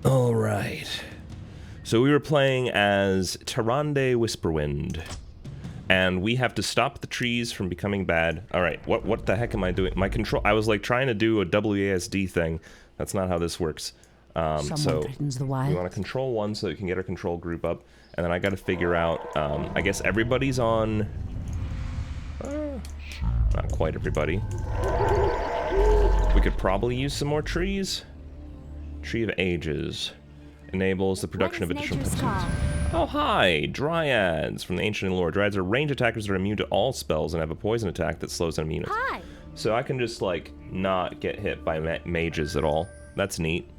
Alright. So we were playing as Tyrande Whisperwind. And we have to stop the trees from becoming bad. Alright, what the heck am I doing? My control... I was like trying to do a WASD thing. That's not how this works. So we want to control one so we can get our control group up. And then I got to figure out... I guess everybody's on... not quite everybody. We could probably use some more trees. Tree of Ages. Enables the production of additional toxins. Oh, hi! Dryads from the Ancient Lore. Dryads are ranged attackers that are immune to all spells and have a poison attack that slows them units. Hi! So I can just, like, not get hit by mages at all. That's neat.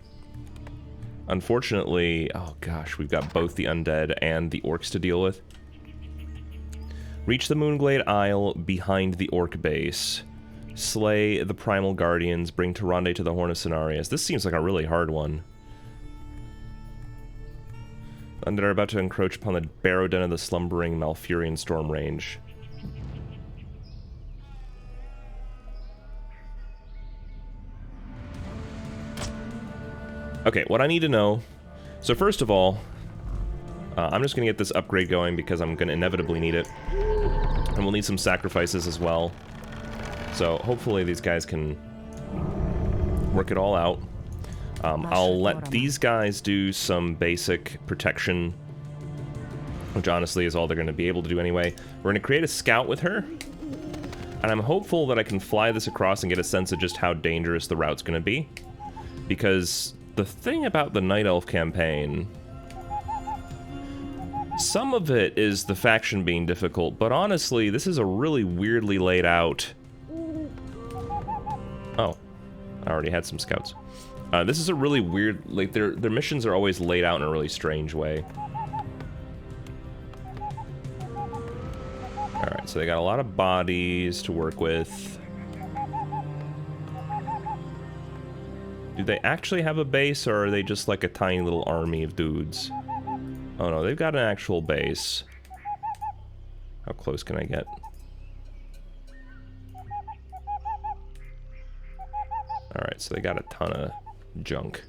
Unfortunately, oh gosh, we've got both the undead and the orcs to deal with. Reach the Moonglade Isle behind the orc base. Slay the Primal Guardians. Bring Tyrande to the Horn of Cenarius. This seems like a really hard one. Undead are about to encroach upon the barrow den of the slumbering Malfurion Storm Range. Okay, what I need to know... So first of all, I'm just going to get this upgrade going because I'm going to inevitably need it. And we'll need some sacrifices as well. So hopefully these guys can work it all out. I'll let these guys do some basic protection, which honestly is all they're going to be able to do anyway. We're going to create a scout with her, and I'm hopeful that I can fly this across and get a sense of just how dangerous the route's going to be. Because the thing about the Night Elf campaign, some of it is the faction being difficult, but honestly, this is a really weirdly laid out... Oh, I already had some scouts. This is a really weird, like, their missions are always laid out in a really strange way. Alright, so they got a lot of bodies to work with. Do they actually have a base, or are they just like a tiny little army of dudes? Oh no, they've got an actual base. How close can I get? Alright, so they got a ton of junk.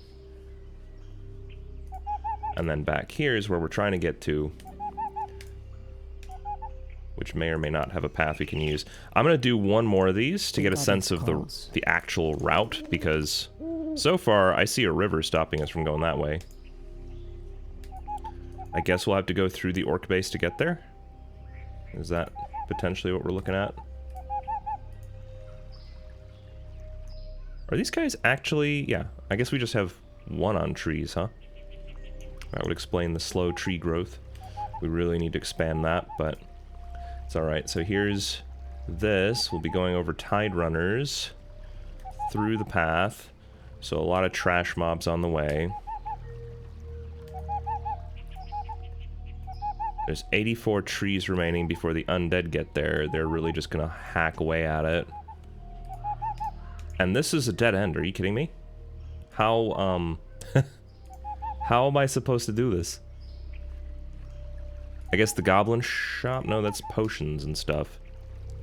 And then back here is where we're trying to get to, which may or may not have a path we can use. I'm going to do one more of these to get a sense of the actual route, because so far I see a river stopping us from going that way. I guess we'll have to go through the orc base to get there. Is that potentially what we're looking at? Are these guys actually... Yeah, I guess we just have one on trees, huh? That would explain the slow tree growth. We really need to expand that, but it's alright. So here's this. We'll be going over Tide Runners through the path. So a lot of trash mobs on the way. There's 84 trees remaining before the undead get there. They're really just gonna hack away at it. And this is a dead end, are you kidding me? How, how am I supposed to do this? I guess the goblin shop? No, that's potions and stuff.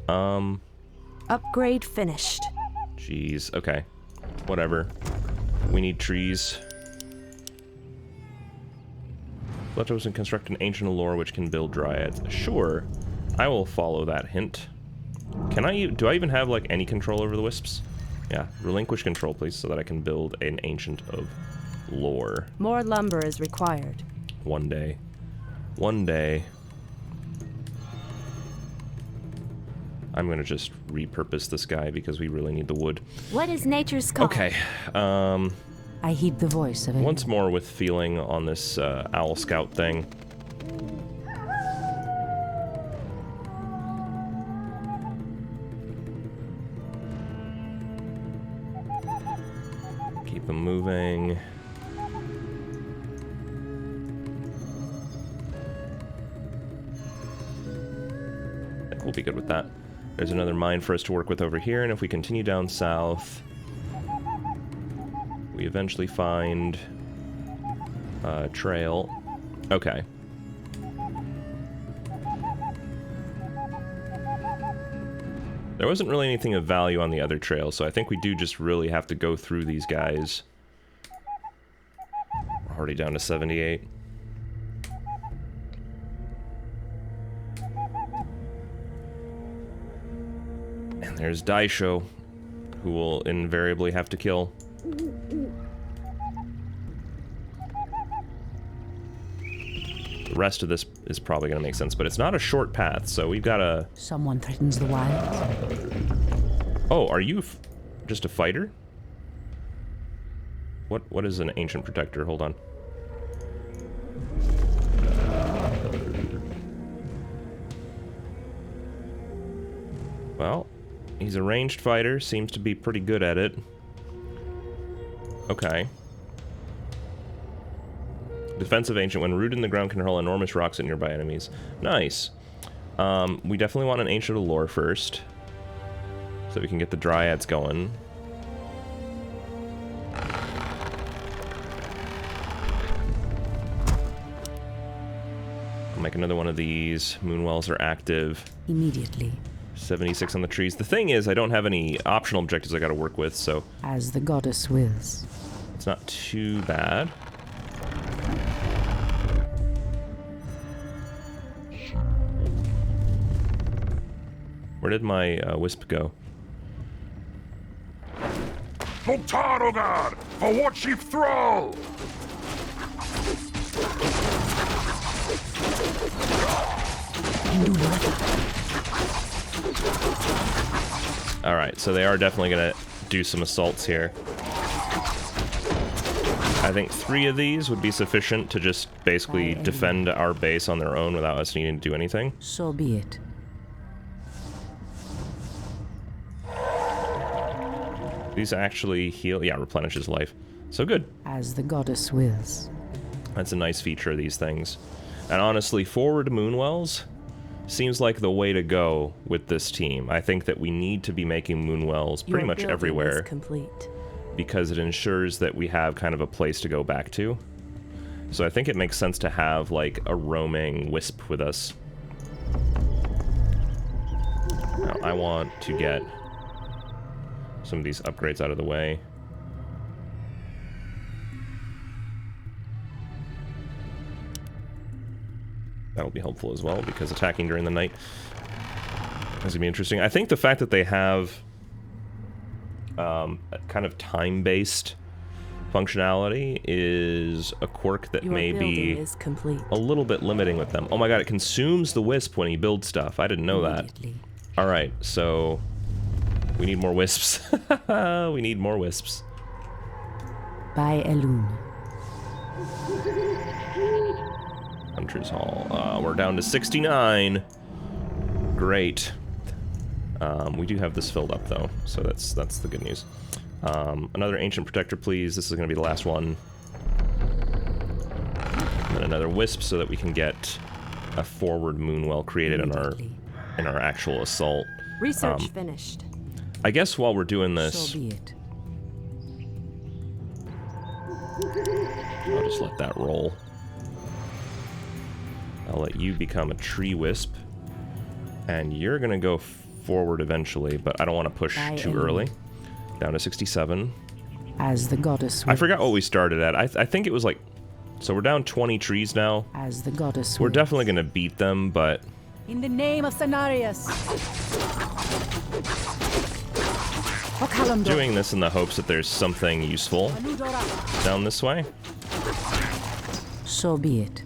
Upgrade finished. Jeez, okay. Whatever. We need trees. Let us construct an ancient lore which can build dryads. Sure, I will follow that hint. Can I, do I even have, like, any control over the wisps? Yeah, relinquish control, please, so that I can build an Ancient of Lore. More lumber is required. One day. One day. I'm gonna just repurpose this guy because we really need the wood. What is nature's call? Okay, I heed the voice of it. once more with feeling on this Owl Scout thing. Them moving. We'll be good with that. There's another mine for us to work with over here, and if we continue down south, we eventually find a trail. Okay. There wasn't really anything of value on the other trail, so I think we do just really have to go through these guys. Already down to 78. And there's Daisho, who will invariably have to kill. The rest of this is probably going to make sense, but it's not a short path, so we've got to... Someone threatens the wilds. Oh, are you just a fighter? What is an ancient protector? Hold on. Well, he's a ranged fighter, seems to be pretty good at it. Okay. Defensive ancient. When rooted in the ground, can hurl enormous rocks at nearby enemies. Nice. We definitely want an ancient allure first, so we can get the dryads going. I'll make another one of these. Moonwells are active. Immediately. 76 on the trees. The thing is, I don't have any optional objectives I gotta work with, so... As the goddess wills. It's not too bad. Where did my wisp go? Voltarogard, for what chief thrall? Alright, so they are definitely gonna do some assaults here. I think 3 of these would be sufficient to just basically defend our base on their own without us needing to do anything. So be it. These actually heal, yeah, replenishes life. So good. As the goddess wills. That's a nice feature of these things. And honestly, forward Moonwells seems like the way to go with this team. I think that we need to be making Moonwells pretty much everywhere. Complete. Because it ensures that we have kind of a place to go back to. So I think it makes sense to have, like, a roaming wisp with us. Now, I want to get some of these upgrades out of the way. That'll be helpful as well, because attacking during the night is going to be interesting. I think the fact that they have a kind of time-based functionality is a quirk that may be a little bit limiting with them. Oh my god, it consumes the wisp when you build stuff. I didn't know that. Alright, so we need more wisps. We need more wisps. By Elune. Hunter's Hall. We're down to 69. Great. We do have this filled up though, so that's the good news. Another ancient protector, please. This is going to be the last one. And then another wisp so that we can get a forward moonwell created in our actual assault. Research finished. I guess while we're doing this, So be it. I'll just let that roll. I'll let you become a tree wisp, and you're gonna go forward eventually, but I don't want to push too early. Down to 67. As the goddess wills. I forgot what we started at. I think it was like, so we're down 20 trees now. As the goddess We're wills. definitely gonna beat them, but In the name of Cenarius. doing this in the hopes that there's something useful down this way. So be it.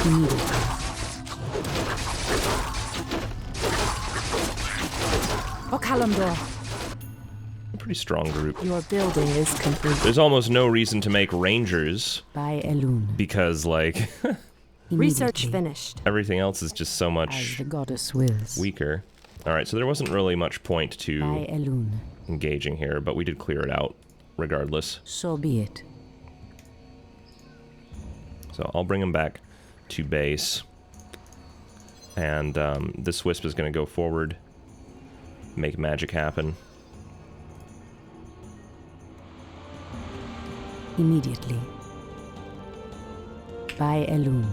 Immediately. A pretty strong group. Your building is complete. There's almost no reason to make rangers By Elune. because, like, Research finished. everything else is just so As much the goddess wills. weaker. Alright, so there wasn't really much point By to Elune. engaging here, but we did clear it out regardless. So be it. So I'll bring him back to base. And this wisp is going to go forward, make magic happen. Immediately. By Elune.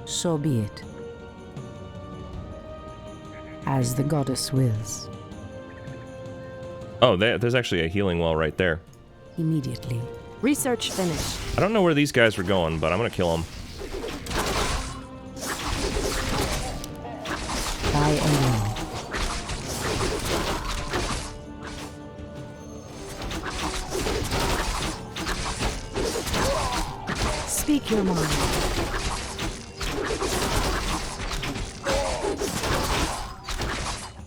So be it. As the goddess wills. Oh, there's actually a healing well right there. Immediately. Research finished. I don't know where these guys were going, but I'm gonna kill them. By Elune. Speak your mind.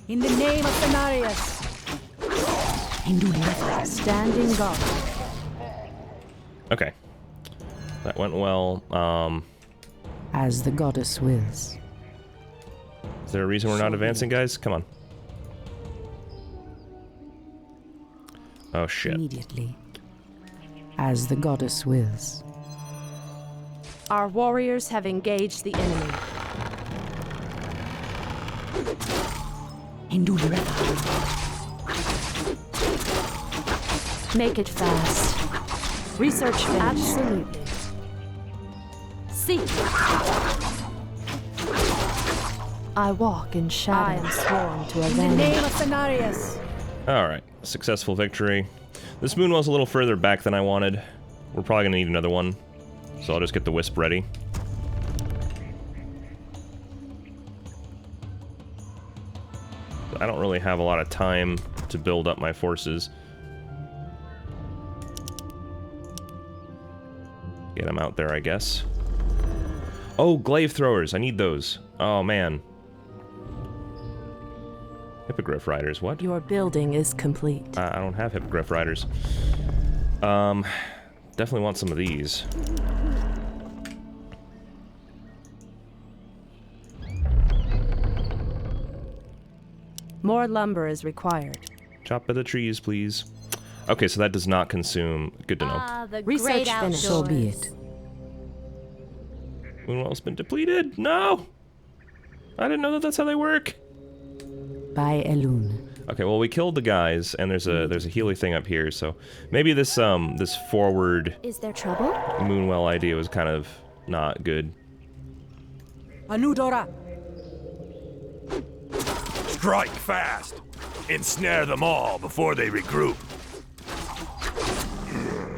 In the name of Cenarius. Standing guard. Okay. That went well. As the goddess wills. Is there a reason we're not advancing, guys? Come on. Oh, shit. Immediately. As the goddess wills. Our warriors have engaged the enemy. Make it fast. Research finished. Absolutely. Seek. I walk in shadow. I am sworn to avenge. In the name of Cenarius. Alright. Successful victory. This moon was a little further back than I wanted. We're probably gonna need another one. So I'll just get the wisp ready. I don't really have a lot of time to build up my forces. Get them out there, I guess. Oh, glaive throwers. I need those. Oh, man. Hippogriff riders, what? Your building is complete. I don't have hippogriff riders. Definitely want some of these. More lumber is required. Chop of the trees, please. Okay, so that does not consume. Good to know. The research finished. So be it. Moonwell's been depleted. No! I didn't know that that's how they work. By Elune. Okay, well we killed the guys, and there's a Healy thing up here, so maybe this this forward Is there trouble? Moonwell idea was kind of not good. Anudora. Strike fast! Ensnare them all before they regroup.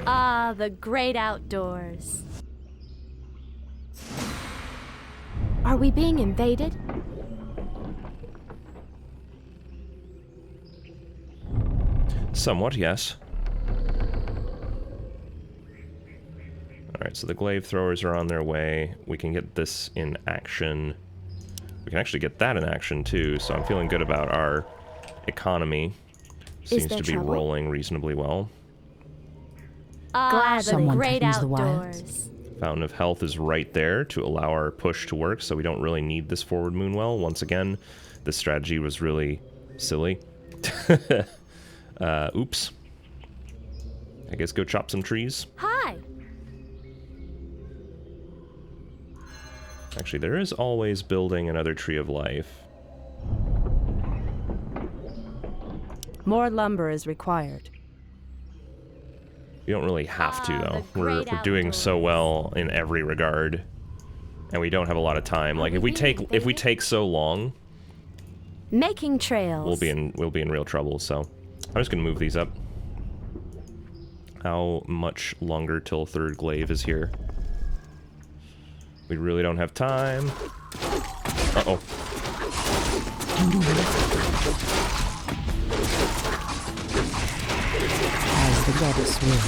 Ah, the great outdoors. Are we being invaded? Somewhat, yes. Alright, so the glaive throwers are on their way. We can get this in action. We can actually get that in action, too, so I'm feeling good about our economy. Seems to be trouble? rolling reasonably well. Ah, the Someone great threatens the outdoors. Fountain of Health is right there to allow our push to work, so we don't really need this forward Moonwell. Once again, this strategy was really silly. Oops. I guess go chop some trees. Hi. Actually, there is always building another Tree of Life. More lumber is required. We don't really have to, though. the We're great doing so well in every regard, and we don't have a lot of time. Like if we take so long, Making trails. we'll be in real trouble. So I'm just gonna move these up. How much longer till third glaive is here? We really don't have time. Uh-oh. As the goddess wills.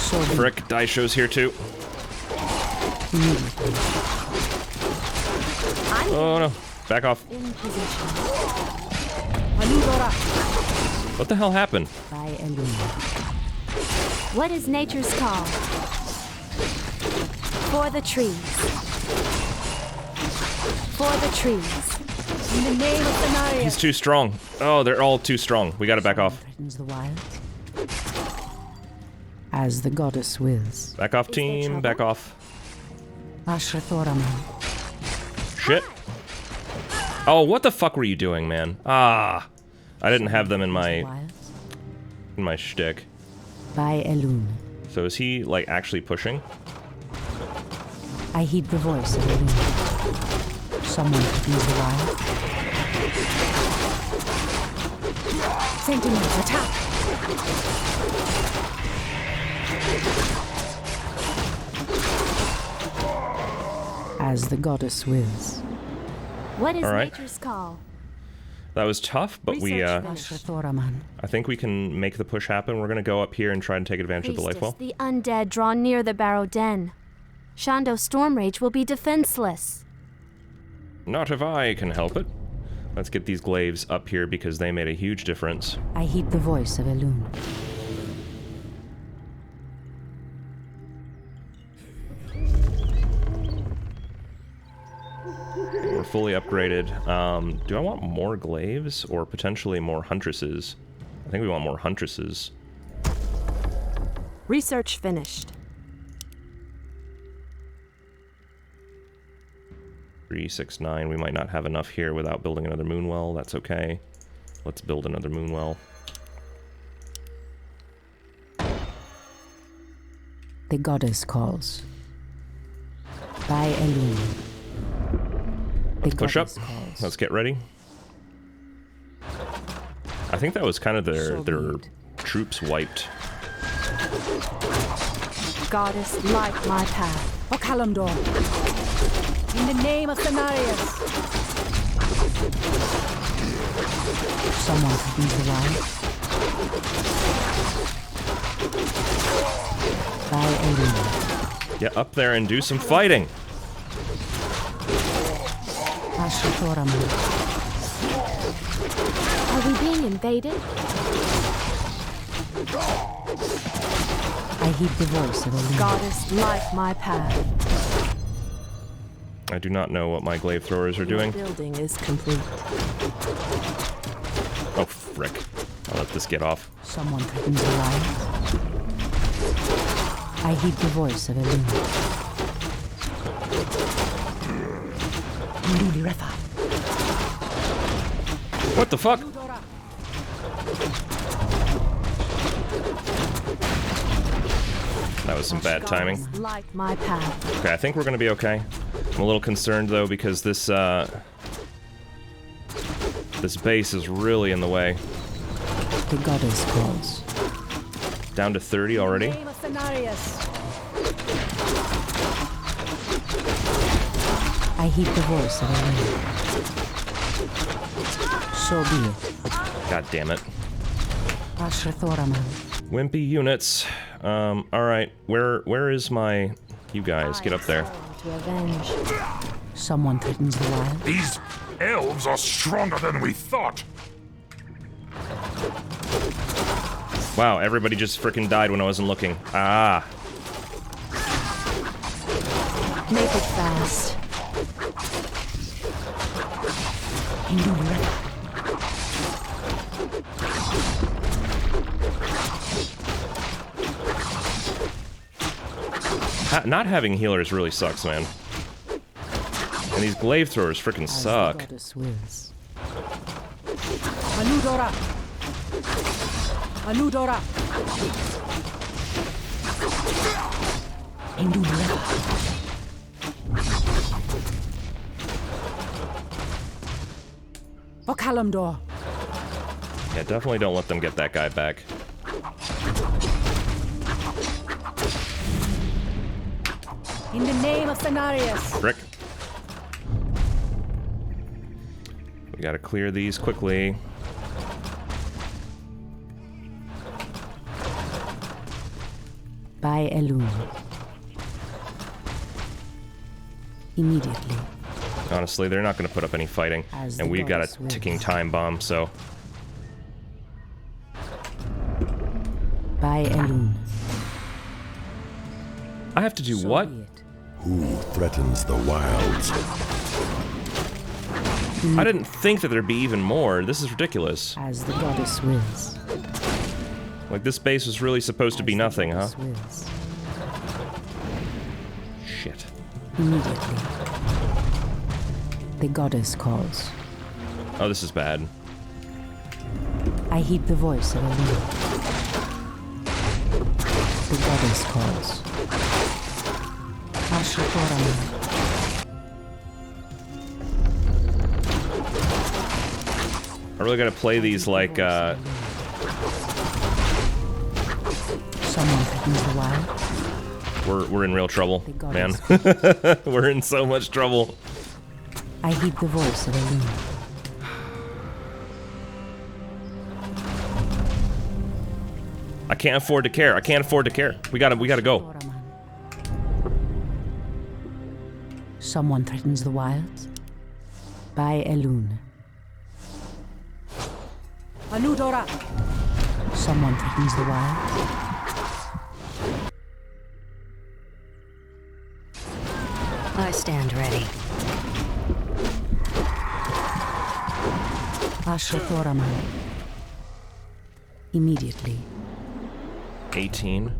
So be Frick, Daisho's here too. immediately. Oh no, back off. In position. Anudora. What the hell happened? By Elune. What is nature's call? For the trees. For the trees. In the name of Cenarius. He's too strong. Oh, they're all too strong. We gotta back off. Threatens the wild. As the goddess wills. Back off, there team. trouble? Back off. Ashrathoraman. Shit. Oh, what the fuck were you doing, man? Ah. I didn't have them in Wild. my shtick. By Elune. So is he, like, actually pushing? I heed the voice of Elune. Someone use the wire. Sentinels, attack! As the goddess wills. What is All right. nature's call? That was tough, but we, Research finished. Thoraman. I think we can make the push happen. We're gonna go up here and try and take advantage of the life well. The undead draw near the Barrow Den. Shondo Stormrage will be defenseless. Not if I can help it. Let's get these glaives up here because they made a huge difference. I heed the voice of Elune. We're fully upgraded. Do I want more glaives or potentially more huntresses? I think we want more huntresses. Research finished. 369. We might not have enough here without building another moonwell. That's okay. Let's build another moonwell. The goddess calls. By Elune. Let's push up. Let's get ready. I think that was kind of their troops wiped. Goddess, light my path. O Kalimdor. In the name of Cenarius. Someone use the wire. By Elune. Get up there and do some fighting. Are we being invaded? I heed the voice of Elune. Goddess, light my path. I do not know what my glaive throwers are doing. Building is complete. Oh, frick. I'll let this get off. Someone threatens the wire. I heed the voice of Elune. What the fuck? That was some bad timing. Goddess, light my path. Okay, I think we're gonna be okay. I'm a little concerned though because this base is really in the way. The goddess calls. Down to 30 already. Name of Cenarius. I heed the voice of Elune. So be it. God damn it. Thoraman. Wimpy units. Alright. Where is my... You guys, get up there. To avenge. Someone threatens the wire. These elves are stronger than we thought. Wow, everybody just frickin' died when I wasn't looking. Ah. Make it fast. Not having healers really sucks, man. And these glaive throwers frickin' suck. The goddess wills. Anudora. Anudora. O Kalimdor. Yeah, definitely don't let them get that guy back. In the name of Cenarius. Frick. We gotta clear these quickly. By Elune. Immediately. Honestly, they're not gonna put up any fighting. As And the we've got goddess a wills. ticking time bomb, so... By Elune. I have to do So what? be it. Who threatens the wilds? I didn't think that there'd be even more. This is ridiculous. As the goddess wills. Like, this base was really supposed to be As the nothing, huh? goddess wills. Shit. Immediately. The goddess calls. Oh, this is bad. I heed the voice of Elune. The goddess calls. really gotta play these like, Someone threatens the wild. we're in real trouble, The man. goddess. We're in so much trouble. I heed the voice of Illidan. I can't afford to care. I can't afford to care. We gotta go. Someone threatens the wilds. By Elune. Anudora. Someone threatens the wilds. I stand ready. Ashathoraman. Immediately. 18.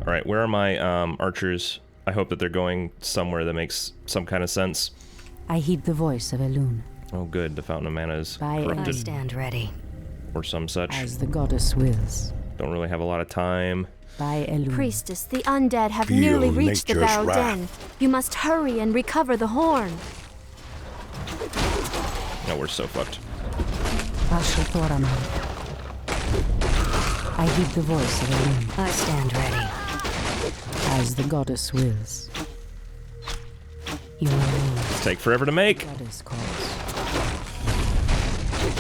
Alright, where are my archers? I hope that they're going somewhere that makes some kind of sense. I heed the voice of Elune. Oh good, the Fountain of Mana is By I corrupted. stand ready. Or some such. As the goddess wills. Don't really have a lot of time. By Elune. Priestess, the undead have Feel nearly reached the nature's Barrow wrath. Den. You must hurry and recover the horn. No, we're so fucked. Ashathoraman. I heed the voice of Elune. I stand ready. As the goddess wills. You will move. Take forever to make. Goddess calls.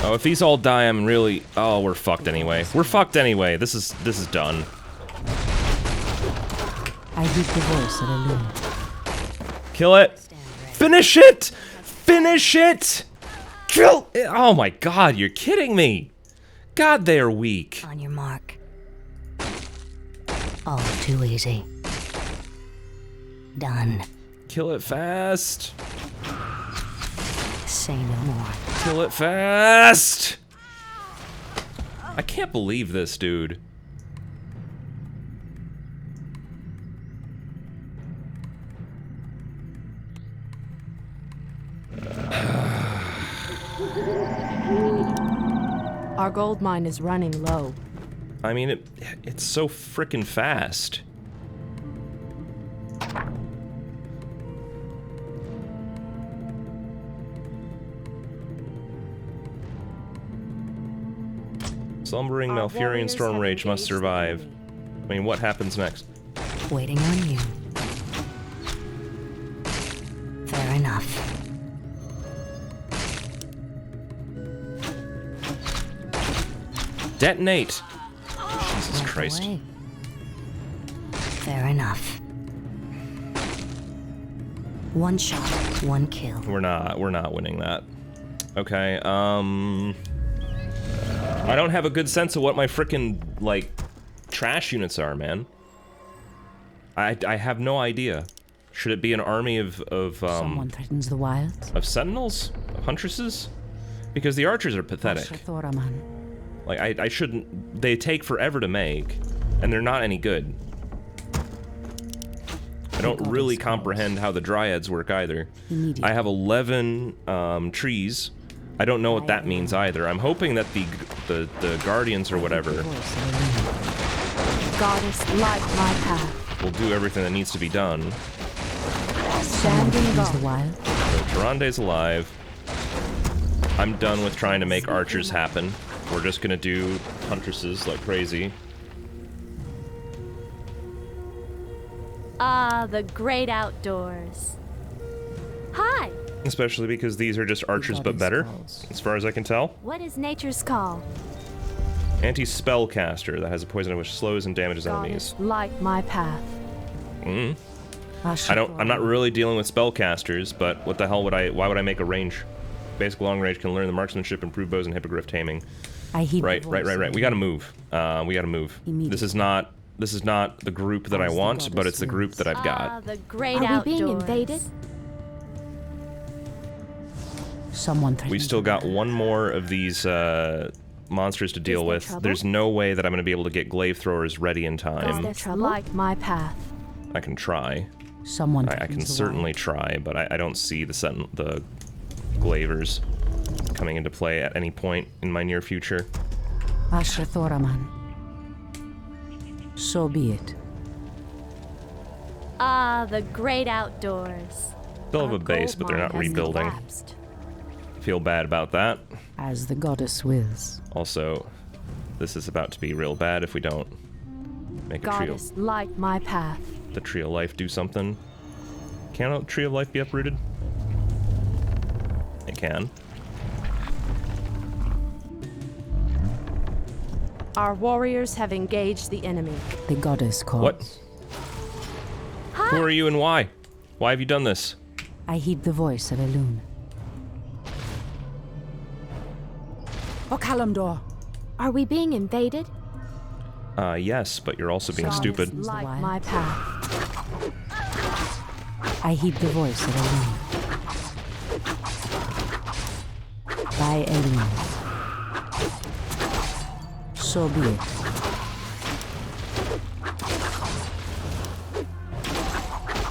Oh, if these all die, I'm really... Oh, we're fucked anyway. We're fucked anyway. This is done. I heed the voice of Elune. Kill it. Finish it! Finish it! Kill it! Oh my god, you're kidding me! God, they are weak. On your mark. All too easy. Done. Kill it fast. Say no more. Kill it fast! I can't believe this, dude. Our gold mine is running low. I mean, it's so frickin' fast. Slumbering Our Malfurion warriors Storm have Rage must engaged the survive. enemy. I mean, what happens next? Waiting on you. Fair enough. Detonate! Jesus Walk Christ. away. Fair enough. One shot, one kill. We're not winning that. Okay, I don't have a good sense of what my frickin', like, trash units are, man. I have no idea. Should it be an army of Someone threatens the wilds. sentinels? Of huntresses? Because the archers are pathetic. Ashathoraman. Like, I shouldn't... They take forever to make, and they're not any good. I don't really comprehend how the dryads work either. Immediately. I have 11 trees. I don't know what that means either. I'm hoping that the guardians or whatever Voice of Elune. Goddess, light my path. will do everything that needs to be done. Someone Standing threatens the guard. wild. So Tarande's alive. I'm done with trying to make archers happen. We're just gonna do huntresses like crazy. Ah, the great outdoors. Hi, Especially because these are just archers but better, as far as I can tell. what is nature's call? Anti-spellcaster that has a poison which slows and damages enemies. Goddess, light my path. I'm not really dealing with spellcasters, but what the hell would why would I make a range? Basic long range can learn the marksmanship, improve bows and hippogriff taming. I heed Right. the voice of We gotta move. We gotta move. This is not the group that I As the want, but goddess it's the group that I've Ah, got. the great Are we outdoors. being invaded? Someone threatens We've still the got wild. one more of these monsters to deal there with. trouble? There's no way that I'm gonna be able to get glaive throwers ready in time. there trouble? Light my path. I can try. Someone I threatens can the certainly wild. try, but I don't see the glavers coming into play at any point in my near future. Ashathoraman. So be it. Ah, the great outdoors. Still have Our a base, gold but they're mine not has rebuilding. collapsed. Feel bad about that. As the goddess wills. Also, this is about to be real bad if we don't make a trio. Goddess, light my path. The tree of life do something. Can a tree of life be uprooted? It can. Our warriors have engaged the enemy. The goddess calls. What? Who are you and why? Why have you done this? I heed the voice of Elune. O Kalimdor. Are we being invaded? Yes, but you're also being stupid. Goddess, light my path. I heed the voice of Elune. By Elune. So be it.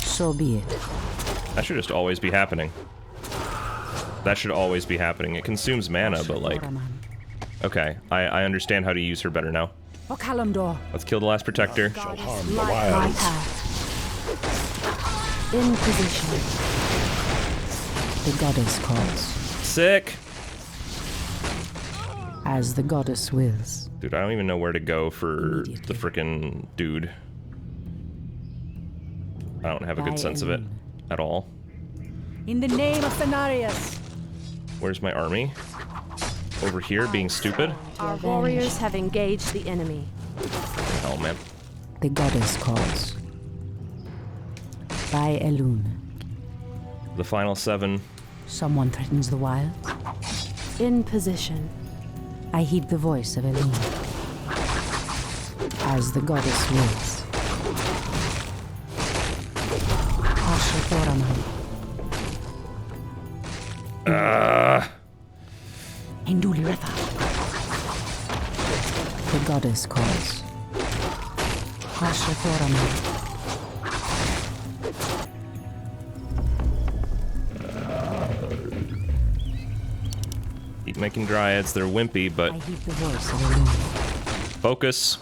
So be it. That should just always be happening. That should always be happening. It consumes mana, but like... Okay, I understand how to use her better now. O Kalimdor. Let's kill the last protector. Goddess, light my path. In position. The goddess calls. Sick! As the goddess wills. Dude, I don't even know where to go for the frickin' dude. I don't have a good sense of it at all. In the name of Cenarius. Where's my army? Over here, being stupid? Our warriors have engaged the enemy. Hell, man. The goddess calls. By Elune. The final 7. Someone threatens the wild. In position. I heed the voice of Elune. As the goddess wills. Ashatoraman. Hinduli Refa. The goddess calls. Ashatoraman. Keep making dryads. They're wimpy, but I heed the voice of Elune. focus.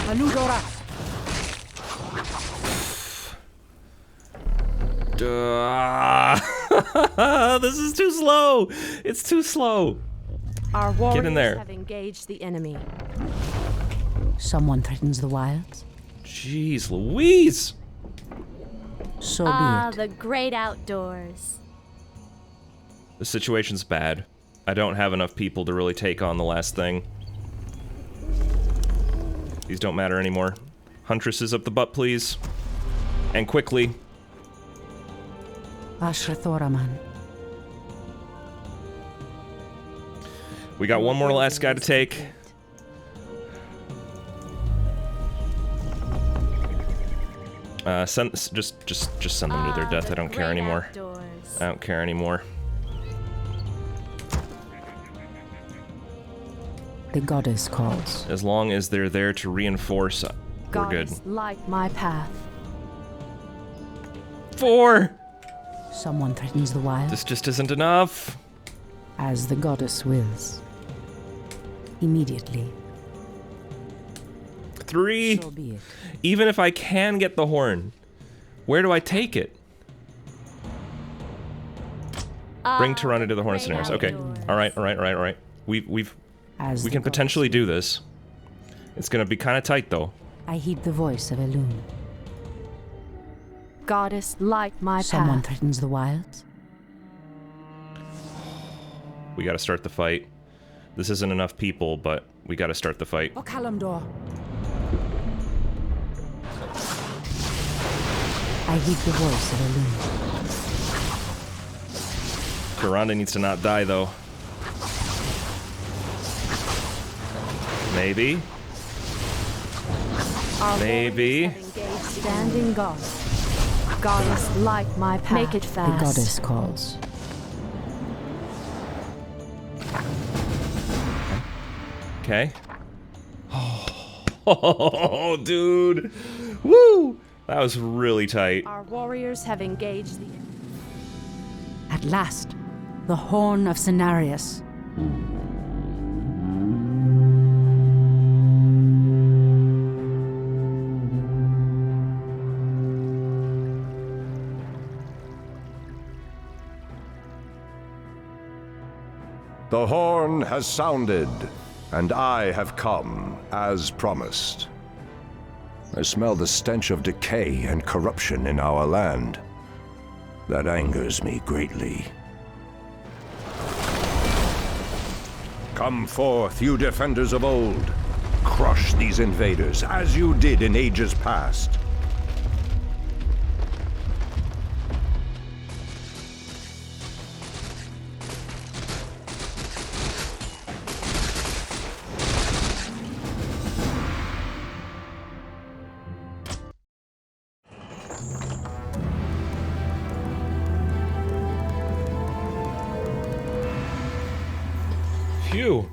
Aludora. This is too slow. It's too slow. Our warriors in there. have engaged the enemy. Someone threatens the wilds. Jeez Louise. So Ah, be it. the great outdoors. The situation's bad. I don't have enough people to really take on the last thing. These don't matter anymore. Huntresses up the butt, please. And quickly. Ashrathoraman. We got one more last guy to take. Just send them to their death. I don't care anymore. I don't care anymore. The goddess calls. As long as they're there to reinforce, we're good. Goddess, light my path. 4! Someone threatens the wild. This just isn't enough. As the goddess wills. Immediately. 3! So be it. Even if I can get the horn, where do I take it? Bring Tirana to the Horn of Cenarius. Okay. Alright. We As the can goddess potentially do this. It's gonna be kinda tight though. I heed the voice of Elune. Goddess, light my Someone path. threatens the wilds. We gotta start the fight. This isn't enough people, but we gotta start the fight. O Kalimdor. I heed the voice of Elune. Tirana needs to not die though. Maybe. Our Maybe. warriors have engaged standing guard. Goddess, light my path. Make it The fast. goddess calls. Okay. Oh, dude. Woo! That was really tight. Our warriors have engaged the enemy. At last, the Horn of Cenarius. The horn has sounded, and I have come, as promised. I smell the stench of decay and corruption in our land. That angers me greatly. Come forth, you defenders of old. Crush these invaders, as you did in ages past. Phew.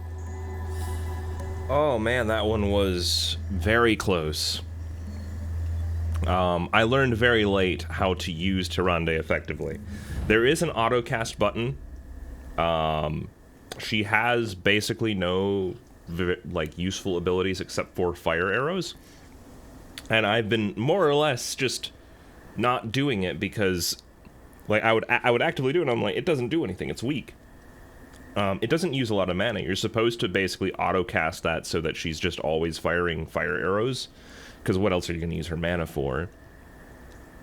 Oh man, that one was very close. I learned very late how to use Tyrande effectively. There is an autocast button. She has basically no useful abilities except for fire arrows. And I've been more or less just not doing it because I would actively do it and I'm like, it doesn't do anything, it's weak. It doesn't use a lot of mana. You're supposed to basically auto-cast that so that she's just always firing fire arrows, because what else are you going to use her mana for?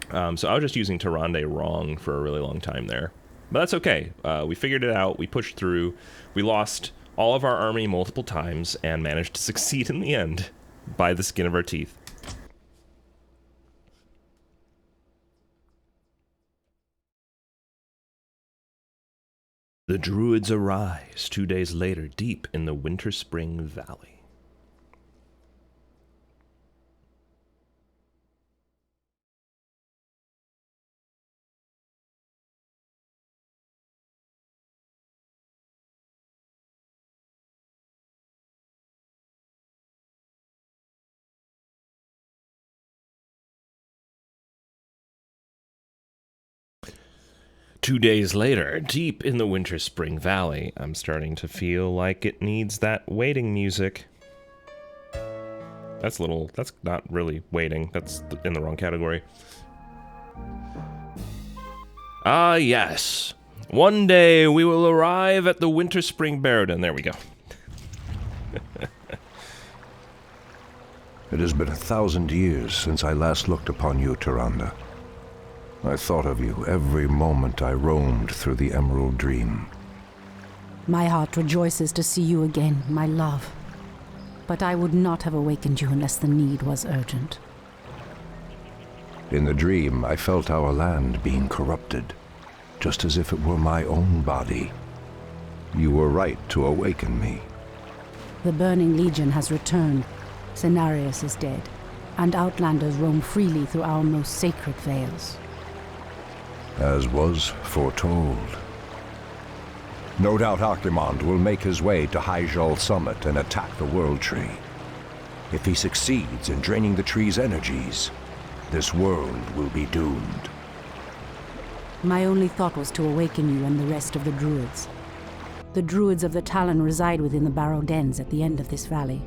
So I was just using Tyrande wrong for a really long time there. But that's okay. We figured it out, we pushed through, we lost all of our army multiple times, and managed to succeed in the end by the skin of our teeth. The druids arise 2 days later, deep in the Winter Spring Valley. Two days later, deep in the Winter Spring Valley, I'm starting to feel like it needs that waiting music. That's not really waiting, that's in the wrong category. Ah, yes. One day we will arrive at the Winter Spring Barrowden. There we go. It has been 1,000 years since I last looked upon you, Tyrande. I thought of you every moment I roamed through the Emerald Dream. My heart rejoices to see you again, my love. But I would not have awakened you unless the need was urgent. In the dream, I felt our land being corrupted, just as if it were my own body. You were right to awaken me. The Burning Legion has returned. Cenarius is dead, and outlanders roam freely through our most sacred vales. As was foretold. No doubt Archimonde will make his way to Hyjal Summit and attack the World Tree. If he succeeds in draining the tree's energies, this world will be doomed. My only thought was to awaken you and the rest of the druids. The druids of the Talon reside within the Barrow Dens at the end of this valley.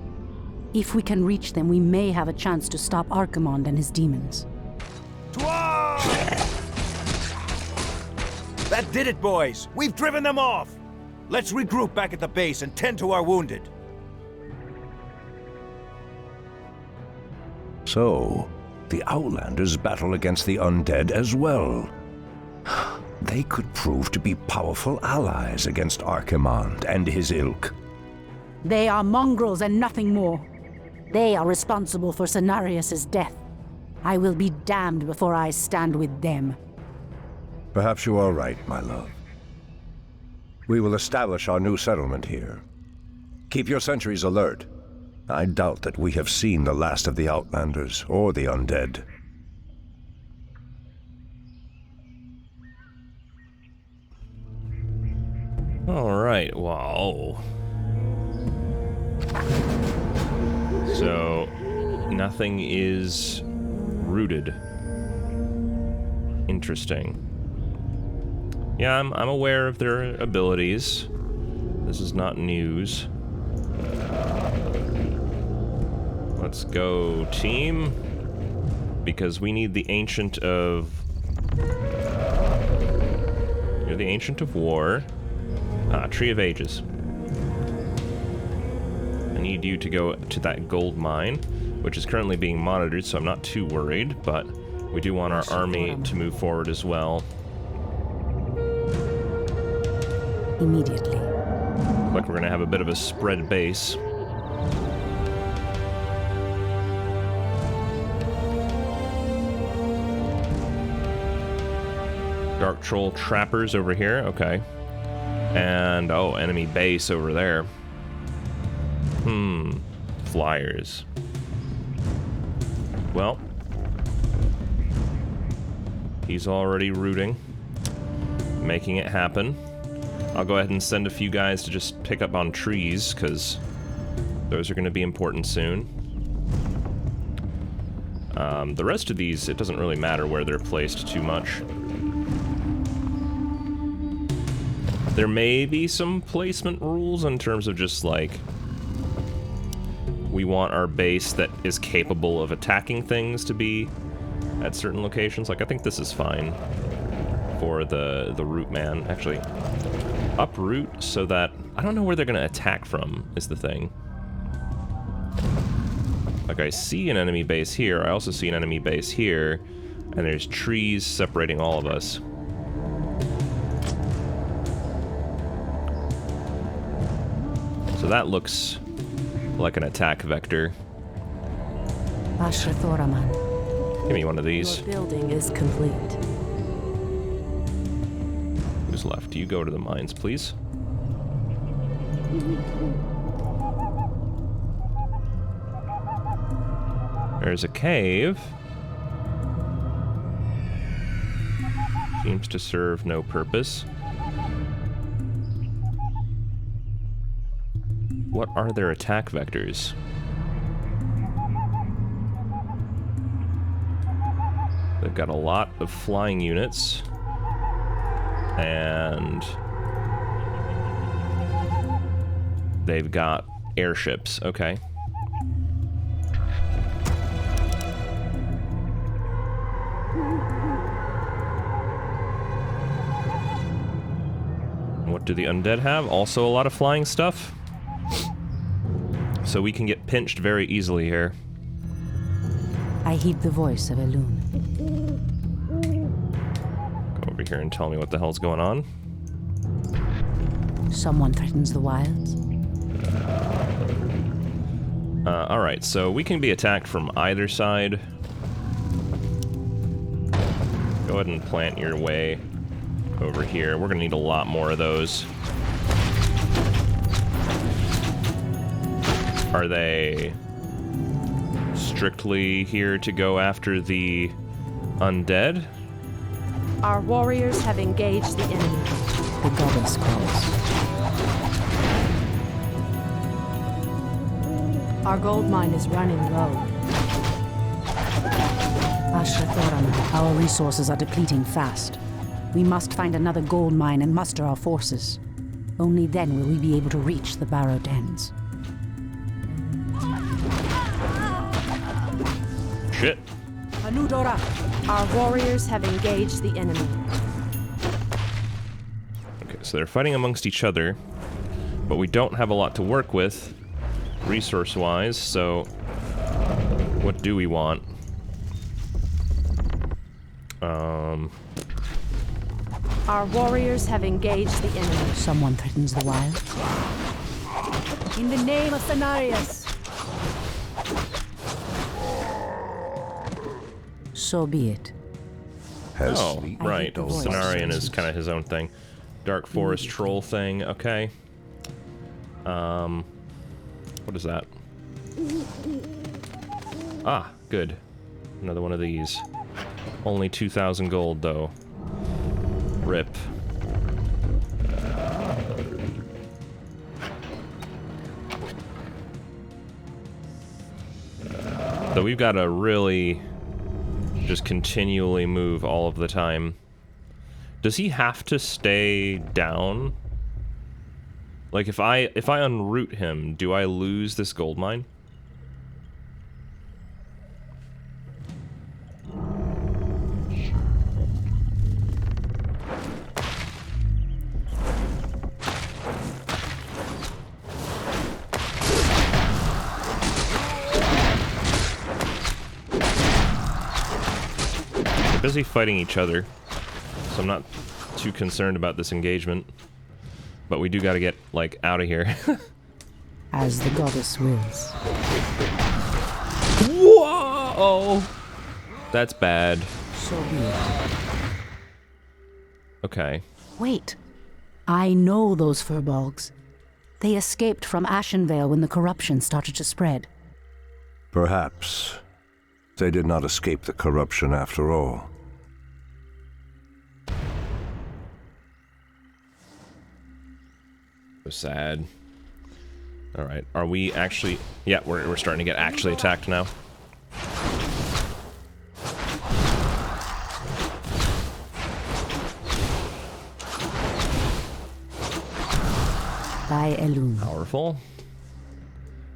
If we can reach them, we may have a chance to stop Archimonde and his demons. That did it, boys! We've driven them off! Let's regroup back at the base and tend to our wounded. So, the Outlanders battle against the undead as well. They could prove to be powerful allies against Archimonde and his ilk. They are mongrels and nothing more. They are responsible for Cenarius' death. I will be damned before I stand with them. Perhaps you are right, my love. We will establish our new settlement here. Keep your sentries alert. I doubt that we have seen the last of the Outlanders or the undead. All right, wow. So, nothing is rooted. Interesting. Yeah, I'm aware of their abilities. This is not news. Let's go, team. Because we need the Ancient of... You're the Ancient of War. Tree of Ages. need you to go to that gold mine, which is currently being monitored, so I'm not too worried, but we do want our army to move forward as well. Immediately. Looks like we're going to have a bit of a spread base. Dark Troll trappers over here, okay. And, oh, enemy base over there. Flyers. Well, he's already rooting, making it happen. I'll go ahead and send a few guys to just pick up on trees, because those are going to be important soon. The rest of these, it doesn't really matter where they're placed too much. There may be some placement rules in terms of just, like, we want our base that is capable of attacking things to be at certain locations. Like, I think this is fine for the root man. Actually, uproot so that... I don't know where they're going to attack from, is the thing. Like, I see an enemy base here. I also see an enemy base here. And there's trees separating all of us. So that looks like an attack vector. Ashra Thoraman. Give me one of these. Your building is complete. Who's left? You go to the mines, please. There's a cave. Seems to serve no purpose. What are their attack vectors? They've got a lot of flying units. And they've got airships. Okay. What do the undead have? Also a lot of flying stuff. So we can get pinched very easily here. I heed the voice of Elune. Go over here and tell me what the hell's going on. Someone threatens the wilds. Alright, so we can be attacked from either side. Go ahead and plant your way over here. We're gonna need a lot more of those. Are they strictly here to go after the undead? Our warriors have engaged the enemy. The goddess calls. Our gold mine is running low. Ashra Thoraman, our resources are depleting fast. We must find another gold mine and muster our forces. Only then will we be able to reach the Barrow Dens. Shit. Anudora! Our warriors have engaged the enemy. Okay, so they're fighting amongst each other, but we don't have a lot to work with, resource-wise, so what do we want? Our warriors have engaged the enemy. Someone threatens the wilds. In the name of Cenarius! So be it. Oh, sleep right. the voice. Cenarian is kind of his own thing. Dark Forest Troll thing, okay. What is that? Ah, good. Another one of these. Only 2,000 gold, though. Rip. So we've got to really just continually move all of the time. Does he have to stay down? Like, if I unroot him, do I lose this gold mine? They're busy fighting each other, so I'm not too concerned about this engagement. But we do gotta get, like, out of here. As the goddess wills. Whoa! That's bad. So be it. Okay. Wait. I know those furbolgs. They escaped from Ashenvale when the corruption started to spread. Perhaps they did not escape the corruption after all. So sad. Alright, are we actually... Yeah, we're starting to get actually attacked now. By Elune. Powerful.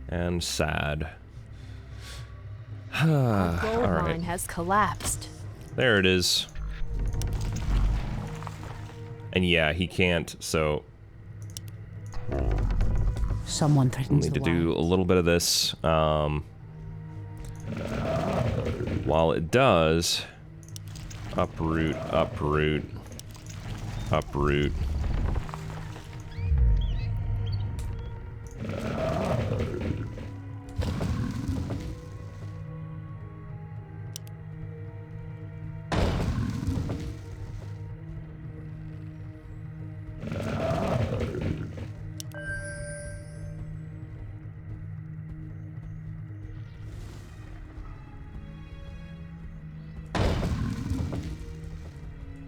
And sad. Gold Alright. mine has collapsed. There it is. And yeah, he can't, so... Someone we threatens need the to do a little bit of this. While it does... Uproot, uproot, uproot.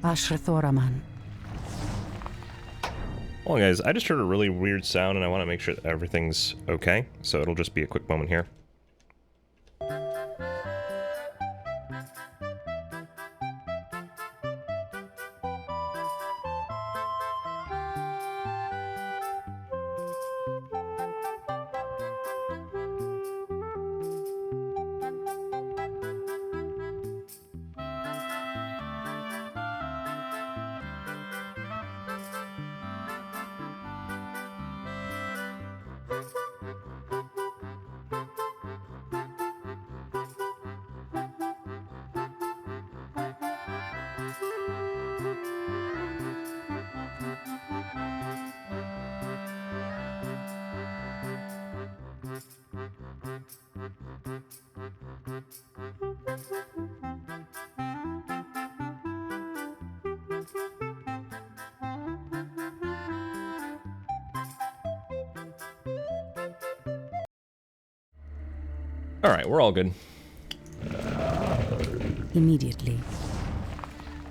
Ashrathoraman. Hold on, guys. I just heard a really weird sound, and I want to make sure that everything's okay. So it'll just be a quick moment here. Alright, we're all good. Immediately.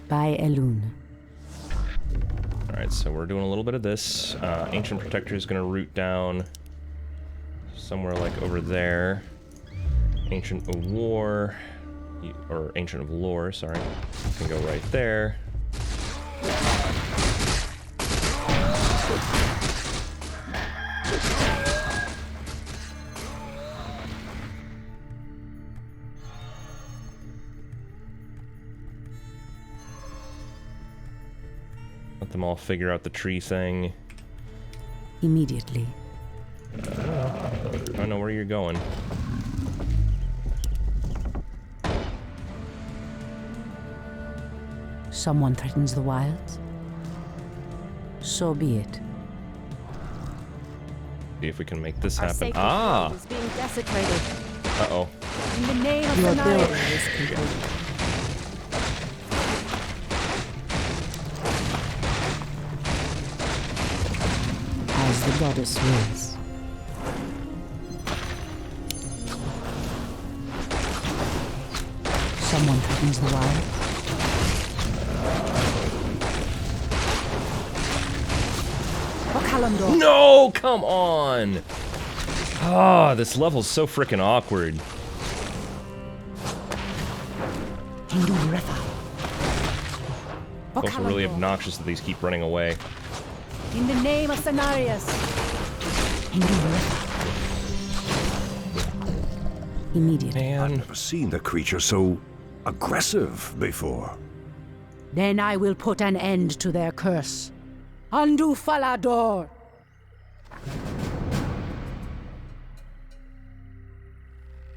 By Elune. Alright, so we're doing a little bit of this. Ancient Protector is going to root down somewhere like over there. Ancient of War, or Ancient of Lore, sorry, can go right there. Let them all figure out the tree thing. Immediately. I don't know where you're going. Someone threatens the wilds. So be it. See if we can make this Our happen. sacred Ah! grove is being desecrated. Uh-oh. In the name of Your the building Nile. is complete. As the goddess wills. Someone threatens the wild. No! Come on! Ah, this level's so freaking awkward. Also really obnoxious that these keep running away. In the name of Cenarius. Immediately. I've Man. never seen a creature so aggressive before. Then I will put an end to their curse. Undo Falador!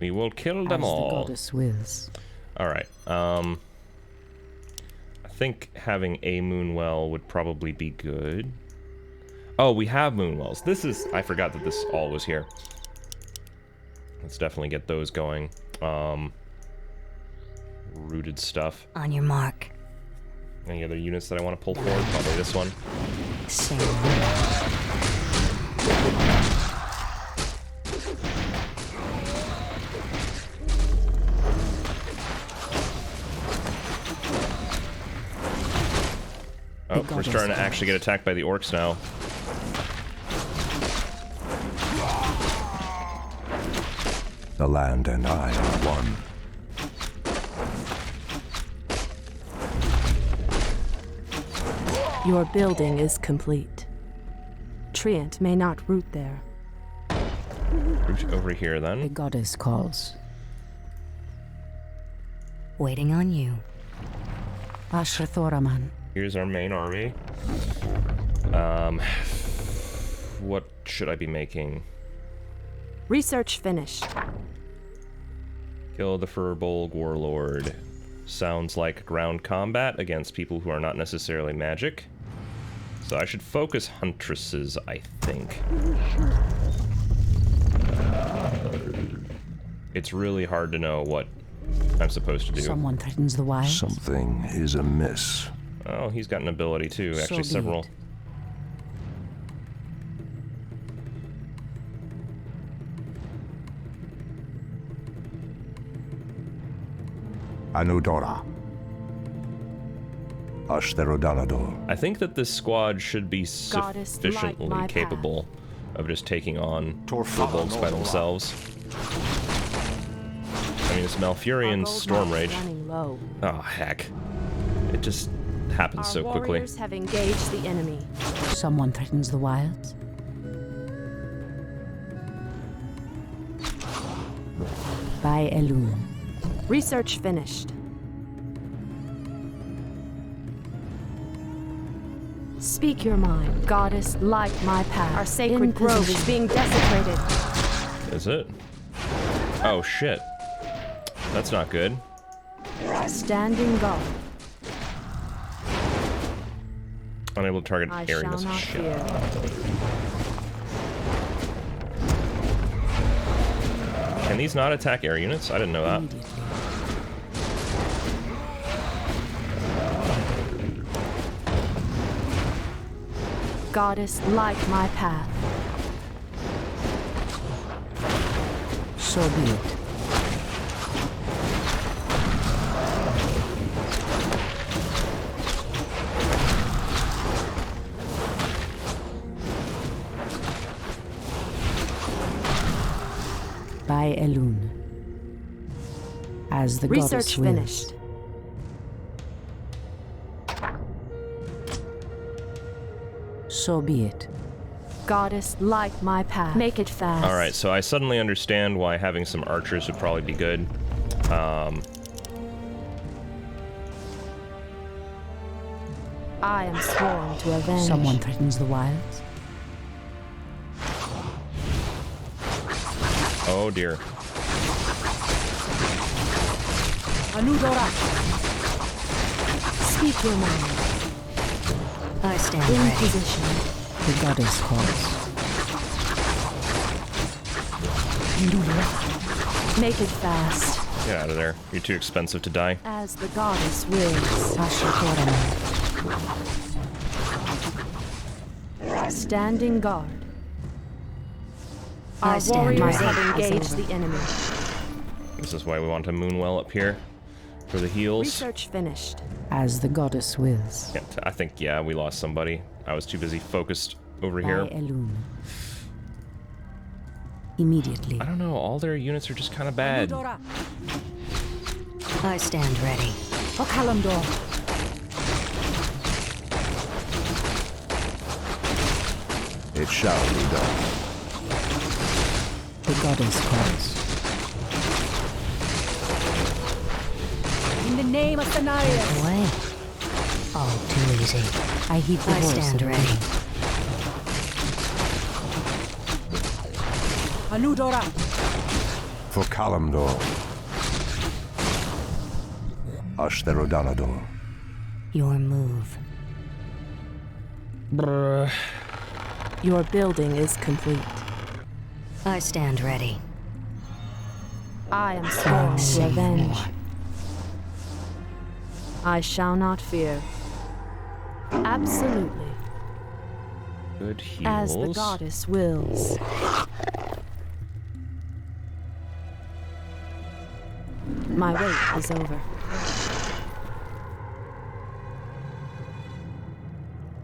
We will kill them As the all. goddess wills. Alright, think having a moonwell would probably be good. Oh, we have moonwells. This is... I forgot that this all was here. Let's definitely get those going. Rooted stuff. On your mark. Any other units that I want to pull forward? Probably this one. Sing. Oh, we're starting to actually get attacked by the orcs now. The land and I are one. Your building is complete. Treant may not root there. Root over here, The then. goddess calls. Waiting on you. Ashra Thoraman. Here's our main army. What should I be making? Research finished. Kill the Furbolg Warlord. Sounds like ground combat against people who are not necessarily magic. So I should focus Huntresses, I think. It's really hard to know what I'm supposed to do. Someone threatens the wild. Something is amiss. Oh, he's got an ability too, So actually be several. it. Anudora. Ashtherodanador. I think that this squad should be Goddess, light sufficiently my capable of just taking on Torfala Furbolgs by Nova. themselves. I mean, this Malfurion Storm Rage. Running low. Oh, heck. It just happens Our so quickly. warriors have engaged the enemy. Someone threatens the wilds. By Elun. Research finished. Speak your mind. Goddess, light my path. Our sacred grove is being desecrated. Is it? Oh, shit. That's not good. Standing guard. Unable to target I area shall missiles. not Shit. fear. Can these not attack air units? I didn't know that. Immediately. Goddess, light my path. So be it. By Elun. As the Research goddess wills. finished. So be it. Goddess, light my path. Make it fast. Alright, so I suddenly understand why having some archers would probably be good. I am sworn to avenge. Someone threatens the wilds. Oh dear. Anudora. Speak your mind. I stand In ready. position. The goddess calls. Make it fast. Get out of there. You're too expensive to die. As the goddess wills. Ashra Thoraman. Standing guard. I Our stand warriors ready. have engaged the enemy. This is why we want a moonwell up here for the heals. Research finished. As the goddess wills. Yeah, I think, yeah, we lost somebody. I was too busy focused over here. By Elun. Immediately. I don't know, all their units are just kind of bad. I stand ready. Okalamdor. It shall be done. The goddess calls. In the name of Cenarius. Away. All too easy. I heed the I voice stand of ready. Anudora. For Kalimdor. Ashtherodanador. Your move. Bruh. Your building is complete. I stand ready. I am sworn to Say avenge. more. I shall not fear. Absolutely. Good heals. As the goddess wills. My wait is over.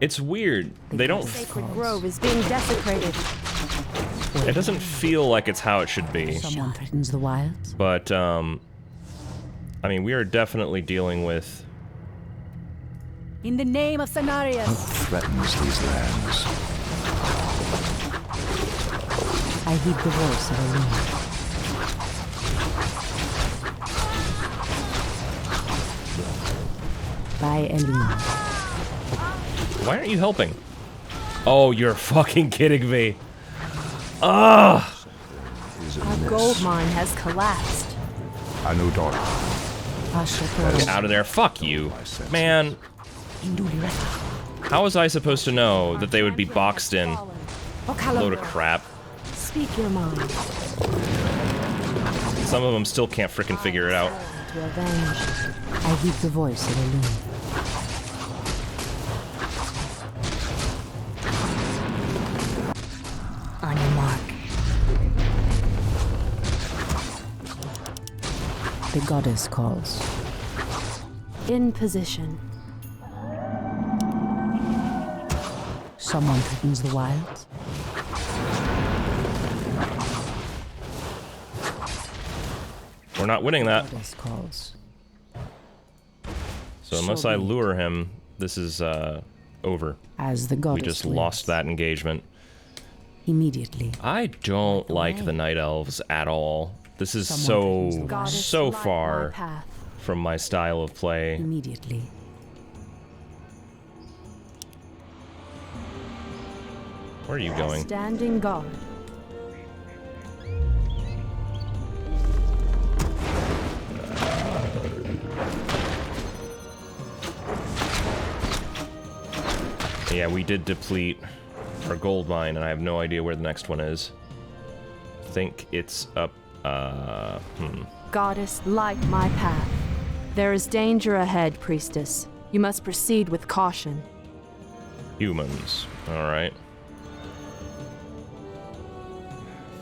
It's weird. They don't. Sacred grove is being desecrated. It doesn't feel like it's how it should be. Someone threatens the wilds. But I mean, we are definitely dealing with. In the name of Cenarius, Threatens these lands. I heed the voice of Illidan. By Illidan. Why aren't you helping? Oh, you're fucking kidding me. Ah! Our gold mine has collapsed. Anudon. Get out of there. Fuck you. Man, how was I supposed to know that they would be boxed in? Load of crap. Speak your mind. Some of them still can't frickin' figure it out. To avenge. I heed the voice of Illidan. On your mark. The goddess calls. In position. Someone threatens the wilds. We're not winning that. Goddess calls. So unless So I be it. lure him, this is over. As the We goddess just wills. lost that engagement. Immediately. I don't like the Night Elves at all. This is Someone threatens the Goddess, so light my far path. from my style of play. Immediately. Where are you going? Standing guard. Yeah, we did deplete our gold mine, and I have no idea where the next one is. I think it's up, Goddess, light my path. There is danger ahead, priestess. You must proceed with caution. humans. Alright.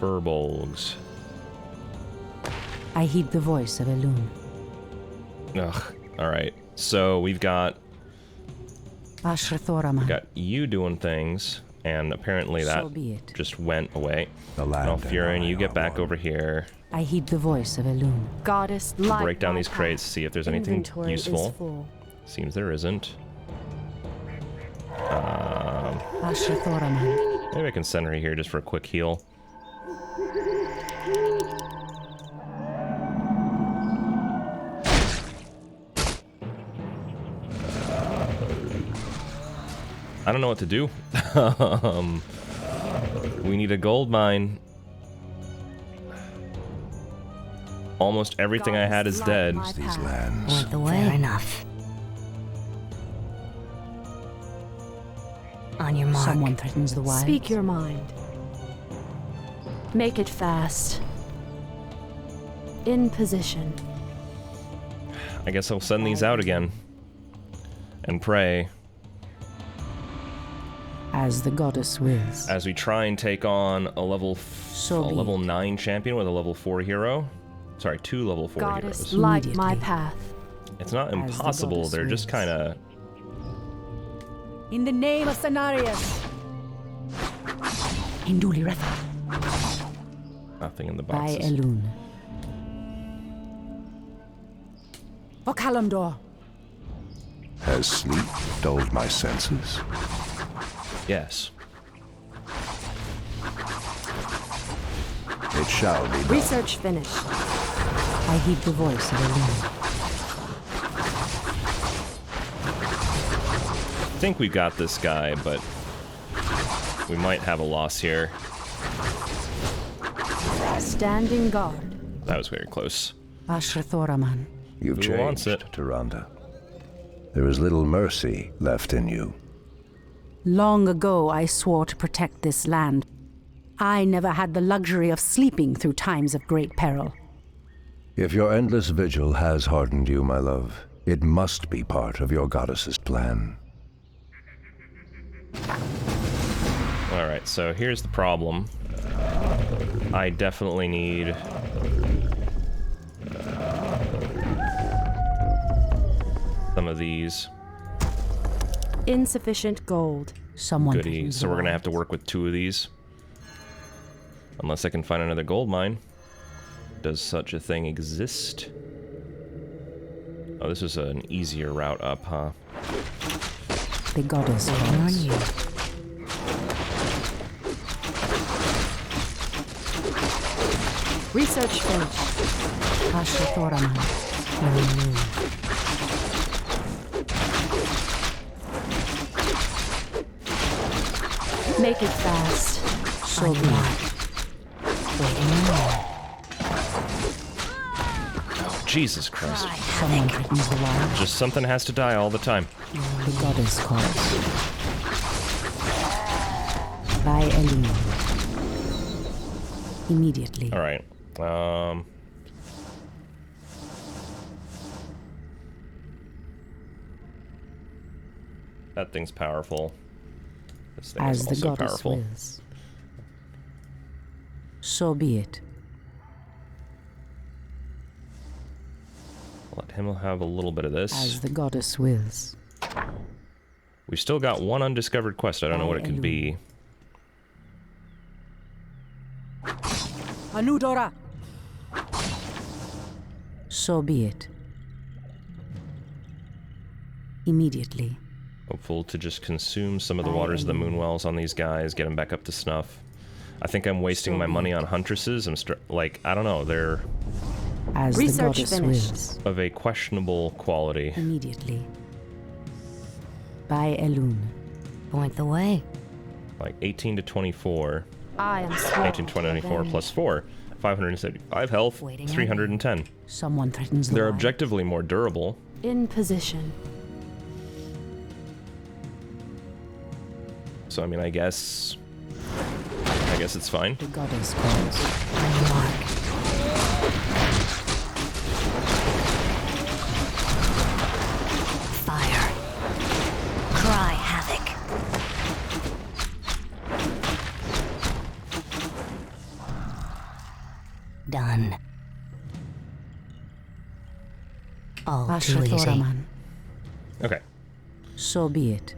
Furbolgs. I heed the voice of Elune. Ugh. Alright. So we've got Ashrathoraman. you doing things, and apparently that So be it. just went away. The land Now, and Furin, I you get are back one. over here. I heed the voice of Elune. Goddess, light Break down my these path. crates, see if there's anything Inventory is useful. full. Seems there isn't. Ashrathoraman. Maybe I can send her here just for a quick heal. I don't know what to do. We need a gold mine. Almost everything I had is Goddess, dead. light my These path. lands. Went the way. Fair enough. On your mark. Someone threatens the wild. Speak your mind. Make it fast. In position. I guess I'll send these out again. And pray As the goddess wills. as we try and take on a level So be level it. 9 champion with a level 4 hero. Sorry, 2 level 4 Goddess, heroes. light my Immediately. path. It's not As the impossible, goddess they're just wills. kind of... In the name of Cenarius. Hinduli Retha. nothing in the By boxes. Elune. Vokalamdor. Has sleep dulled my senses? Yes. It shall be done. Research finished. I heed the voice of Elune. I think we got this guy, but we might have a loss here. Standing guard. That was very close. Ashrathoraman. You've Who wants changed, it? Tyrande. There is little mercy left in you. Long ago, I swore to protect this land. I never had the luxury of sleeping through times of great peril. If your endless vigil has hardened you, my love, it must be part of your goddess's plan. Alright, so here's the problem. I definitely need... some of these. Insufficient gold. Someone Goodies. So we're gonna have to work with 2 of these. Unless I can find another gold mine. Does such a thing exist? Oh, this is an easier route up, huh? The goddess On you. Research finished. Make it fast. So be it. Oh, Jesus Christ. Someone threatens the wild. Just something has to die all the time. The goddess calls. By Illidan. Immediately. Alright. That thing's powerful. This thing As is the also goddess powerful. wills. So be it. Let him have a little bit of this. As the goddess wills. We've still got one undiscovered quest. I don't know what it could be. Anudora! So be it. Immediately. Hopeful to just consume some of the waters of the moonwells on these guys, get them back up to snuff. I think I'm wasting my money on huntresses. Like, I don't know, they're As Research the goddess finished. wills. of a questionable quality. Immediately. By Elun. Point the way. Like 18 to 24. I am sworn 18 to 24 plus 4. 575 health, Waiting on 310. Someone threatens the They're wild. objectively more durable. in position. So, I mean, I guess it's fine. The goddess calls. Fire. Cry havoc. Done. All too easy. Ashatoraman. Okay. So be it.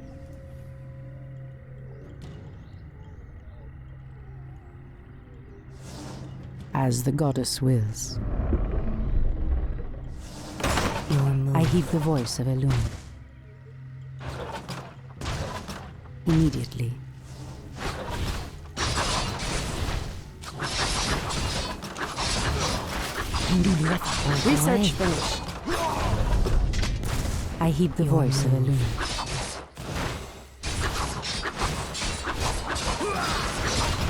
As the goddess wills. Your move. I heed the voice of Elun. Immediately. Research finished. I heed the voice of Elun.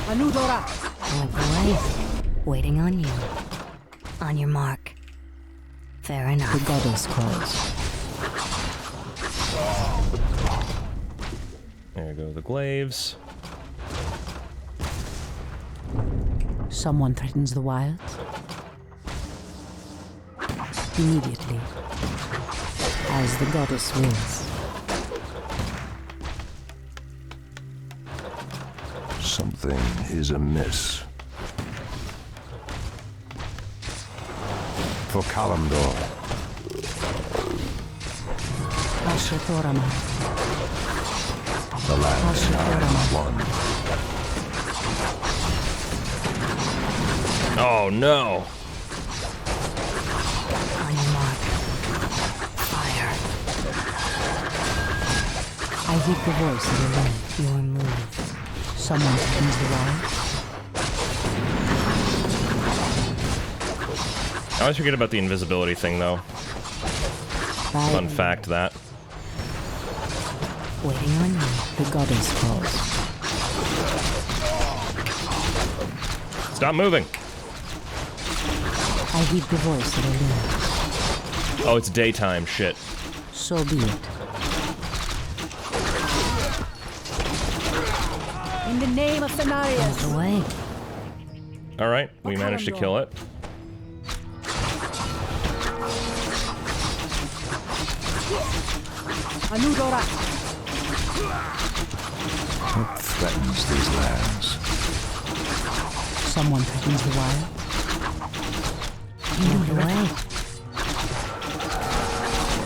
Anudora! Point the way. Waiting on you. On your mark. Fair The enough. goddess calls. There go the glaives. Someone threatens the wilds. Immediately. As the goddess wills. Something is amiss. For Kalimdor. Ashatoraman. The land is now one. Oh no! On your mark. Fire. I heed the voice of Elun. Your move. Someone threatens the wild. I always forget about the invisibility thing, though. By Fun Elun. fact that. Waiting on you. The goddess calls. Stop moving! I heed the voice of Elun. Oh, it's daytime. Shit. So be it. In the name of Cenarius. Away. Alright, we managed to kill it. Anudora. What threatens these lands? Someone threatens the wild. Move away.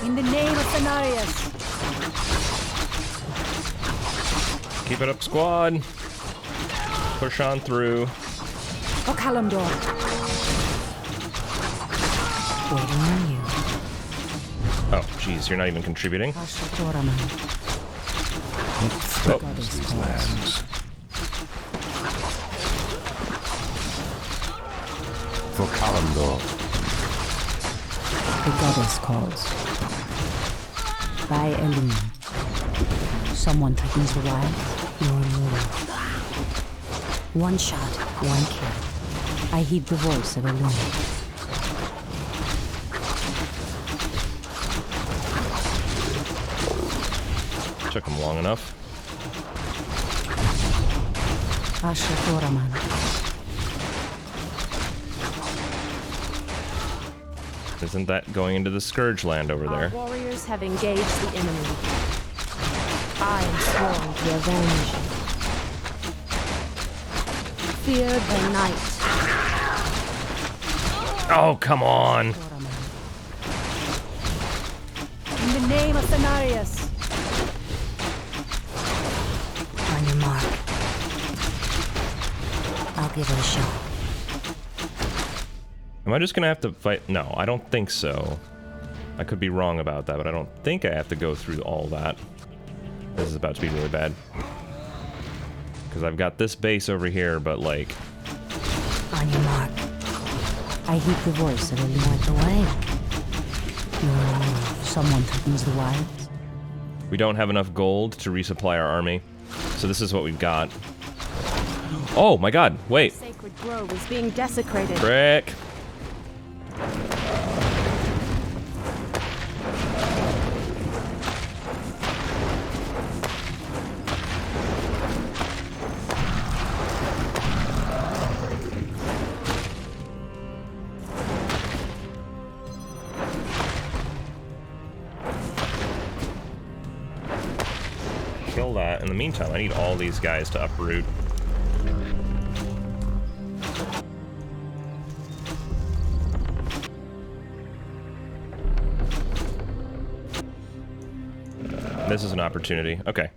In the name of Cenarius. Keep it up, squad. Push on through. Okalandor. Waiting on you. Oh, jeez, you're not even contributing. Ashtoraman. What threatens these lands? For Kalimdor. The goddess calls. By Illidan. Someone threatens the wild. You're moving. One shot, one kill. I heed the voice of Illidan. Took him long enough. Ashtoraman. Isn't that going into the Scourge land over Our there? warriors have engaged the enemy. I am sworn to avenge. Fear the night. Oh, come on! In the name of Cenarius. On your mark. I'll give it a shot. Am I just gonna have to fight? No, I don't think so. I could be wrong about that, but I don't think I have to go through all that. This is about to be really bad. Because I've got this base over here, but like... On your mark. I heed the voice of Illidan. Wipe away. Someone threatens the wilds. We don't have enough gold to resupply our army. So this is what we've got. Oh my god, wait. Sacred grove is being desecrated. Frick. Kill that. In the meantime, I need all these guys to uproot. This is an opportunity. Okay.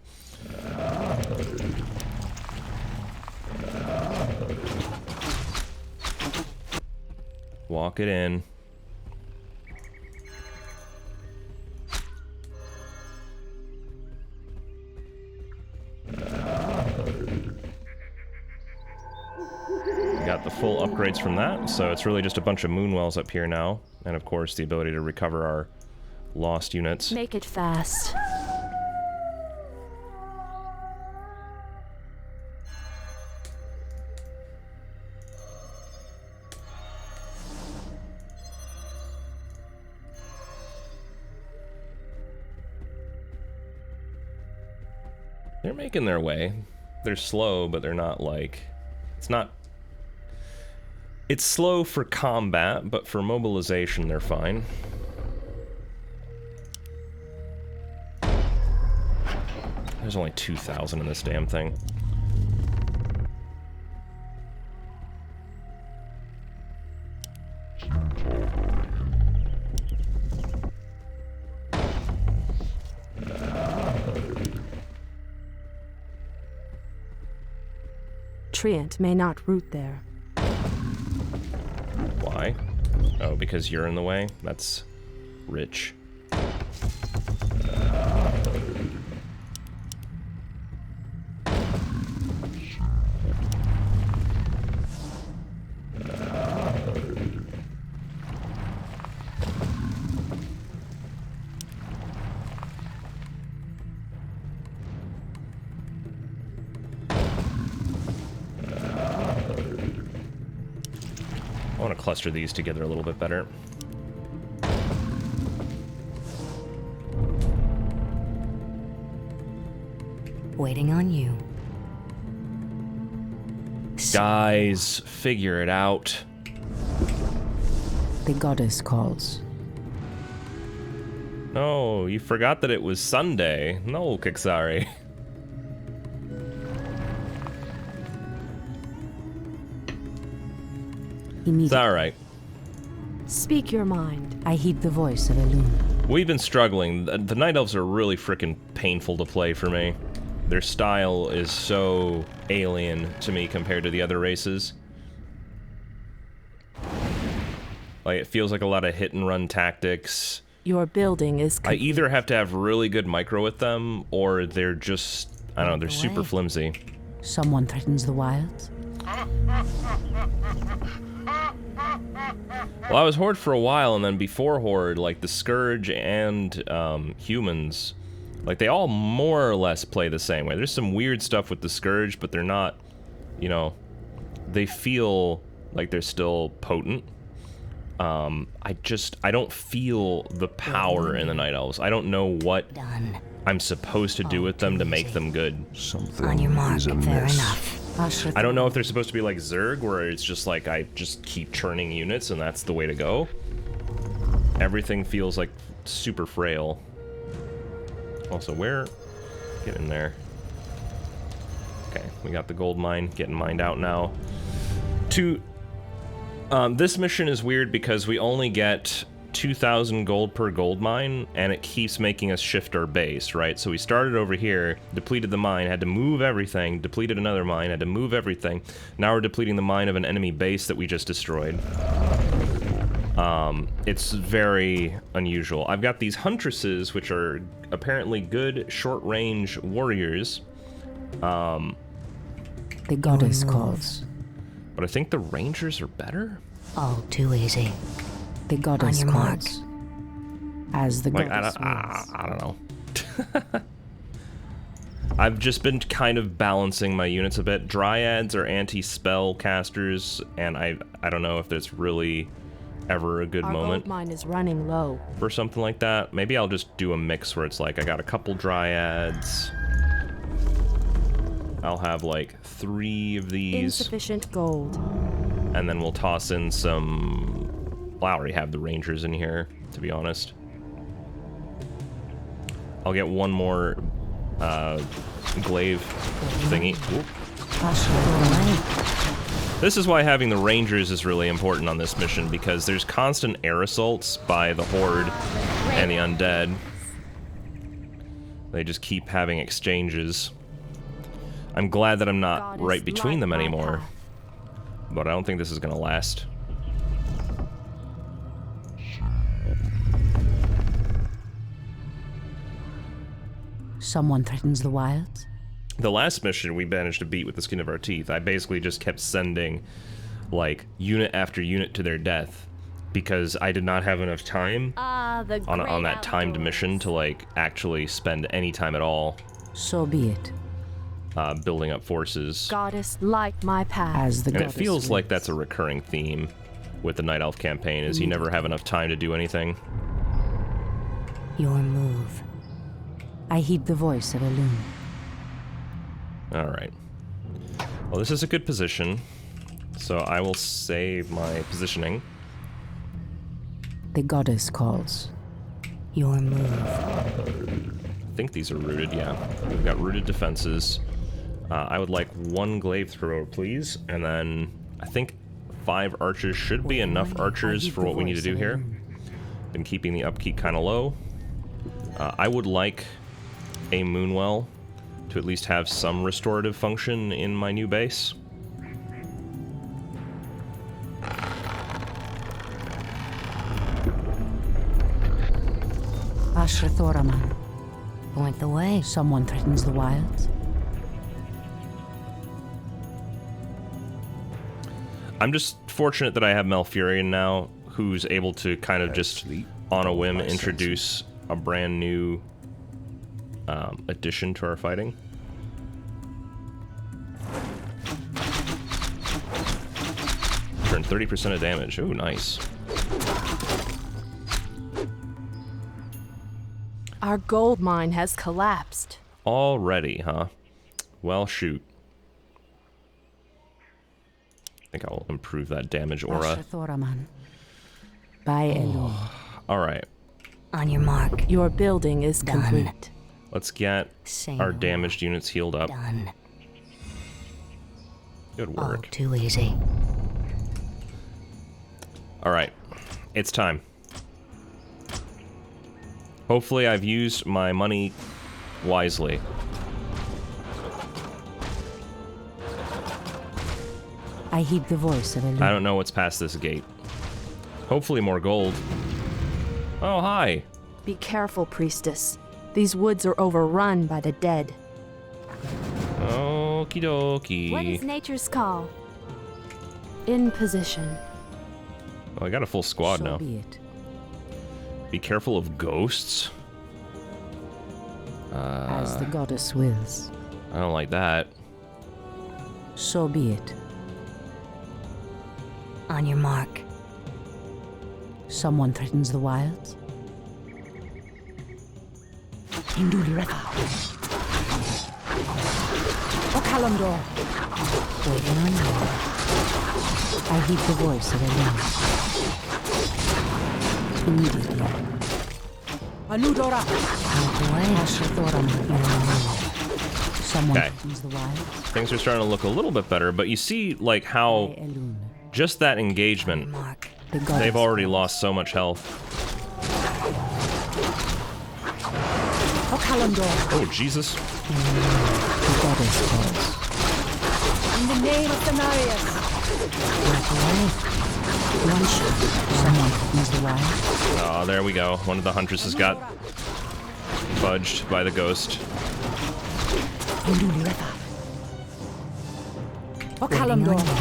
Walk it in. Got the full upgrades from that, so it's really just a bunch of moonwells up here now, and of course the ability to recover our lost units. Make it fast. They're making their way. They're slow, but they're not like... It's not... It's slow for combat, but for mobilization, they're fine. There's only 2,000 in this damn thing. Treant may not root there. Why? Oh, because you're in the way? That's rich. I want to cluster these together a little bit better. Waiting on you. Guys, figure it out. The goddess calls. No, you forgot that it was Sunday. No, Kixari. It's alright. Speak your mind. I heed the voice of Illidan. We've been struggling. The Night Elves are really freaking painful to play for me. Their style is so alien to me compared to the other races. Like, it feels like a lot of hit-and-run tactics. Your building is I either have to have really good micro with them, or they're just, I don't know, they're super flimsy. Someone threatens the wilds? Well, I was Horde for a while, and then before Horde, like, the Scourge and humans, like, they all more or less play the same way. There's some weird stuff with the Scourge, but they're not, you know, they feel like they're still potent. I don't feel the power in the Night Elves. I don't know what I'm supposed to do with them to make them good. Something On your mark, is fair amiss. enough. I don't know if they're supposed to be like Zerg, where it's just like I just keep churning units and that's the way to go. Everything feels like super frail. Also, get in there. Okay, we got the gold mine getting mined out now. This mission is weird because we only get 2,000 gold per gold mine, and it keeps making us shift our base, right? So we started over here, depleted the mine, had to move everything, depleted another mine, had to move everything. Now we're depleting the mine of an enemy base that we just destroyed. It's very unusual. I've got these huntresses, which are apparently good short-range warriors. The goddess calls. But I think the rangers are better? Oh, too easy. The goddess On your mark. calls. As the Like, goddess I don't know. I've just been kind of balancing my units a bit. Dryads are anti-spell casters, and I don't know if there's really ever a good Our moment gold mine is running low. for something like that. Maybe I'll just do a mix where it's like I got a couple Dryads. I'll have like 3 of these. Insufficient gold. And then we'll toss in some... Well, I already have the Rangers in here, to be honest. I'll get one more glaive thingy. Oop. This is why having the Rangers is really important on this mission, because there's constant air assaults by the Horde and the Undead. They just keep having exchanges. I'm glad that I'm not right between them anymore. But I don't think this is gonna last. Someone threatens the wilds? The last mission we managed to beat with the skin of our teeth. I basically just kept sending, like, unit after unit to their death. Because I did not have enough time on that timed mission to, like, actually spend any time at all. So be it. Building up forces. Goddess, light my path. As the And it goddess feels like wills. that's a recurring theme with the Night Elf campaign, is you never have enough time to do anything. Your move. I heed the voice of Illidan. Alright. Well, this is a good position, so I will save my positioning. The goddess calls. Your move. I think these are rooted, yeah. We've got rooted defenses. I would like 1 glaive thrower, please, and then I think 5 archers should be enough archers for what we need to do here. Been keeping the upkeep kind of low. I would like a Moonwell to at least have some restorative function in my new base. Ashra Thoraman. Point the way. Someone threatens the wilds? I'm just fortunate that I have Malfurion now, who's able to kind of just, on a whim, introduce a brand new addition to our fighting. Turn 30% of damage. Ooh, nice. Our gold mine has collapsed. Already, huh? Well, shoot. think I'll improve that damage aura. Ashrathoraman. By Elun. Alright, On your mark. Your building is Done. complete. let's get Say our no damaged units healed up. Done. Good Oh, work. too easy. Alright, it's time. Hopefully I've used my money wisely. I heed the voice of Elun. I don't know what's past this gate. Hopefully more gold. Oh, hi. Be careful, priestess. These woods are overrun by the dead. Okie dokie. What is nature's call? In position. Oh, I got a full squad So now. be it. Be careful of ghosts. As the goddess wills. I don't like that. So be it. On your mark. Someone threatens the wilds. Induli Refa. Okalamdor. Waiting on you. I heed the voice of Elun. Immediately. Anudora. Out the way. Ashrathoraman. Someone Okay. threatens the wilds. Things are starting to look a little bit better, but you see, like, By how Elun. just that On your engagement, mark. The goddess they've already lost so much health. Okalamdor. Oh, Jesus. The goddess calls. In the name of Thanarius. One shot. Someone threatens the wilds. Oh, there we go. One of the huntresses got fudged by the ghost. Induli Refa. Waiting Okalamdor. on you.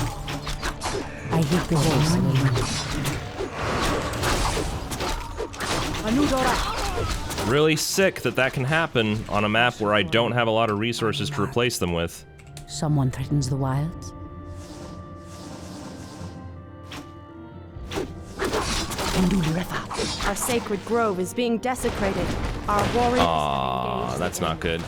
I heed the voice of Elun. Anudora. Really sick that that can happen on a map where I don't have a lot of resources to replace them with. Someone threatens the wilds. Induli Refa. Our sacred grove is being desecrated. Our warriors Aw, have engaged that's the not good.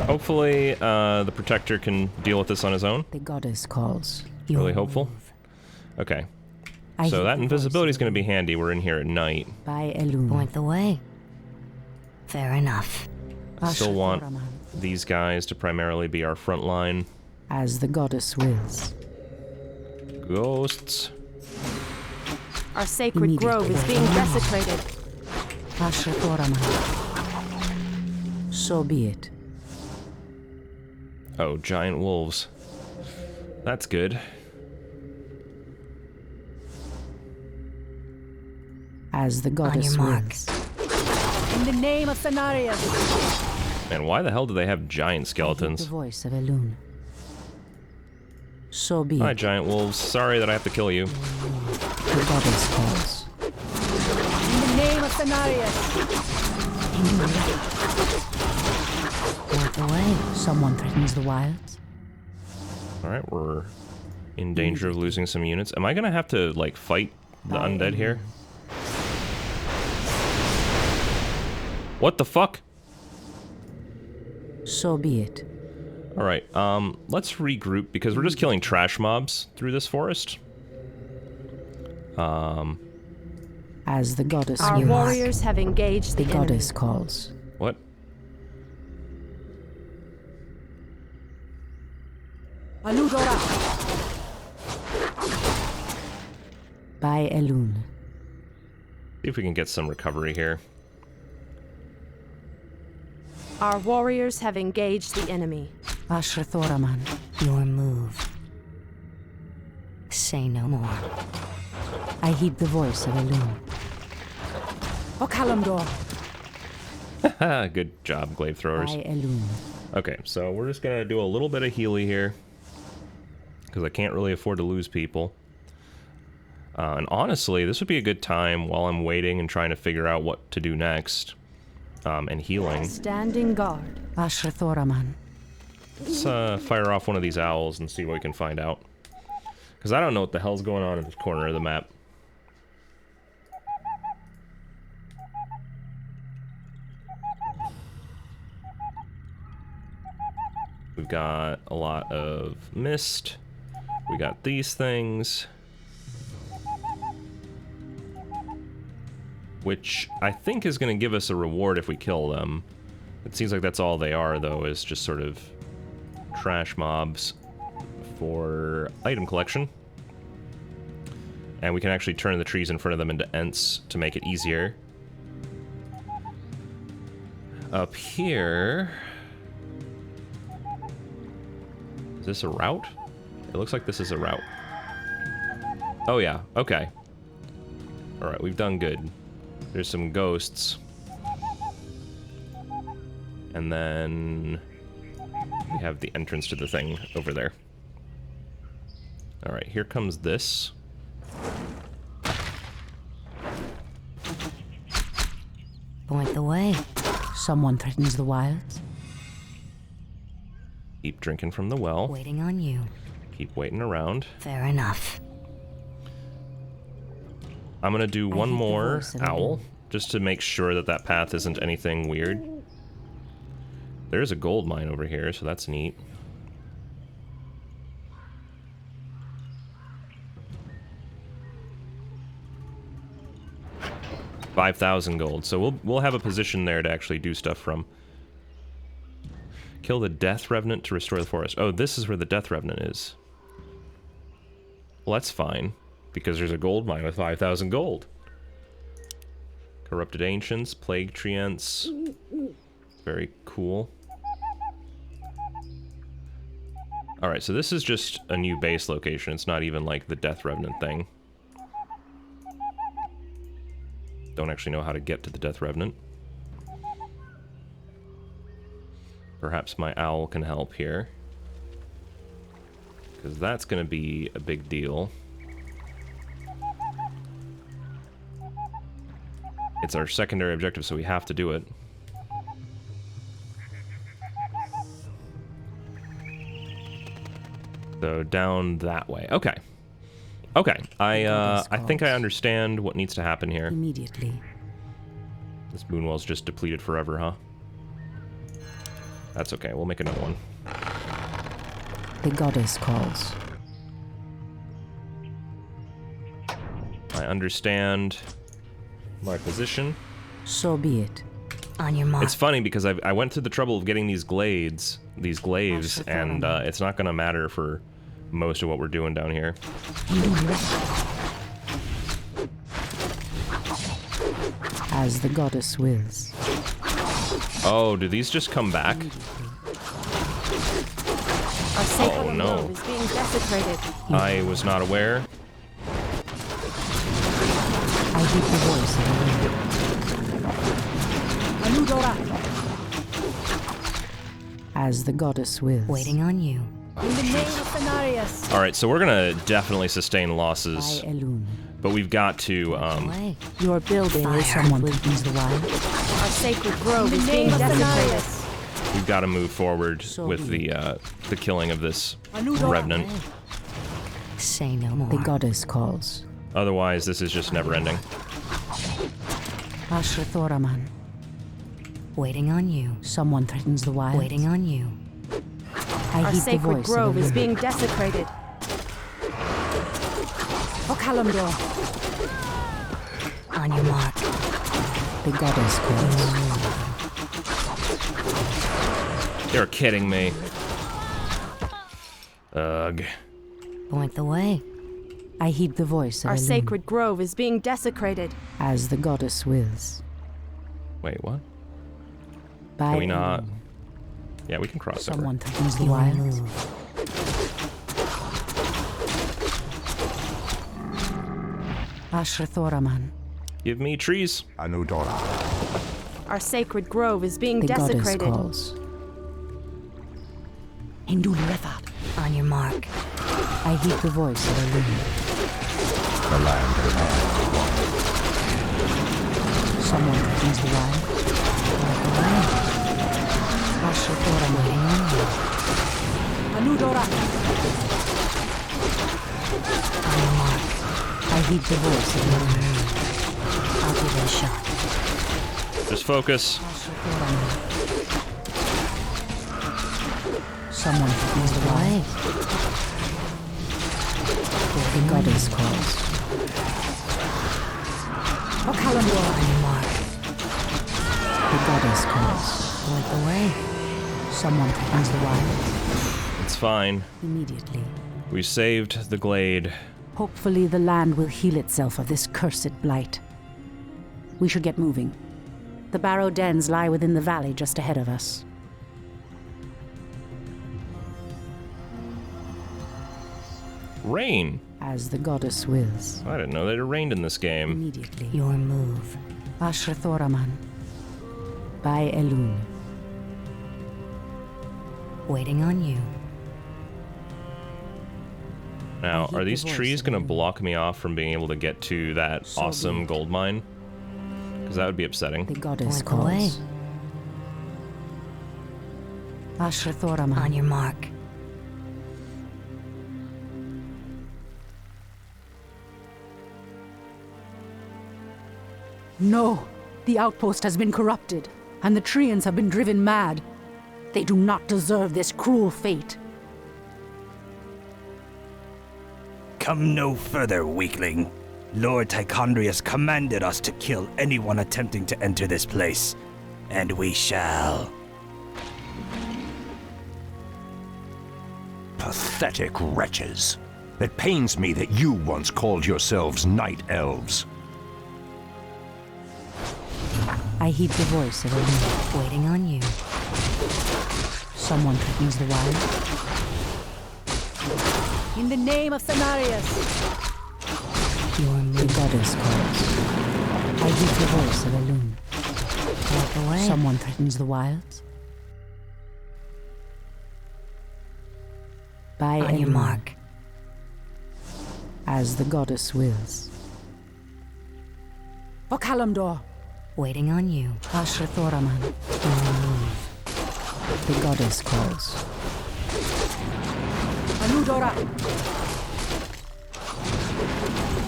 Hopefully, the Protector can deal with this on his own. The goddess calls. Really hopeful. Okay, I so heed that the invisibility is voice going to be handy. We're in here at night. By Elun. Point the way. Fair enough. Still want Ashrathoraman. these guys to primarily be our front line. As the goddess wills. Ghosts. Our sacred Immediately. grove is being desecrated. Ashrathoraman. So be it. Oh, giant wolves. That's good. As the On goddess your marks. wills. In the name of Thanarius. Man, why the hell do they have giant I heed the skeletons? voice of Elun. So be Hi, it. giant wolves. Sorry that I have to kill you. The goddess calls. In the name of Thanarius. Point the way. Someone threatens the wilds. Alright, we're in danger of losing some units. Am I gonna have to, like, fight the undead here? What the fuck? So be it. Alright, let's regroup because we're just killing trash mobs through this forest. As the goddess Our wills. warriors have engaged The the goddess enemy. calls. What? Aludora. By Elun. See if we can get some recovery here. Our warriors have engaged the enemy. Ashrathoraman. Your move. Say no more. I heed the voice of Elun. Okalamdor. Good job, glaive throwers. By Elun. Okay, so we're just gonna do a little bit of Healy here. Because I can't really afford to lose people. And honestly, this would be a good time while I'm waiting and trying to figure out what to do next. And healing. Standing guard. Ashrathoraman. Let's fire off one of these owls and see what we can find out. Because I don't know what the hell's going on in this corner of the map. we've got a lot of mist. We got these things. Which I think is going to give us a reward if we kill them. It seems like that's all they are, though, is just sort of trash mobs for item collection. And we can actually turn the trees in front of them into Ents to make it easier. Up here... Is this a route? It looks like this is a route. Oh yeah, okay. Alright, we've done good. There's some ghosts. And then... we have the entrance to the thing over there. Alright, here comes this. Point the way. Someone threatens the wilds. Keep drinking from the well. Waiting on you. Keep waiting around. Fair enough. I'm gonna do one hate the more voice of owl, just to make sure that that path isn't anything weird. There's a gold mine over here, so that's neat. $5,000 gold, so we'll have a position there to actually do stuff from. Kill the Death Revenant to restore the forest. Oh, this is where the Death Revenant is. Well, that's fine, because there's a gold mine with 5,000 gold. Corrupted Ancients, Plague Treants. Very cool. Alright, so this is just a new base location. It's not even like the Death Revenant thing. Don't actually know how to get to the Death Revenant. Perhaps my owl can help here. Because that's going to be a big deal. It's our secondary objective, so we have to do it. So down that way. Okay. Okay. I think I understand what needs to happen here. Immediately. This moonwell's just depleted forever, huh? That's okay. We'll make another one. The goddess calls. I understand my position. So be it. On your mark. It's funny because I went through the trouble of getting these glaives, and it's not going to matter for most of what we're doing down here. As the goddess wills. Oh, do these just come back? Our sacred no. grove is being desecrated. I was not aware. I hear the voice of the wind. As the goddess wills. Waiting on you. In the name of Fenarius. Alright, so we're gonna definitely sustain losses, By Elune. but we've got to, Way. Your building is someone threatens the wild. Our sacred grove In is the being name of desecrated. Fenarius. we've got to move forward So with be the killing of this revenant. Say no more. The goddess calls. Otherwise, this is just never ending. Ashra Thoraman. Waiting on you. Someone threatens the wild. Waiting on you. I Our heed the sacred voice grove of is Elune. being desecrated. Okalamdor. On your mark. The goddess calls. You're kidding me. Ugh. Point the way. I heed the voice of Our Elune. sacred grove is being desecrated. As the goddess wills. Wait, what? By Can we not? Elune. Yeah, we can cross over. Someone threatens the Your wild. move. Ashra Thoraman. Give me trees. Anudora. Our sacred grove is being The goddess desecrated. calls. Hindul Refat. On your mark. I heed the voice of Elune. The land demands Someone threatens the wild. Ashra Thoraman. Anudora. On your mark. I heed the voice of Elune. I'll give it a shot. Just focus. Ashra Someone opens the way. The goddess calls. Oh, Kalimdor! On your mark. The goddess calls. Point the way. Someone opens the wild. It's fine. Immediately. We saved the glade. Hopefully the land will heal itself of this cursed blight. We should get moving. The barrow dens lie within the valley just ahead of us. Rain. As the goddess wills. I didn't know that it rained in this game. Immediately. Your move. Ashrathoraman. By Elun. Waiting on you. Now, are these the voice trees of going to Elun. block me off from being able to get to that So awesome be it. gold mine? Because that would be upsetting. The goddess Point the way. calls. Ashrathoraman. On your mark. No! The outpost has been corrupted, and the Treants have been driven mad. They do not deserve this cruel fate. Come no further, weakling. Lord Tichondrius commanded us to kill anyone attempting to enter this place, and we shall. Pathetic wretches. It pains me that you once called yourselves night elves. I heed the voice of Elun. Waiting on you. Someone threatens the wild. In the name of Cenarius! Your The move. goddess calls. I heed the voice of Elun. Point the way. Someone threatens the wilds. By On your Elun. mark. As the goddess wills. For Kalimdor! Waiting on you. Ashrathoraman. Your move. The goddess calls. Anudora!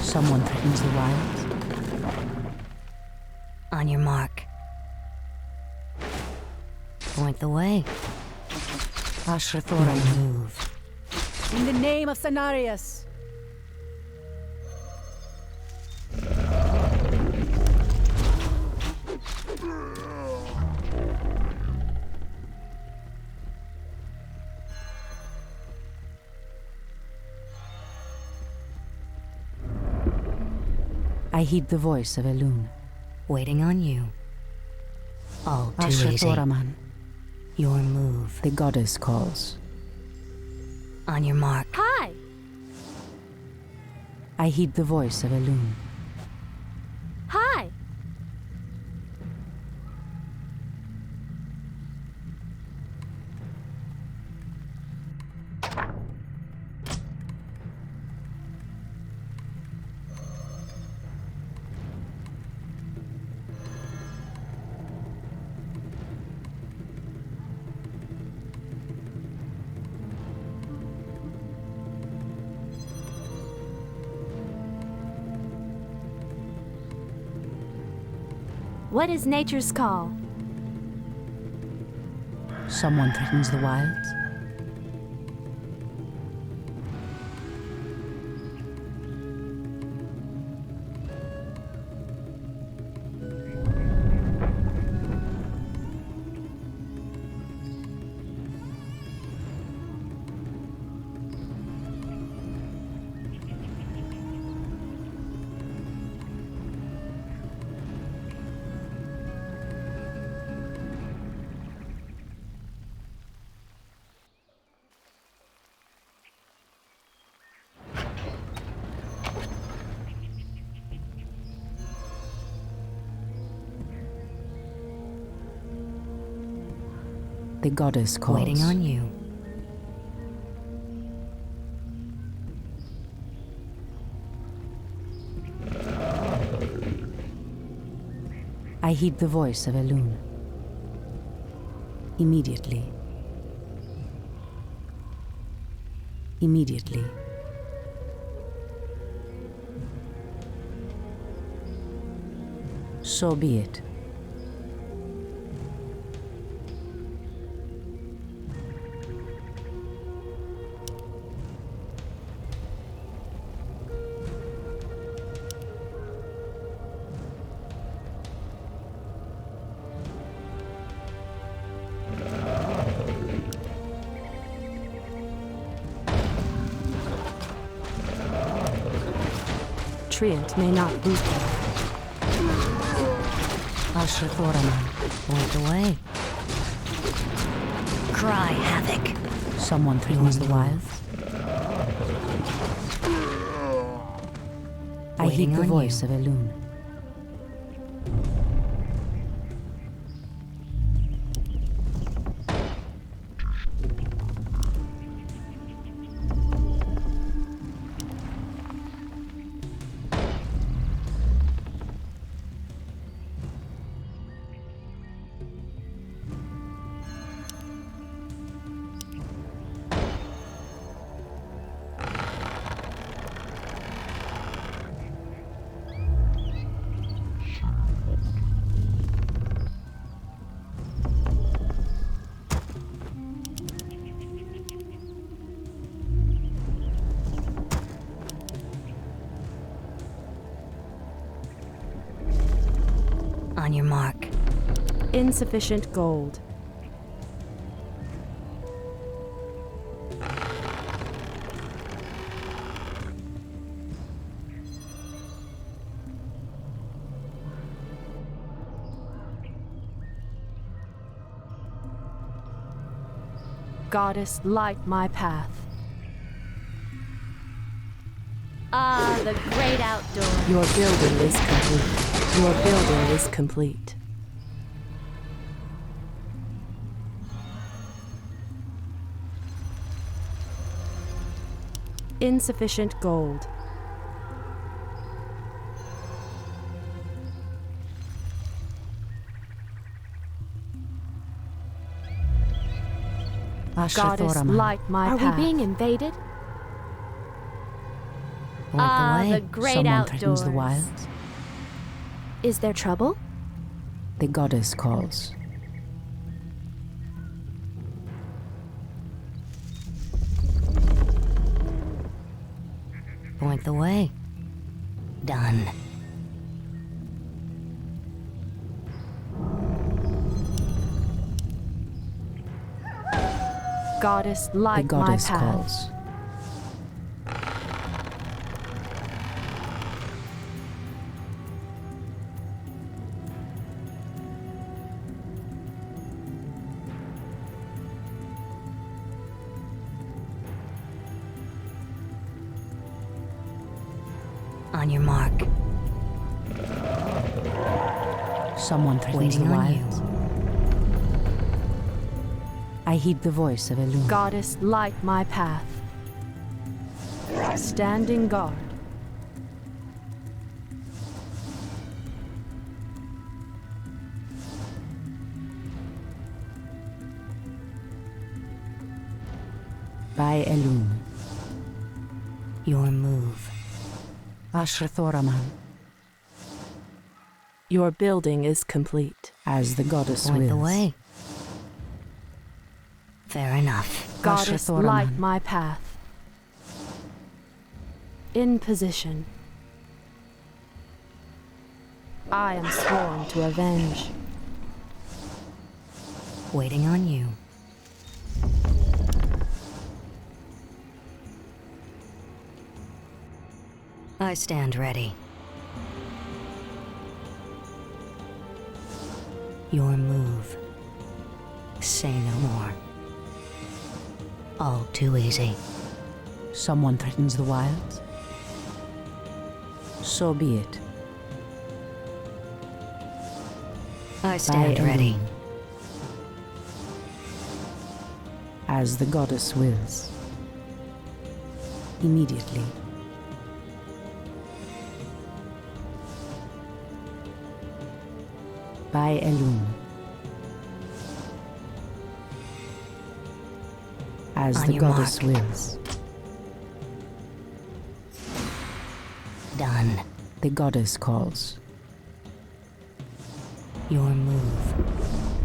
Someone threatens the wilds. On your mark. Point the way. Ashrathoraman. Move. In the name of Cenarius! I heed the voice of Elun. Waiting on you. All too easy. Ashrathoraman. Your move. The goddess calls. On your mark. Hi! I heed the voice of Elun. Hi! What is nature's call? Someone threatens the wilds. The goddess calls. Waiting on you. I heed the voice of Elun. Immediately. Immediately. So be it. treant may not boot them. Ashrathoraman. Point the way. Cry havoc. Someone threatens the wilds. I heed the voice of Elune. On your mark. Insufficient gold. Goddess, light my path. Ah, the great outdoors. Your building is complete. Your building is complete. Insufficient gold. Goddess, light my path. Are we being invaded? Point Ah, the way. the great Someone outdoors. threatens the wilds. Is there trouble? The goddess calls. Point the way. Done. Goddess, The light my goddess path. calls. On your mark. Someone threatens the Waiting on you. wilds. I heed the voice of Elune. Goddess, light my path. Standing guard. By Elune. Your move. Ashrathoraman. Your building is complete. As the goddess Point wills. the way. Fair enough. Goddess, Ashrathoraman. light my path. In position. I am sworn to avenge. Waiting on you. I stand ready. Your move. Say no more. All too easy. Someone threatens the wilds. So be it. I stand By ready. Elune. As the goddess wills. Immediately. By Elune. As On the your goddess mark. wills. Done. The goddess calls. Your move.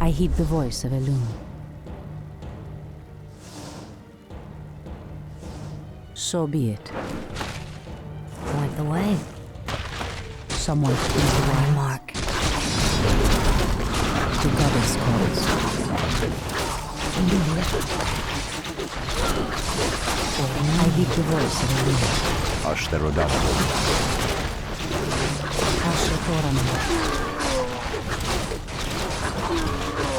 I heed the voice of Elune. So be it. Point the way. Someone threatens the On your wilds. mark. The goddess calls. I heed the voice of Elune. Ashtarodama.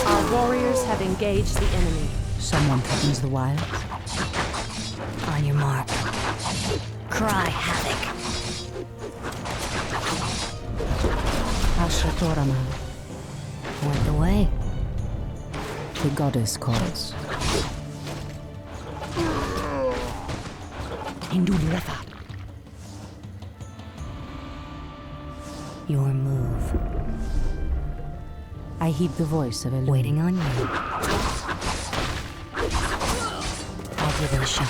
Our warriors have engaged the enemy. Someone threatens the wild. On your mark. Cry havoc. Ashatoraman. Point the way. The goddess calls. Induliratha. Your move. I heed the voice of Illidan. Waiting on you. I'll give it a shot.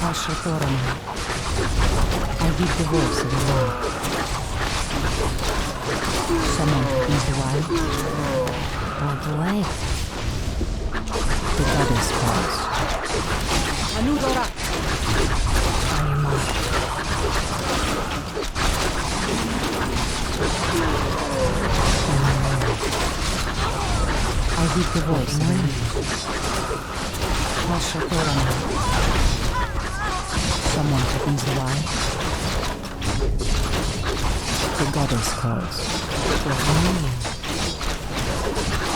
Ashatoraman. I heed the voice of Illidan. Someone threatens the wild. Point the way. The goddess calls. Anudora. On your mark. I heed the voice of Illidan. Ashatoraman. Someone threatens the wild. The goddess calls.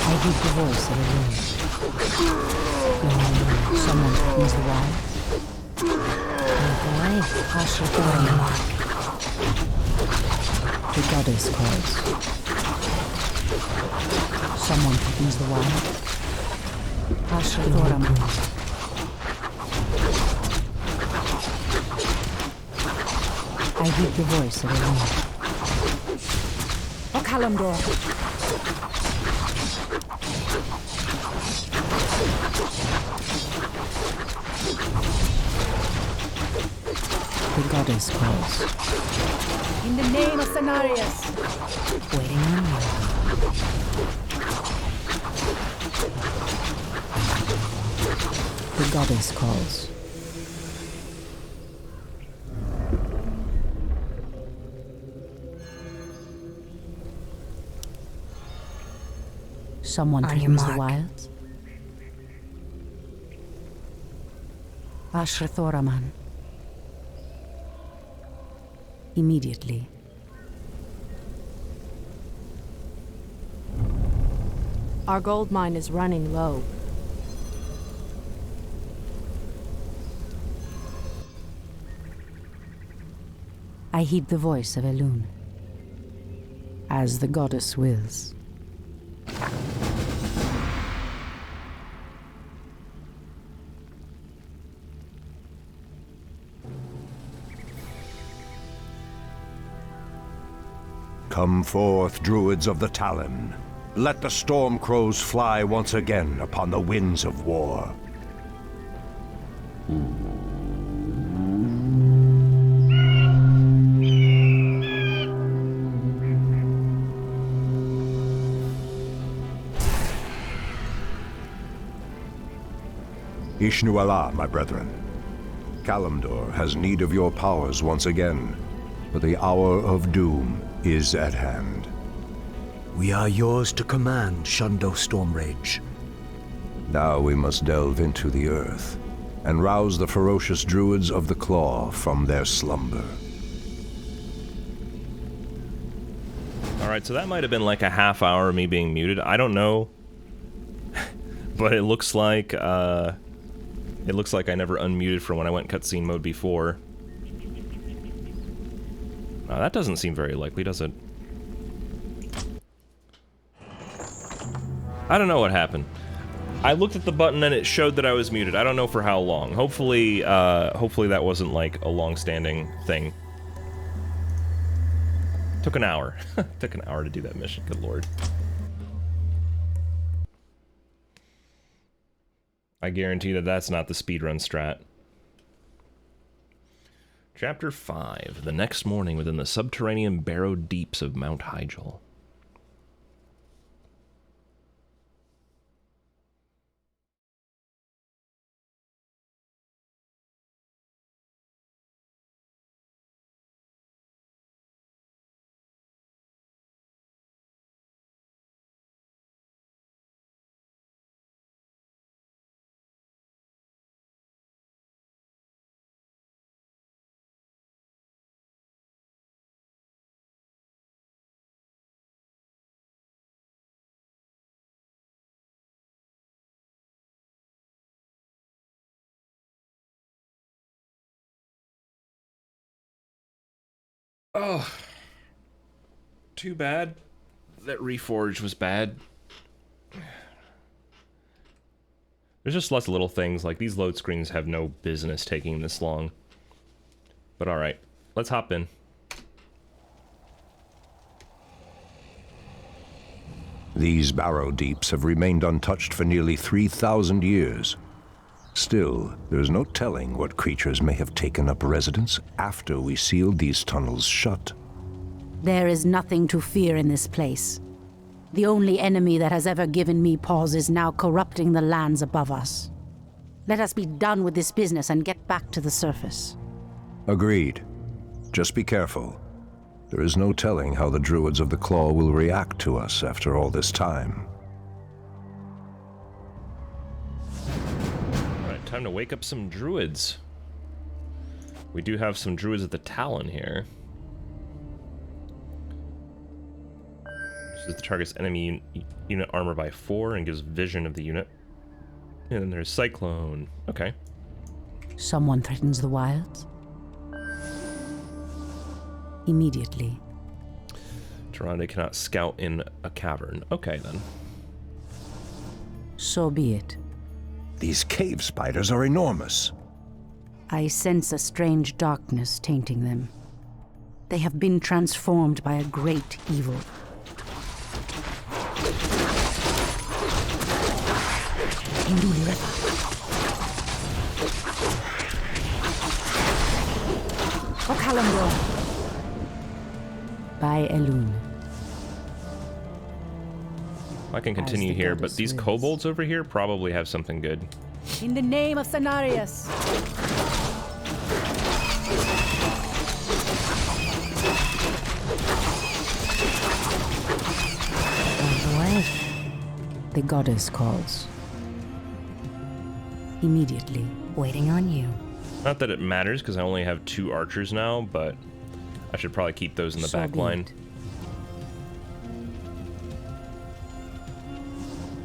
I heed the voice of Illidan. Someone threatens the wild. Point the way. Ashatoraman. The goddess calls. Someone threatens the wild. Ashatoraman. I heed the voice of Illidan. Okalamdor. The goddess calls. In the name of Cenarius. Waiting on you. The goddess calls. Someone On your threatens the mark. wilds. Ashrathoraman. Immediately. Our gold mine is running low. I heed the voice of Elun. As the goddess wills. Come forth, druids of the Talon. Let the storm crows fly once again upon the winds of war. Ishnu Allah, my brethren. Kalimdor has need of your powers once again, for the hour of doom is at hand. We are yours to command, Shundo Stormrage. Now we must delve into the earth and rouse the ferocious druids of the Claw from their slumber. Alright, so that might have been like a half hour of me being muted. I don't know. But it looks like I never unmuted from when I went cutscene mode before. That doesn't seem very likely, does it? I don't know what happened. I looked at the button and it showed that I was muted. I don't know for how long. Hopefully that wasn't like a long-standing thing. Took an hour. Took an hour to do that mission, good lord. I guarantee that that's not the speedrun strat. Chapter 5. The next morning within the subterranean barrowed deeps of Mount Hyjal. Oh. Too bad that Reforged was bad. There's just lots of little things, like these load screens have no business taking this long. But alright, let's hop in. These barrow deeps have remained untouched for nearly 3,000 years. Still, there's no telling what creatures may have taken up residence after we sealed these tunnels shut. There is nothing to fear in this place. The only enemy that has ever given me pause is now corrupting the lands above us. Let us be done with this business and get back to the surface. Agreed. Just be careful. There is no telling how the Druids of the Claw will react to us after all this time. Alright, time to wake up some Druids. We do have some Druids at the Talon here. The target's enemy unit armor by 4 and gives vision of the unit. And then there's Cyclone. Okay. Someone threatens the wilds? Immediately. Tyrande cannot scout in a cavern. Okay, then. So be it. These cave spiders are enormous. I sense a strange darkness tainting them. They have been transformed by a great evil. By Elune. I can continue here, but these kobolds over here probably have something good. In the name of Cenarius. The goddess calls. Immediately. Waiting on you. Not that it matters, because I only have 2 archers now, but I should probably keep those in the back line.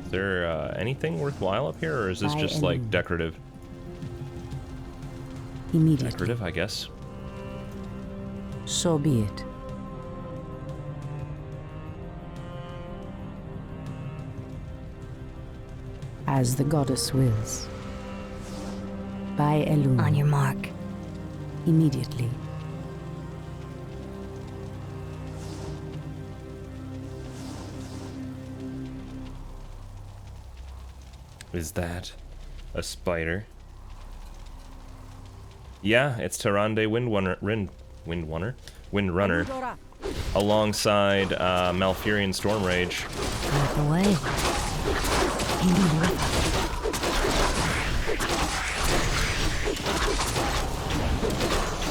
Is there anything worthwhile up here, or is this just like decorative? Immediately. Decorative, I guess. So be it. As the goddess wills. By Elune. On your mark. Immediately. Is that a spider? Yeah, it's Tyrande Windrunner, alongside Malfurion Stormrage. Out the way.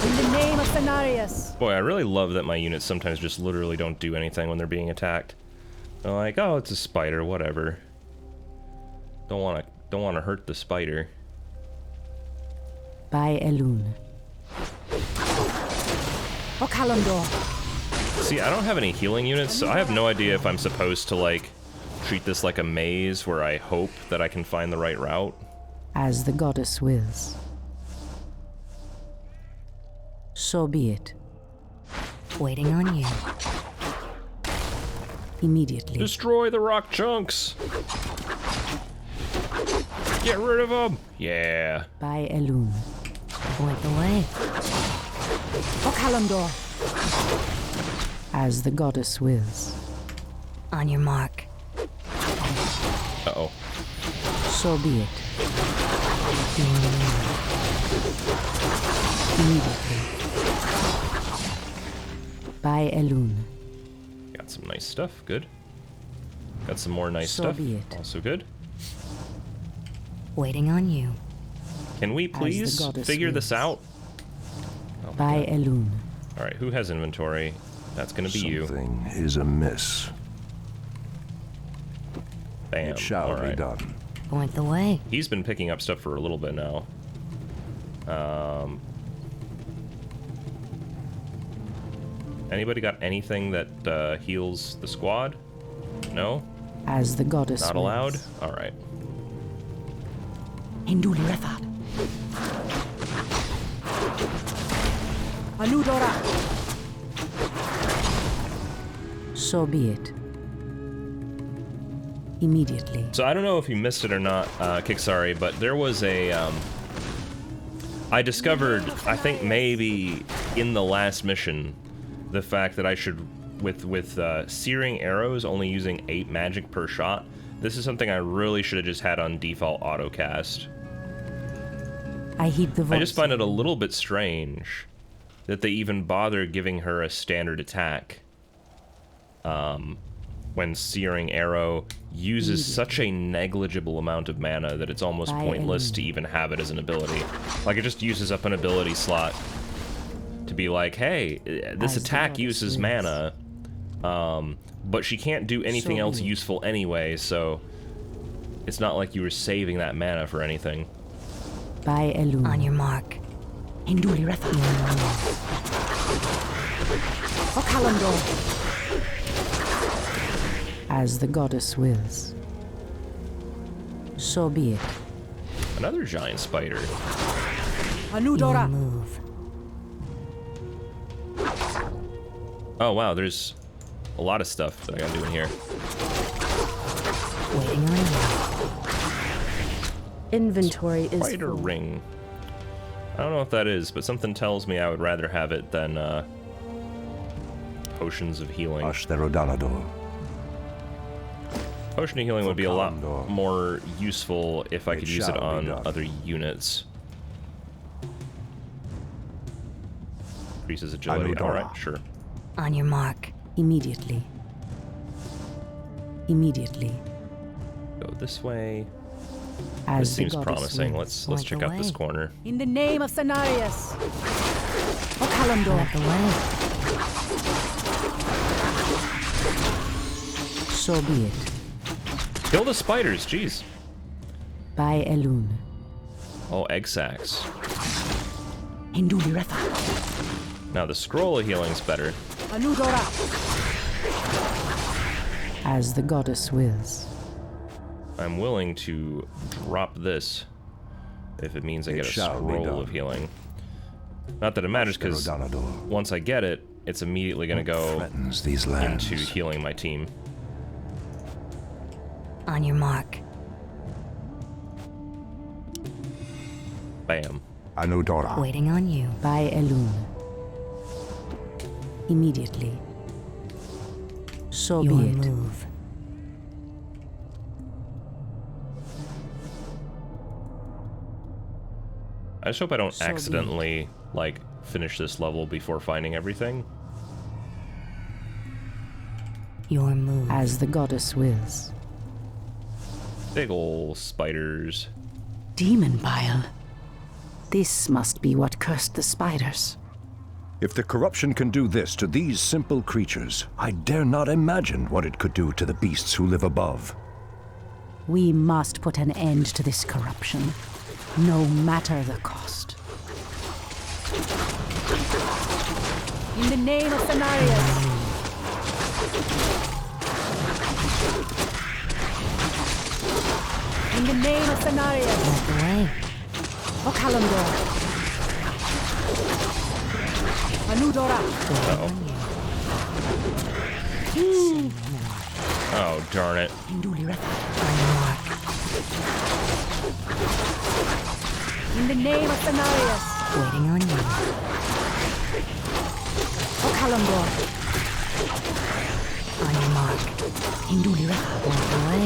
In the name of Cenarius. Boy, I really love that my units sometimes just literally don't do anything when they're being attacked. They're like, oh, it's a spider, whatever. Don't want to hurt the spider. By Elune. See, I don't have any healing units, so I have no idea if I'm supposed to, like, treat this like a maze where I hope that I can find the right route. As the goddess wills. So be it. Waiting on you. Immediately. Destroy the rock chunks! Get rid of them! Yeah. By Elune. Point the way. As the goddess wills. On your mark. Uh-oh. So be it. Immediately. By Elune. Got some nice stuff. Good. Got some more nice So stuff. be it. Also good. Waiting on you. Can we please figure this out? Oh, by Elune. Alright, who has inventory? That's gonna be you. Something is amiss. Bam. It shall be done. Point the way. He's been picking up stuff for a little bit now. Anybody got anything that heals the squad? No? As the goddess Not allowed? Alright. Hinduli Refat. So be it. Immediately. So I don't know if you missed it or not, Kicksari, but there was a, I discovered, I think maybe in the last mission, the fact that I should, with searing arrows only using 8 magic per shot, this is something I really should have just had on default autocast. I heed the voice. I just find it a little bit strange that they even bother giving her a standard attack. When Searing Arrow uses such a negligible amount of mana that it's almost pointless to even have it as an ability. Like, it just uses up an ability slot to be like, hey, this attack uses mana, but she can't do anything else useful anyway, so it's not like you were saving that mana for anything. By Elun. On your mark. Hinduli Retha. Okalandor. As the goddess wills. So be it. Another giant spider. Anudora. Move. Oh wow, there's a lot of stuff that I gotta do in here. Waiting on you. Inventory is Spider full. ring. I don't know what that is, but something tells me I would rather have it than potions of healing. Potion of healing would be a lot more useful if I could use it on other units. Increases agility. Alright, sure. On your mark. Immediately. Immediately. Go this way. As This seems promising. Let's check out this corner. In the name of Cenarius. Okalandor. So be it. Kill the spiders, jeez. By Elun. Oh, egg sacs. Hinduli Retha. Now the scroll of healing's better. Anudora. As the goddess wills. I'm willing to drop this if it means I get a scroll of healing. Not that it matters, because once I get it, it's immediately going to go into healing my team. On your mark. Bam. Anudora. Waiting on you. By Elun. Immediately. So Your be it. move. I just hope I don't So be it. accidentally, like, finish this level before finding everything. Your move. As the goddess wills. Big ol' spiders. Demon bile. This must be what cursed the spiders. If the corruption can do this to these simple creatures, I dare not imagine what it could do to the beasts who live above. We must put an end to this corruption, no matter the cost. In the name of Cenarius. In the name of Cenarius. Walk away. Okalandor. Anudora. Oh, darn it. Hinduli Retha. On your mark. In the name of Cenarius. Waiting on you. Okalandor. On your mark. Hinduli Retha. Walk away.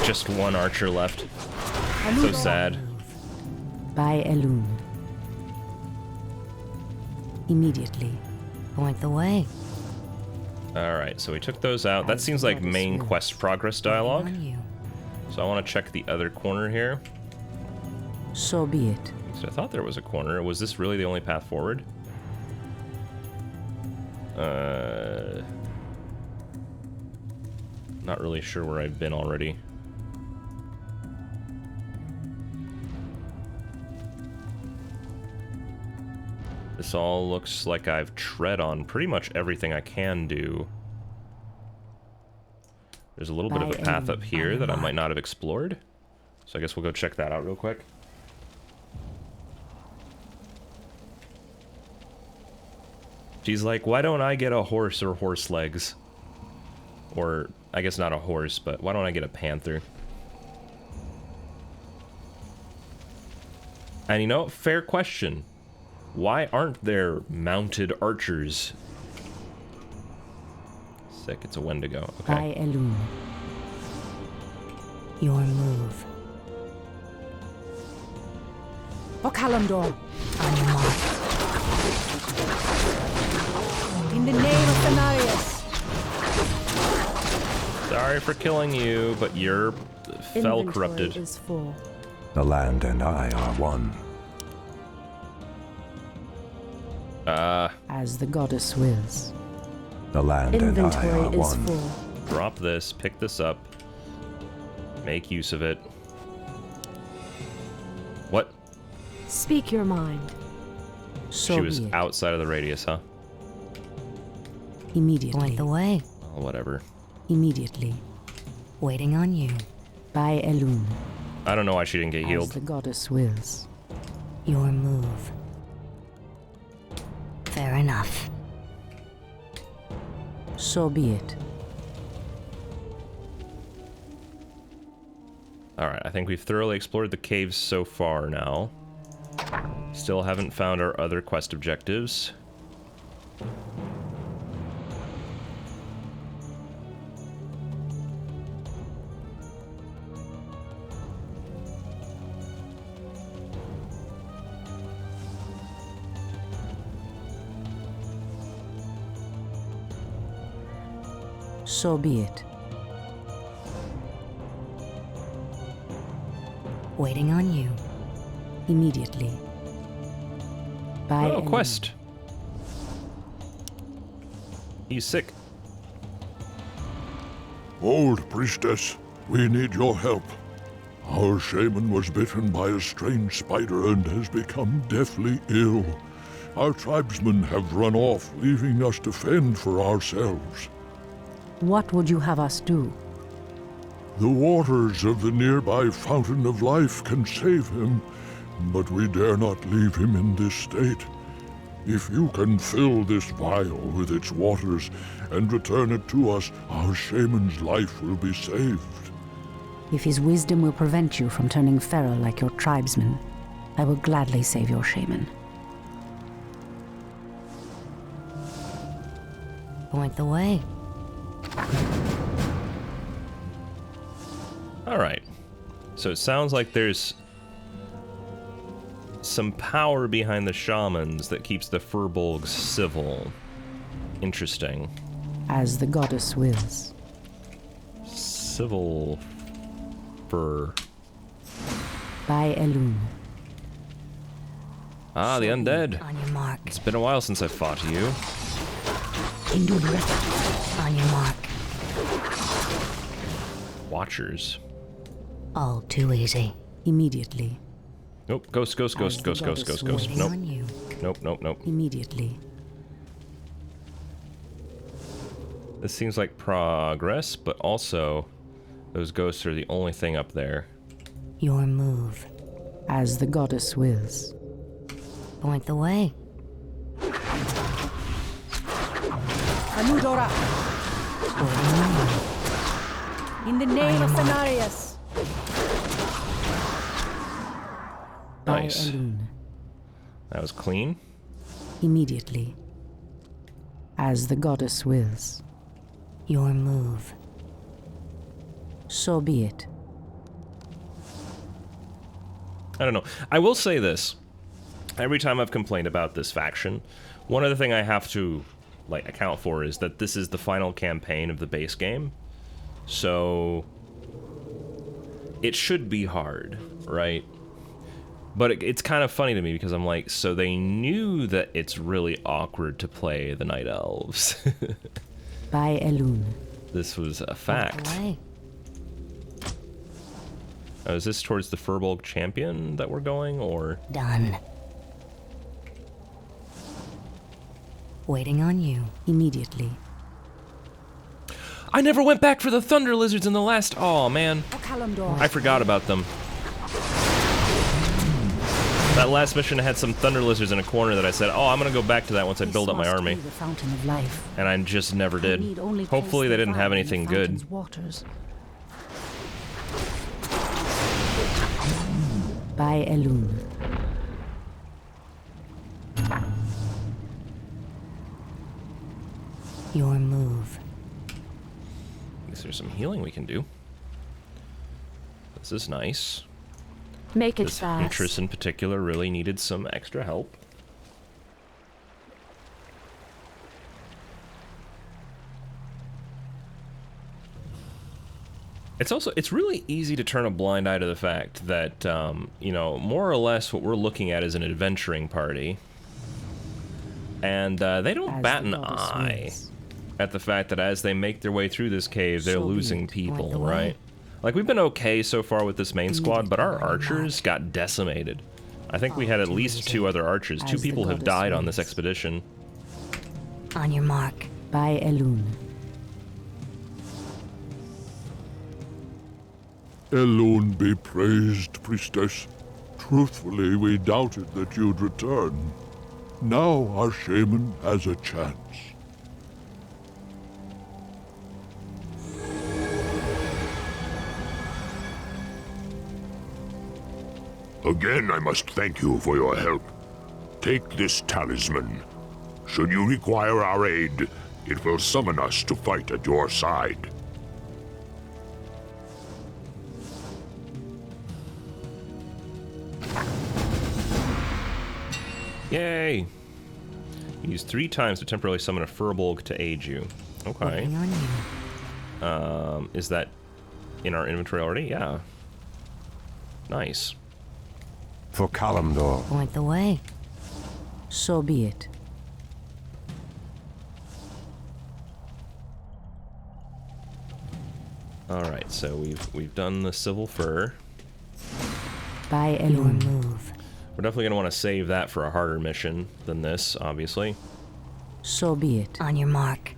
Just one archer left. So sad. By Elun. Immediately. Point the way. Alright, so we took those out. That seems like main quest progress dialogue. On you. So I want to check the other corner here. So be it. So I thought there was a corner. Was this really the only path forward? Not really sure where I've been already. This all looks like I've tread on pretty much everything I can do. There's a little bit of a path up here that I might not have explored. So I guess we'll go check that out real quick. She's like, why don't I get a horse or horse legs? Or, I guess not a horse, but why don't I get a panther? And you know, fair question. Why aren't there mounted archers? Sick, it's a Wendigo. Okay. By Elune. Your move. For Kalimdor. On your mark. In the name of Cenarius. Sorry for killing you, but you're fell Inventory corrupted. is full. The land and I are one. As the goddess wills. The land and I Inventory are is one. full. Drop this, pick this up. Make use of it. What? Speak your mind. So She was be it. outside of the radius, huh? Immediately. Point the way. Oh, whatever. Immediately. Waiting on you. By Elune. I don't know why she didn't get As healed. the goddess wills. Your move. Fair enough. So be it. Alright, I think we've thoroughly explored the caves so far now. Still haven't found our other quest objectives. So be it. Waiting on you. Immediately. By Oh, Elune. quest! He's sick. Old priestess, we need your help. Our shaman was bitten by a strange spider and has become deathly ill. Our tribesmen have run off, leaving us to fend for ourselves. What would you have us do? The waters of the nearby Fountain of Life can save him, but we dare not leave him in this state. If you can fill this vial with its waters and return it to us, our shaman's life will be saved. If his wisdom will prevent you from turning feral like your tribesmen, I will gladly save your shaman. Point the way. Alright. So it sounds like there's some power behind the shamans that keeps the furbolgs civil. Interesting. As the goddess wills. Civil fur. By Elune. Ah, the undead. On your mark. It's been a while since I fought you. On your mark. Watchers. All too easy. Immediately. Nope, ghost, ghost, As ghost, the ghost, ghost, goddess ghost, ghost. Waiting Nope, on you. nope, nope, nope. Immediately. This seems like progress, but also those ghosts are the only thing up there. Your move. As the goddess wills. Point the way. Anudora! Waiting on you. In the name of Cenarius! By Nice. Elune. That was clean. Immediately. As the goddess wills. Your move. So be it. I don't know. I will say this. Every time I've complained about this faction, one other thing I have to account for is that this is the final campaign of the base game. So it should be hard, right? But it's kind of funny to me because I'm like, so they knew that it's really awkward to play the Night Elves. By Elune. This was a Point fact. the way. Oh, is this towards the Furbolg champion that we're going, or? Done. Waiting on you. Immediately. I never went back for the Thunder Lizards in the last... Oh, man. For Kalimdor. I forgot about them. That last mission had some thunder lizards in a corner that I said, oh, I'm gonna go back to that once I build up my army. The fountain of life. And I just never did. Hopefully they didn't have anything good. Waters. By Elun. Your move. I guess there's some healing we can do. This is nice. Make it This fast. Huntress in particular really needed some extra help. It's really easy to turn a blind eye to the fact that, you know, more or less what we're looking at is an adventuring party. And they don't bat an eye at the fact that as they make their way through this cave, they're losing people, right? Like, we've been okay so far with this main squad, but our archers got decimated. I think we had at least 2 other archers. 2 people have died on this expedition. On your mark. By Elun. Elun be praised, priestess. Truthfully, we doubted that you'd return. Now our shaman has a chance. Again, I must thank you for your help. Take this talisman. Should you require our aid, it will summon us to fight at your side. Yay! Use 3 times to temporarily summon a furbolg to aid you. Okay. Is that in our inventory already? Yeah. Nice. For Kalimdor. Point the way. So be it. Alright, so we've done the civil fur. By Your Elun. move. We're definitely going to want to save that for a harder mission than this, obviously. So be it. On your mark.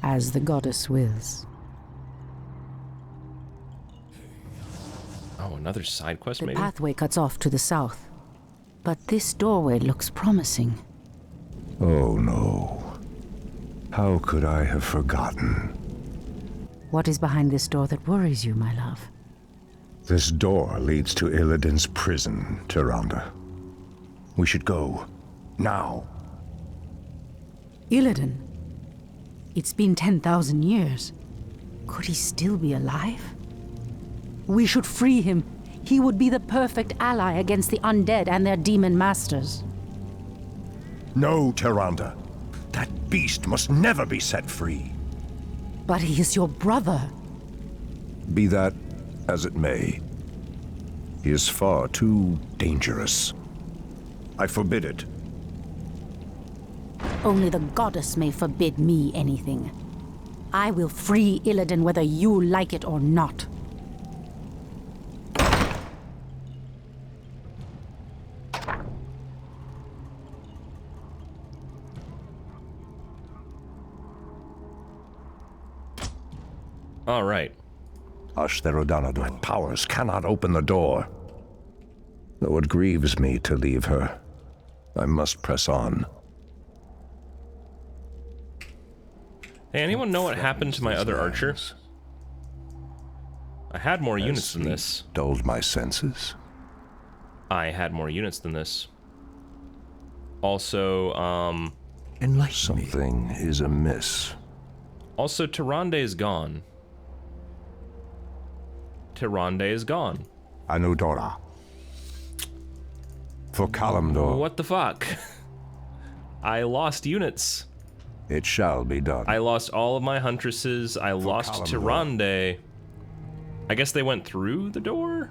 As the goddess wills. Oh, another side quest, The maybe? pathway cuts off to the south. But this doorway looks promising. Oh no. How could I have forgotten? What is behind this door that worries you, my love? This door leads to Illidan's prison, Tyrande. We should go. Now. Illidan? It's been 10,000 years. Could he still be alive? We should free him. He would be the perfect ally against the undead and their demon masters. No, Tyrande. That beast must never be set free. But he is your brother. Be that as it may. He is far too dangerous. I forbid it. Only the goddess may forbid me anything. I will free Illidan whether you like it or not. All right. Ashtherodanador. My powers cannot open the door. Though it grieves me to leave her, I must press on. Hey, anyone know what happened to my other archer? I had more units than this. Dulled my senses. I had more units than this. Also, Enlighten Something is amiss. Also, Tyrande is gone. Tyrande is gone. Anudora. For Kalimdor. What the fuck? I lost units. It shall be done. I lost all of my huntresses. I lost Kalimdor. Tyrande. I guess they went through the door?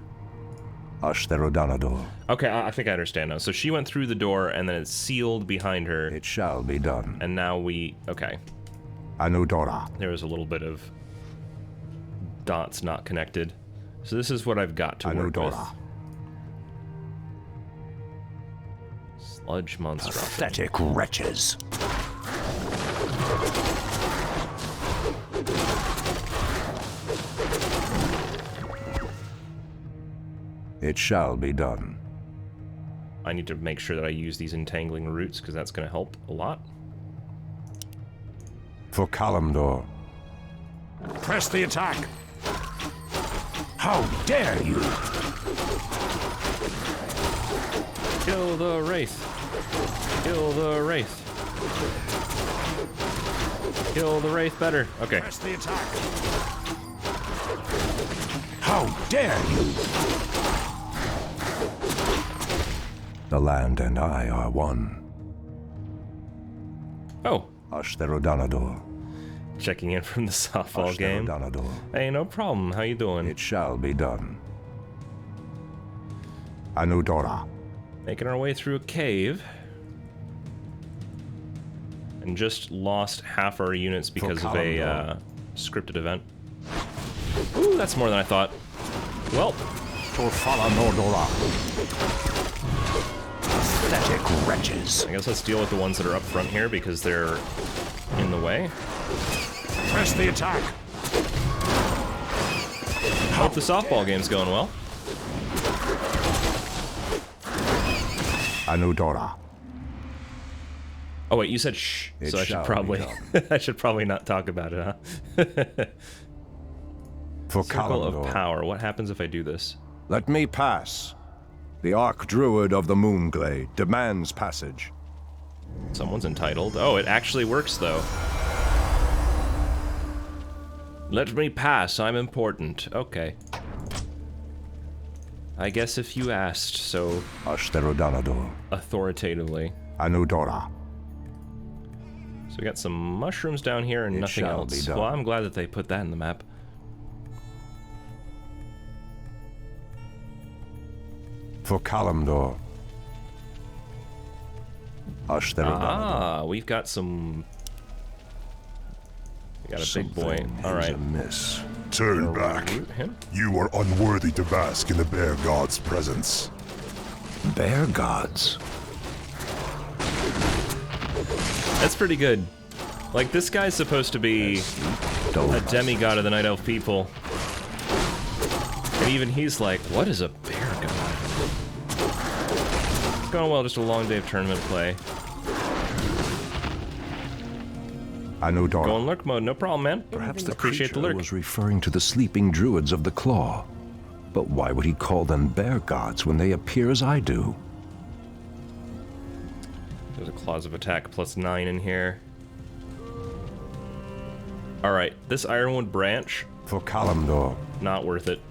Ashtherodanador. Okay, I think I understand now. So she went through the door, and then it's sealed behind her. It shall be done. And now we... Okay. Anudora. There was a little bit of dots not connected. So this is what I've got to work with. Anudora. Sludge monstrosity. Pathetic wretches. It shall be done. I need to make sure that I use these entangling roots, because that's going to help a lot. For Kalimdor. Press the attack! How dare you! Kill the Wraith! Kill the Wraith! Kill the Wraith better. Okay. Press the attack! How dare you! The land and I are one. Oh. Ashtherodanador. Checking in from the softball game. Ashtherodanador. Hey, no problem. How you doing? It shall be done. Anudora. Making our way through a cave. And just lost half our units because of a scripted event. Ooh, that's more than I thought. Well. Torfala Nordora. Pathetic wretches. I guess let's deal with the ones that are up front here because they're in the way. Press the attack. Hope the softball game's going well. Anudora. Oh wait, you said shh, so I should probably I should probably not talk about it, huh? For Circle Kalimdor. of Power. What happens if I do this? Let me pass. The Archdruid of the Moonglade demands passage. Someone's entitled. Oh, it actually works though. Let me pass, I'm important. Okay. I guess if you asked, so... Ashtherodanador. Authoritatively. Anudora. So we got some mushrooms down here and nothing else. Well, I'm glad that they put that in the map. For Kalimdor. Ashtherodanador. Ah, we've got some... We got a big boy. Alright. Turn back. You are unworthy to bask in the bear god's presence. Bear gods? That's pretty good. Like, this guy's supposed to be a demigod of the Night Elf people. And even he's like, what is a bear god? It's going well, just a long day of tournament play. Anudora. Go in lurk mode, no problem, man. Perhaps the Appreciate the creature lurk. was referring to the sleeping druids of the Claw. But why would he call them bear gods when they appear as I do? There's a clause of attack +9 in here. Alright, this Ironwood branch. For Kalimdor. Not worth it.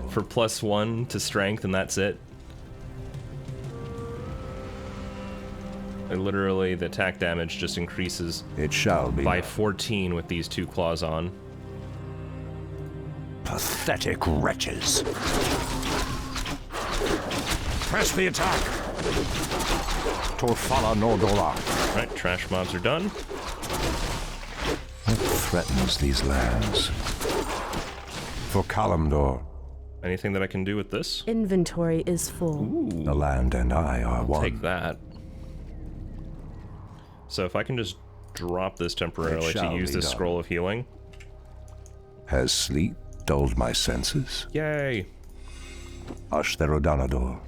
For +1 to strength, and that's it. Literally, the attack damage just increases it shall be by 14 with these two claws on. Pathetic wretches. Press the attack. Torfala Nordora. Alright, trash mobs are done. What threatens these lands? For Kalimdor. Anything that I can do with this? Inventory is full. Ooh. The land and I are one. Take that. So if I can just drop this temporarily to use this scroll of healing. Has sleep dulled my senses? Yay! Ashtherodanador.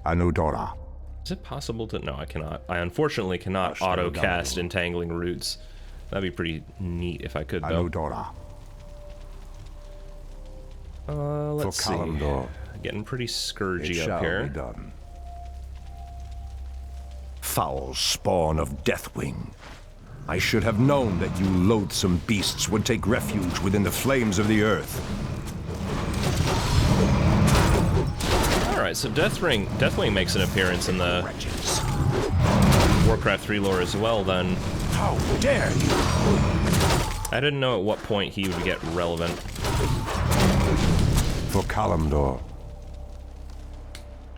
Anudora. Is it possible to... No, I cannot. I unfortunately cannot auto-cast Entangling Roots. That'd be pretty neat if I could, though. Anudora. Let's see. Kalimdor. Getting pretty scourgy It up here. shall be done. Foul spawn of Deathwing. I should have known that you loathsome beasts would take refuge within the flames of the earth. Alright, so Deathwing makes an appearance in the Warcraft 3 lore as well, then. How dare you! I didn't know at what point he would get relevant. For Kalimdor.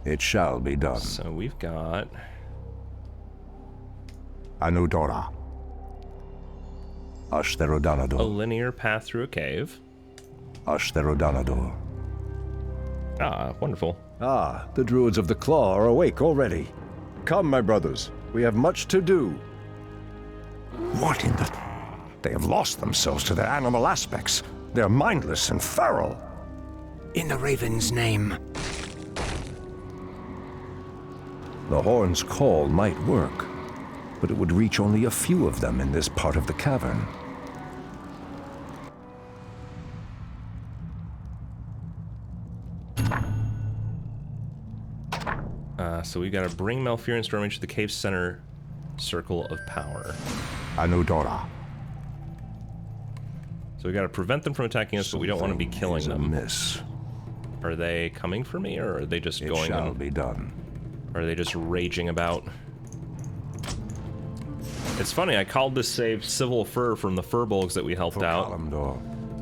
It shall be done. So we've got... Anudora. Ashtherodanador. a linear path through a cave. Ashtherodanador. Ah, wonderful. Ah, the druids of the Claw are awake already. Come, my brothers, we have much to do. What in the... They have lost themselves to their animal aspects. They're mindless and feral. In the Raven's name. The horn's call might work, but it would reach only a few of them in this part of the cavern. So we gotta bring Malfurion Stormrage to the cave's center circle of power. Anudora. So we gotta prevent them from attacking us, but we don't want to be killing them. Miss. Are they coming for me, or are they just going? It shall be done. Or are they just raging about? It's funny, I called this save Civil Fur from the Furbolgs that we helped out.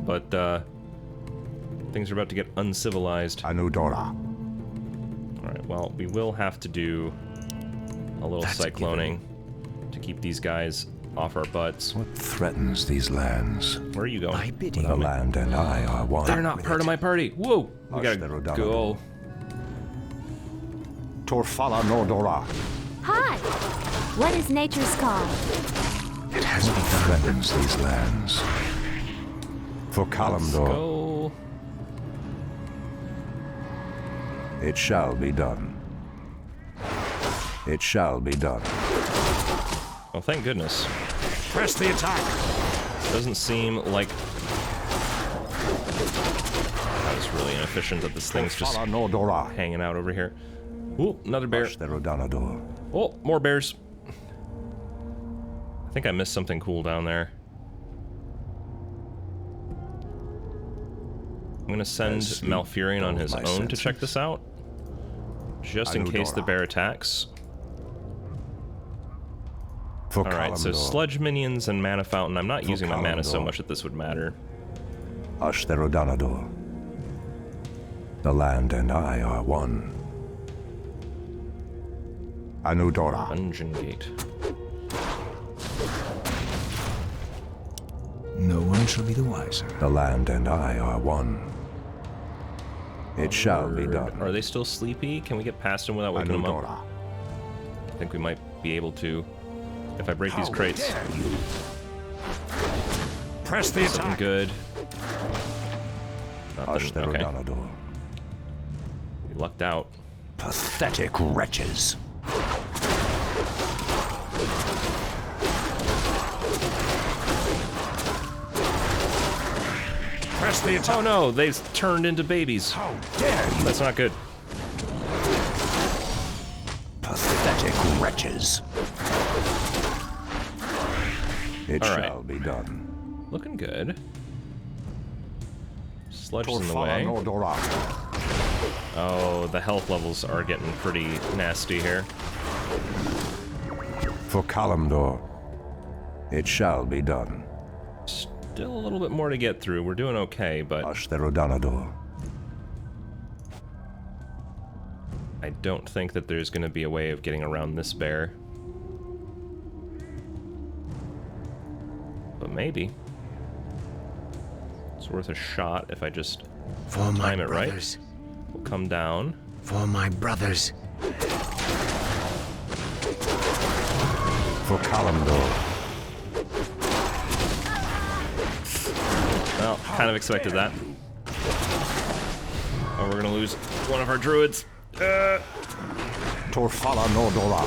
But, things are about to get uncivilized. Anudora. Alright, well, we will have to do a little cycloning to keep these guys off our butts. What threatens these lands? Where are you going? My bidding. The land and I are one. They're not part of my party! Whoa! We gotta go. Torfala Nordora. Hi! What is nature's call? It has threatens these lands. For Kalimdor. Go. It shall be done. It shall be done. Well, thank goodness. Press the attack. Doesn't seem like that was really inefficient that this thing's just hanging out over here. Ooh, another bear. Oh, more bears. I think I missed something cool down there. I'm gonna send Malfurion on his own to check this out, just in case the bear attacks. Alright, so sludge minions and mana fountain. I'm not using my mana so much that this would matter. Ashtherodanador. The land and I are one. Anudora. Dungeon gate. No one shall be the wiser. The land and I are one. It shall be done. Are they still sleepy? Can we get past them without waking them up? I think we might be able to if I break these crates. Press the Something attack. good. Nothing. Okay. Ashtherodanador. We lucked out. Pathetic wretches. Press the attack. Oh no, they've turned into babies. How dare you? That's not good. Pathetic wretches. It All right. shall be done. Looking good. Sludge is in the way. Oh, the health levels are getting pretty nasty here. For Kalimdor. It shall be done. Still a little bit more to get through. We're doing okay, but Ashtherodanador. I don't think that there's going to be a way of getting around this bear. But maybe. It's worth a shot if I just time it right. We'll come down. For my brothers. For Kalimdor. Well, kind of expected that. Oh, we're gonna lose one of our druids. Torfala Nordora.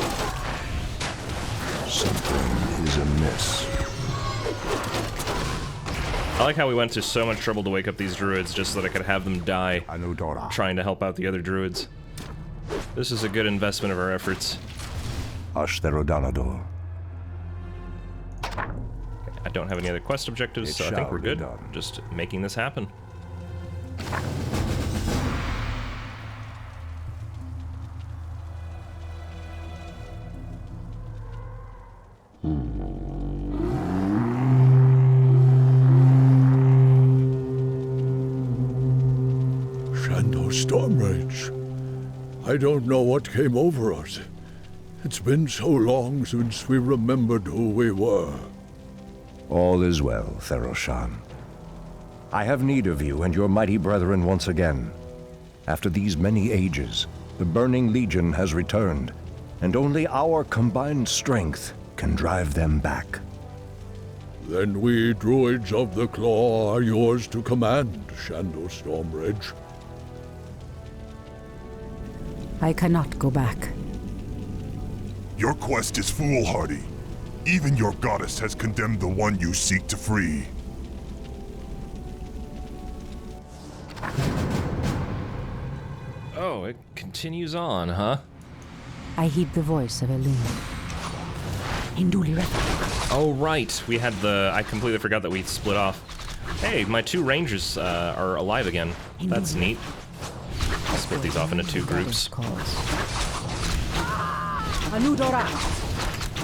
Something is amiss. I like how we went to so much trouble to wake up these druids just so that I could have them die Anudora. trying to help out the other druids. This is a good investment of our efforts. Ashtherodanador. I don't have any other quest objectives, so I think we're good. Done. Just making this happen. Shando Stormrage. I don't know what came over us. It's been so long since we remembered who we were. All is well, Theroshan. I have need of you and your mighty brethren once again. After these many ages, the Burning Legion has returned, and only our combined strength can drive them back. Then we druids of the Claw are yours to command, Shando Stormrage. I cannot go back. Your quest is foolhardy. Even your goddess has condemned the one you seek to free. Oh, it continues on, huh? I heed the voice of Illidan. Oh, right. We had the... I completely forgot that we split off. Hey, my 2 rangers are alive again. That's neat. I'll split these off into 2 groups.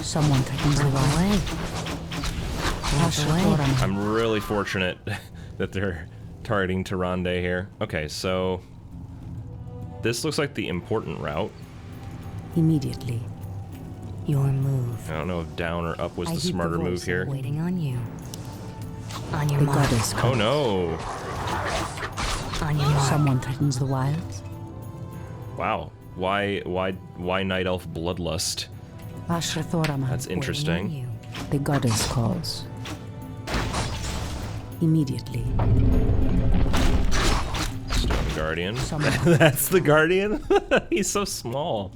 Someone threatens the way. I'm really fortunate that they're targeting Tyrande here. Okay, so... This looks like the important route. Immediately. Your move. I don't know if down or up was the smarter move here. Waiting on you. On your the mark. goddess Oh no! On your mark. Someone threatens the wilds. Wow. Why Night Elf Bloodlust? That's interesting. The goddess calls. Immediately. Stone Guardian. That's the Guardian? He's so small.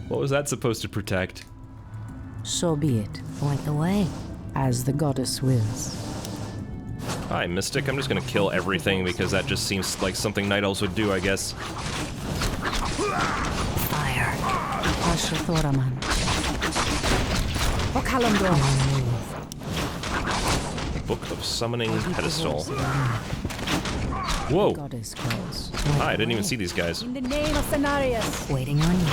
What was that supposed to protect? So be it. Point the way. As the goddess wills. Hi, Mystic. I'm just gonna kill everything because that just seems like something Night Elves would do, I guess. Fire. Book of Summoning Pedestal. Whoa! Goddess calls. Hi, I didn't even see these guys. In the name of Cenarius. Waiting on you.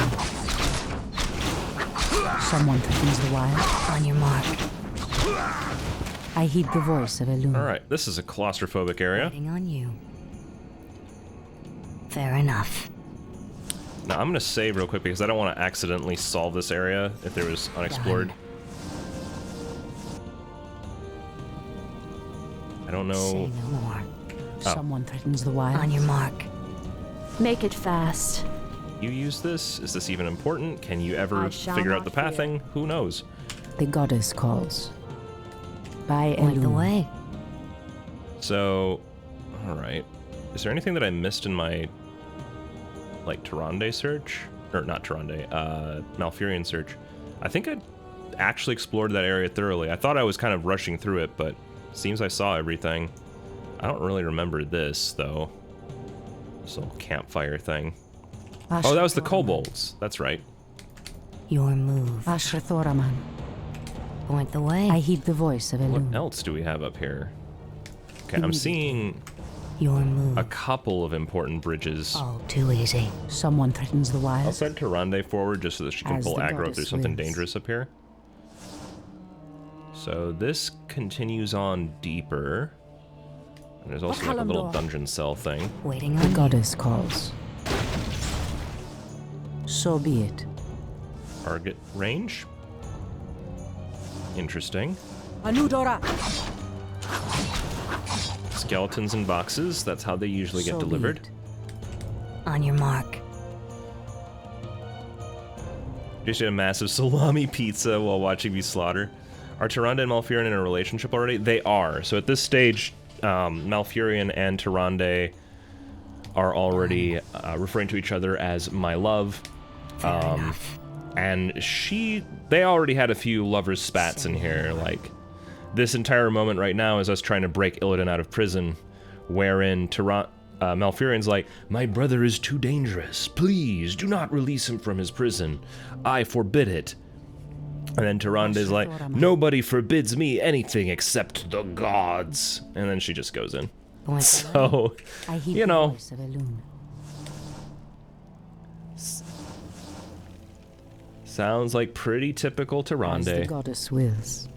Someone threatens the wild. On your mark. I heed the voice of Illidan. Alright, this is a claustrophobic area. Waiting on you. Fair enough. Now, I'm gonna save real quick because I don't want to accidentally solve this area if there was unexplored. I don't know... Say no more. Someone threatens the wild. On your mark. Make it fast. You use this? Is this even important? Can you ever figure out the pathing? Who knows? The goddess calls. By Point the Illidan. way. So, alright. Is there anything that I missed in my, like, Tyrande search? Or not Tyrande, Malfurion search. I think I actually explored that area thoroughly. I thought I was kind of rushing through it, but seems I saw everything. I don't really remember this, though. This little campfire thing. Oh, that was the kobolds. That's right. Your move. Point the way. I heed the voice of Illidan. What else do we have up here? Okay, I'm seeing Your move. a couple of important bridges. Oh, too easy. Someone threatens the wild. I'll send Tyrande forward just so that she can As pull the aggro if goddess there's something wills. dangerous up here. So this continues on deeper. And there's also like a little dungeon cell thing. Waiting The on you. goddess calls. So be it. Target range. Interesting. Anudora. Skeletons in boxes. That's how they usually get So be delivered. it. On your mark. Just ate a massive salami pizza while watching me slaughter. Are Tyrande and Malfurion in a relationship already? They are. So at this stage, Malfurion and Tyrande are already referring to each other as my love. Fair enough. And they already had a few lovers' spats in here. Like, this entire moment right now is us trying to break Illidan out of prison, wherein Malfurion's like, my brother is too dangerous. Please, do not release him from his prison. I forbid it. And then Tyrande's like, nobody forbids me anything except the gods. And then she just goes in. So, I heed you the know, voice of Illidan. sounds like pretty typical As the Tyrande. goddess wills.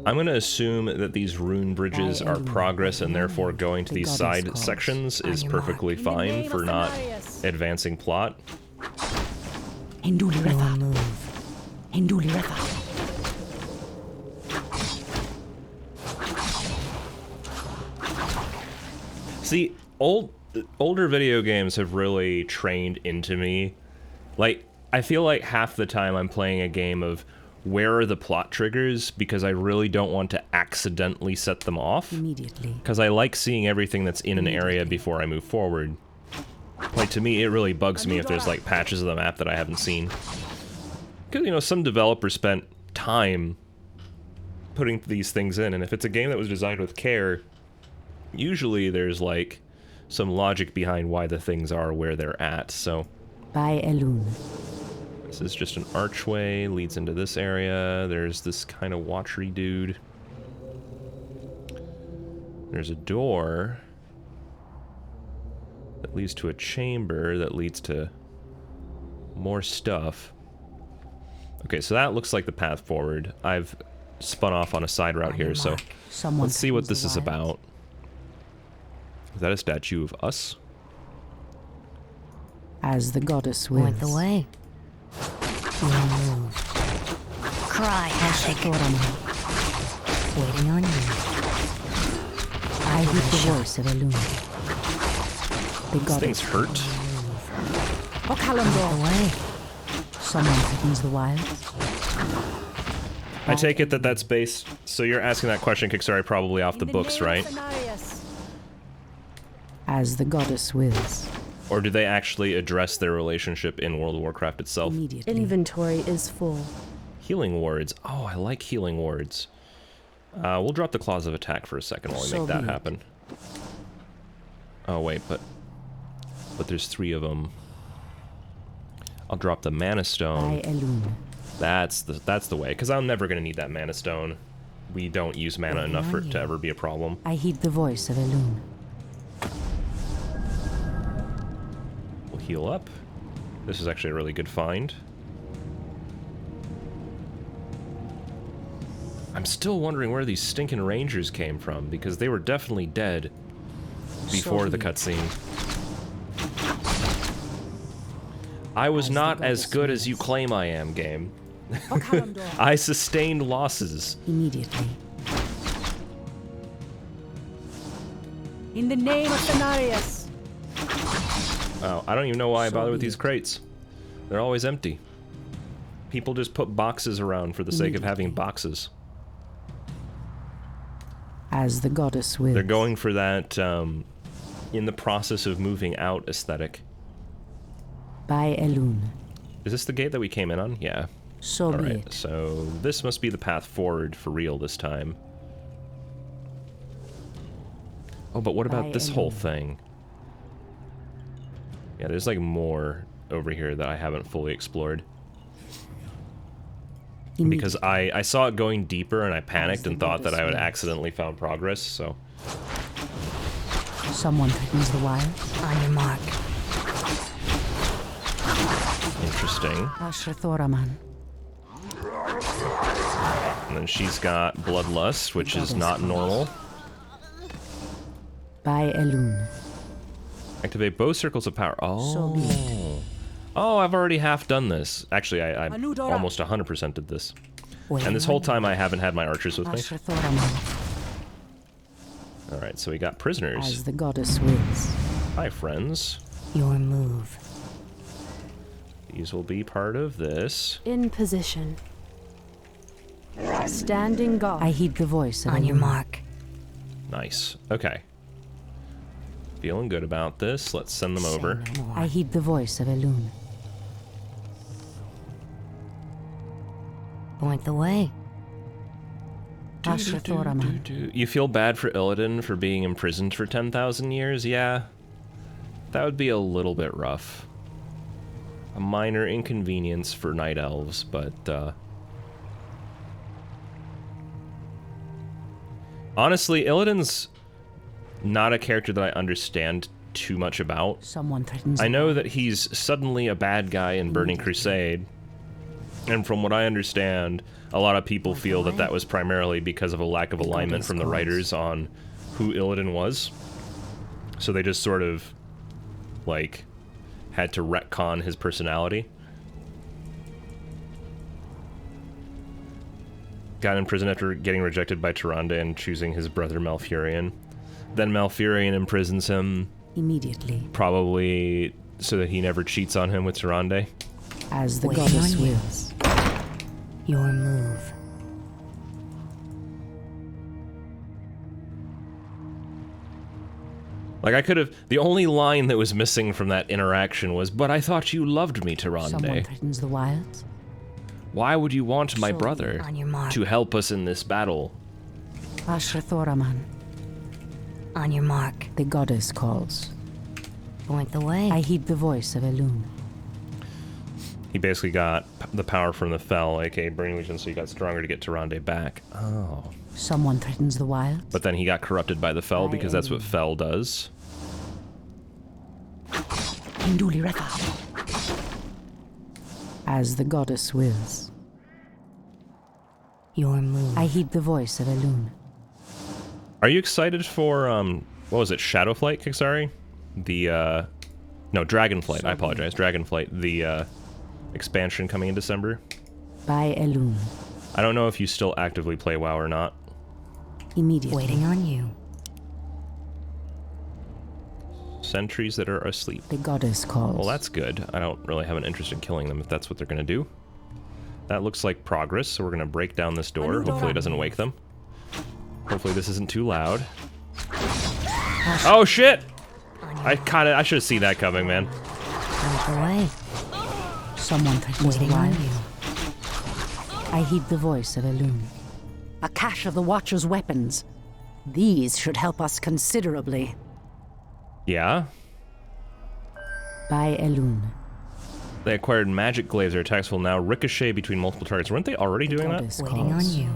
I'm going to assume that these rune bridges are progress and therefore going to these side sections is perfectly fine for not advancing plot. Hinduli Refa. Hinduli Refa. See, older video games have really trained into me. Like, I feel like half the time I'm playing a game of where are the plot triggers, because I really don't want to accidentally set them off. Immediately. Because I like seeing everything that's in an area before I move forward. Like, to me, it really bugs me if there's, like, patches of the map that I haven't seen. Because, you know, some developer spent time putting these things in, and if it's a game that was designed with care, usually there's, like, some logic behind why the things are where they're at, so... By Elune. This is just an archway, leads into this area. There's this kind of watchery dude. There's a door that leads to a chamber that leads to more stuff. Okay, so that looks like the path forward. I've spun off on a side route here, so let's see what this is about. Is that a statue of us? As the goddess wills. Point the way. Move. Cry, Hashik. Waiting on you. I hear the voice of Elune. The goddess. Things hurt. Oh, Kalimdor. Away. Someone threatens the wild. I take it that that's based... So you're asking that question, Kickstarter, probably off the books, right? As the goddess wills. Or do they actually address their relationship in World of Warcraft itself? Inventory is full. Healing wards. Oh, I like healing wards. We'll drop the Claws of Attack for a second while we make that happen. Oh, wait, but there's 3 of them. I'll drop the Mana Stone. That's the way, because I'm never going to need that Mana Stone. We don't use mana enough for it to ever be a problem. I heed the voice of Elune. We'll heal up. This is actually a really good find. I'm still wondering where these stinking rangers came from, because they were definitely dead before the cutscene. I was not as good as you claim I am, game. I sustained losses. Immediately. In the name of Cenarius. Oh, I don't even know why I bother with these crates. They're always empty. People just put boxes around for the sake of having boxes. As the goddess wills. They're going for that, in the process of moving out aesthetic. By Elune. Is this the gate that we came in on? Yeah. So be Alright, it. so this must be the path forward for real this time. Oh, but what about this whole thing? Yeah, there's like more over here that I haven't fully explored. Because I saw it going deeper and I panicked and thought that I would accidentally found progress, so... Someone threatens the wild. On your mark. Interesting. Ashrathoraman. And then she's got Bloodlust, which is not normal. By Elune. Activate both circles of power. Oh. Oh, I've already half done this. Actually, I almost 100% did this. And this whole time I haven't had my archers with me. Alright, so we got prisoners. As the goddess wills. Hi, friends. Your move. These will be part of this. In position. Standing guard. I heed the voice of On your Elune. mark. Nice. Okay. Feeling good about this. Let's send them over. I heed the voice of Elune. Point the way. Ashrathoraman. You feel bad for Illidan for being imprisoned for 10,000 years? Yeah. That would be a little bit rough. A minor inconvenience for night elves, but honestly, Illidan's not a character that I understand too much about. Someone threatens. I know that he's suddenly a bad guy in Burning Crusade, and from what I understand, a lot of people feel that that was primarily because of a lack of alignment from the writers on who Illidan was. So they just sort of, like, had to retcon his personality. Got in prison after getting rejected by Tyrande and choosing his brother Malfurion. Then Malfurion imprisons him. Immediately. Probably so that he never cheats on him with Tyrande. As the goddess wills. Your move. Like, I could have... The only line that was missing from that interaction was, "But I thought you loved me, Tyrande." Someone threatens the wilds. Why would you want my brother On your mark. to help us in this battle? Ashrathoraman. On your mark. The goddess calls. Point the way. I heed the voice of Elune. He basically got the power from the Fel, aka Burning Legion, so he got stronger to get Tyrande back. Oh. Someone threatens the wilds. But then he got corrupted by the Fel, because that's what Fel does. Induli Refa. As the goddess wills. Your move. I heed the voice of Elune. Are you excited for, what was it, Shadowflight, Kixari? The, no, Dragonflight, I apologize, Dragonflight, the, expansion coming in December? By Elune. I don't know if you still actively play WoW or not. Immediately. Waiting on you. Sentries that are asleep. The goddess calls. Well, that's good. I don't really have an interest in killing them if that's what they're gonna do. That looks like progress, so we're gonna break down this door. Hopefully it doesn't wake them. Hopefully this isn't too loud. Oh shit! I should have seen that coming, man. Point the way. Someone threatens the Waiting on wilds. you. I heed the voice of Elune. A cache of the Watcher's weapons. These should help us considerably. Yeah? By Elune. They acquired magic glaives. Their attacks will now ricochet between multiple targets. Weren't they already doing that? Waiting on you.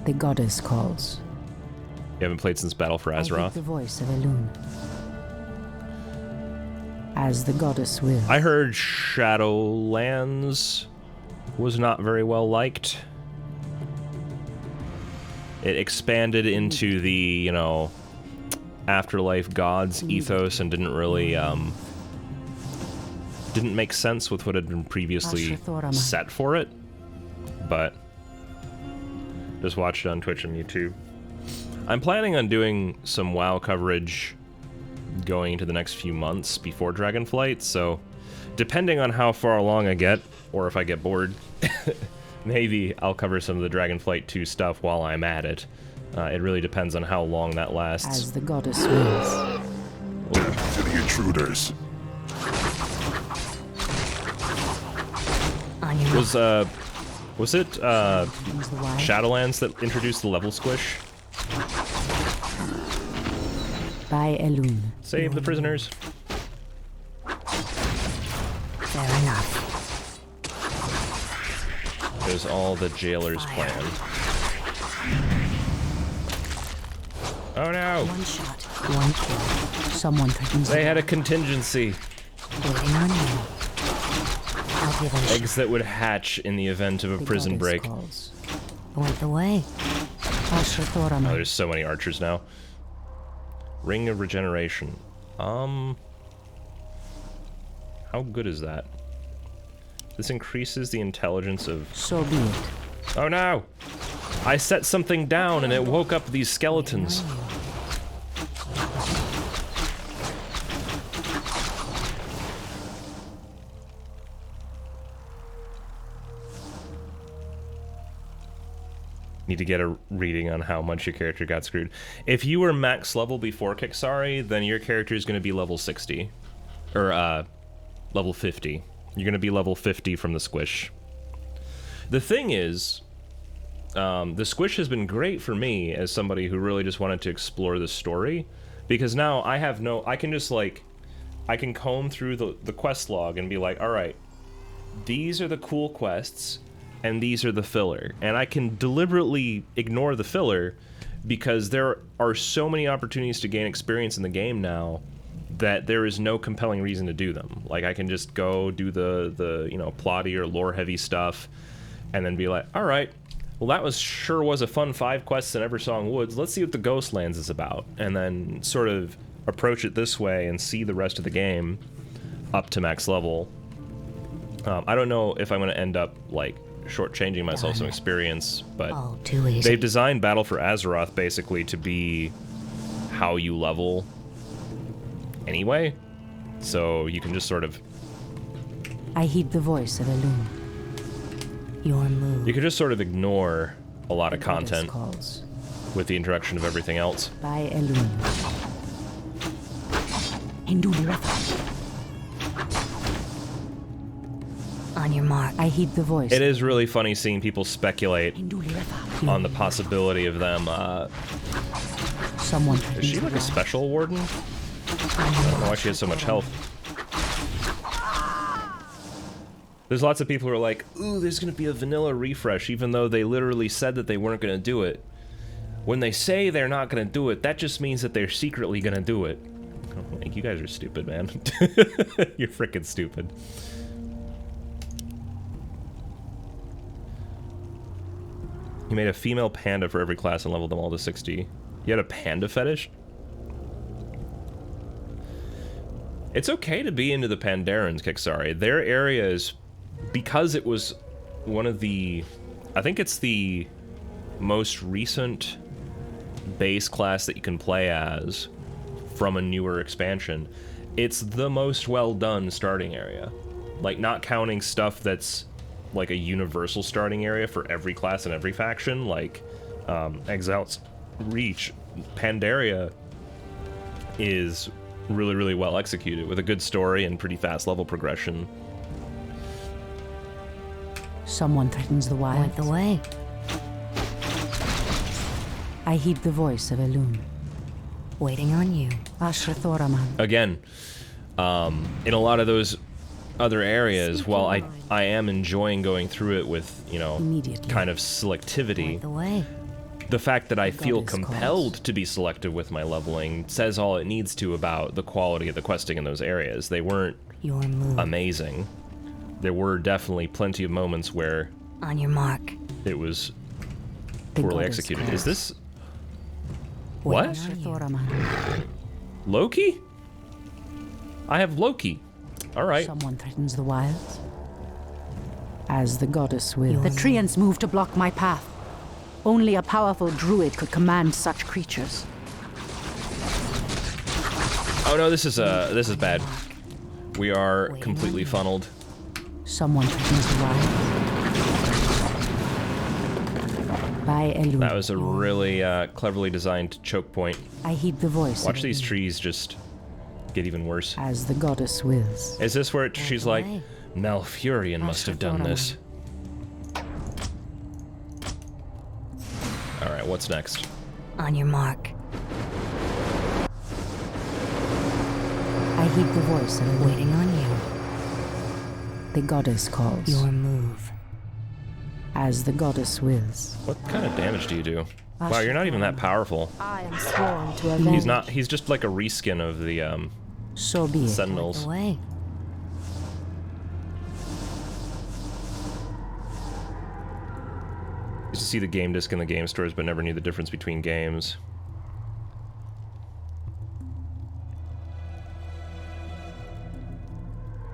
The goddess calls. You haven't played since Battle for I heed Azeroth? the voice of Elune. As the goddess wills. I heard Shadowlands was not very well liked. It expanded into the, you know, Afterlife gods ethos and didn't really, didn't make sense with what had been previously set for it. But just watch it on Twitch and YouTube. I'm planning on doing some WoW coverage going into the next few months before Dragonflight, so depending on how far along I get, or if I get bored, maybe I'll cover some of the Dragonflight 2 stuff while I'm at it. It really depends on how long that lasts. As the goddess wills. Death to the intruders. Was it Shadowlands that introduced the level squish? By Elune. Save the prisoners. Fair enough. It was all the jailer's plan. Oh no! One shot, one kill. Someone threatens. They had a contingency. Waiting on you. I'll give it. Eggs that would hatch in the event of a prison break. Calls. Point the way. Oh, there's so many archers now. Ring of Regeneration. How good is that? This increases the intelligence of... So be it. Oh no! I set something down and it woke up these skeletons. Need to get a reading on how much your character got screwed. If you were max level before Kixari, then your character is going to be level 60. Or, level 50. You're going to be level 50 from the squish. The thing is, the squish has been great for me as somebody who really just wanted to explore the story. Because now I have no... I can just, like... I can comb through the quest log and be like, alright, these are the cool quests... and these are the filler. And I can deliberately ignore the filler because there are so many opportunities to gain experience in the game now that there is no compelling reason to do them. Like, I can just go do the you know, plotty or lore-heavy stuff and then be like, alright, well that sure was a fun 5 quests in Eversong Woods, let's see what the Ghostlands is about. And then sort of approach it this way and see the rest of the game up to max level. I don't know if I'm going to end up, like, shortchanging myself some experience, but too easy. They've designed Battle for Azeroth basically to be how you level anyway, so you can just sort of... I heed the voice of Elune. Your move. You could just sort of ignore a lot of content with the introduction of everything else. By Elun. Hinduli Rafa. On your mark. I heed the voice. It is really funny seeing people speculate on the possibility of them, Someone. Is she like a special warden? I don't know why she has so much health. There's lots of people who are like, ooh, there's gonna be a vanilla refresh, even though they literally said that they weren't gonna do it. When they say they're not gonna do it, that just means that they're secretly gonna do it. Oh, like, you guys are stupid, man. You're freaking stupid. You made a female panda for every class and leveled them all to 60. You had a panda fetish? It's okay to be into the Pandarans, Kixari. Their area is... Because it was one of the... I think it's the most recent base class that you can play as from a newer expansion. It's the most well-done starting area. Like, not counting stuff that's like a universal starting area for every class and every faction, like Exalt's Reach. Pandaria is really, really well executed with a good story and pretty fast level progression. Someone threatens the wild. Point the way. I heed the voice of Elun. Waiting on you. Ashra Thoraman. Again, in a lot of those other areas, while I am enjoying going through it with, you know, kind of selectivity, the fact that I feel compelled to be selective with my leveling says all it needs to about the quality of the questing in those areas. They weren't amazing. There were definitely plenty of moments where on your mark. It was poorly executed. Is this what? Loki? I have Loki. All right. Someone threatens the wilds. As the goddess will. The treants move to block my path. Only a powerful druid could command such creatures. Oh no, this is bad. We are completely funneled. Someone threatens the wild. By Elun. That was a really cleverly designed choke point. I heed the voice. Watch these trees just get even worse. As the goddess wills. Is this where she's like, Malfurion must have done this? Alright, what's next? On your mark. I heed the voice and I'm waiting on you. The goddess calls. Your move. As the goddess wills. What kind of damage do you do? Wow, you're not even that powerful. I am sworn to avenge. He's just like a reskin of the so be it. Sentinels. Away. Used to see the game disc in the game stores, but never knew the difference between games.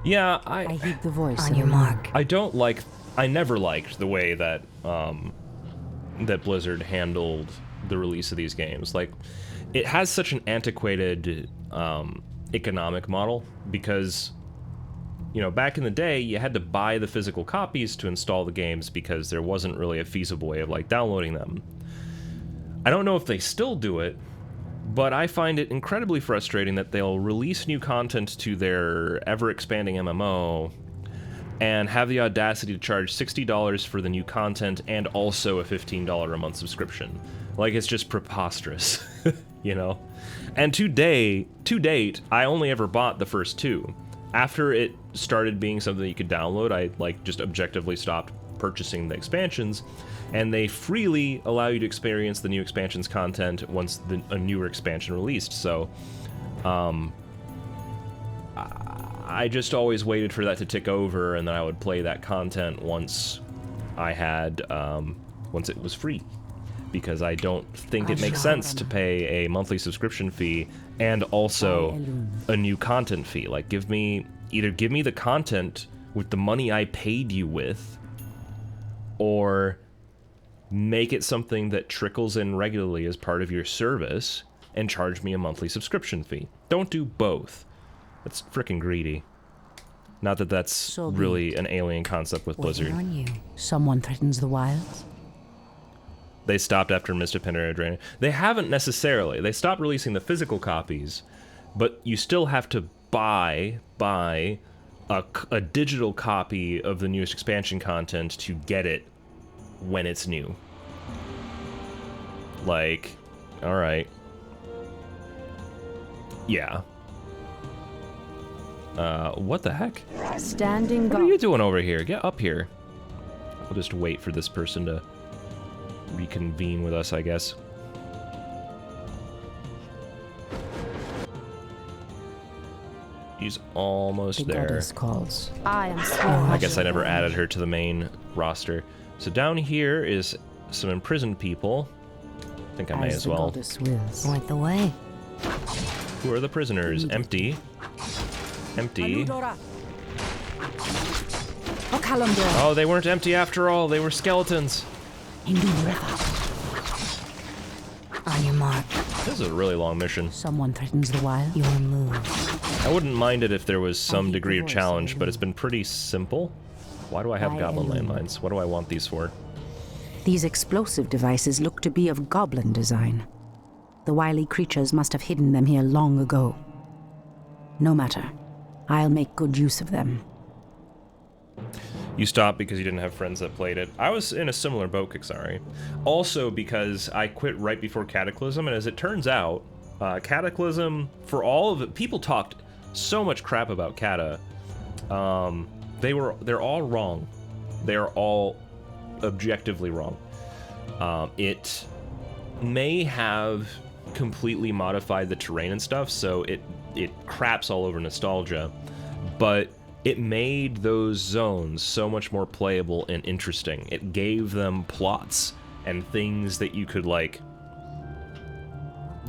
Yeah, I heed the voice. On your mark. I never liked the way that that Blizzard handled the release of these games. Like, it has such an antiquated economic model because, you know, back in the day, you had to buy the physical copies to install the games because there wasn't really a feasible way of, like, downloading them. I don't know if they still do it, but I find it incredibly frustrating that they'll release new content to their ever-expanding MMO and have the audacity to charge $60 for the new content and also a $15 a month subscription. Like, it's just preposterous, you know? And to date, I only ever bought the first two. After it started being something that you could download, I, like, just objectively stopped purchasing the expansions, and they freely allow you to experience the new expansions content once a newer expansion released. So, I just always waited for that to tick over, and then I would play that content once I had, once it was free. Because I don't think it makes sense to pay a monthly subscription fee and also a new content fee. Like, either give me the content with the money I paid you with, or make it something that trickles in regularly as part of your service and charge me a monthly subscription fee. Don't do both. That's frickin' greedy. Not that that's really an alien concept with Blizzard. On you. Someone threatens the wilds? They stopped after Mist of Pandaria Drain. They haven't necessarily. They stopped releasing the physical copies, but you still have to buy a digital copy of the newest expansion content to get it when it's new. Like, alright. Yeah. What the heck? Standing guard. What are you doing over here? Get up here. I'll just wait for this person to reconvene with us, I guess. She's almost there. Goddess calls. I am sworn. I guess I never added her to the main roster. So down here is some imprisoned people. I think I may as well. Point the way. Who are the prisoners? Empty. Empty. Oh, they weren't empty after all. They were skeletons. On your mark. This is a really long mission. Someone threatens the wild. Your move. I wouldn't mind it if there was some degree of challenge, but it's been pretty simple. Why do I have goblin landmines? What do I want these for? These explosive devices look to be of goblin design. The wily creatures must have hidden them here long ago. No matter. I'll make good use of them. You stopped because you didn't have friends that played it. I was in a similar boat, Kixari. Also because I quit right before Cataclysm, and as it turns out, Cataclysm, for all of it, people talked so much crap about Cata. They're all wrong. They are all objectively wrong. It may have completely modified the terrain and stuff, so it craps all over nostalgia, but it made those zones so much more playable and interesting. It gave them plots and things that you could, like,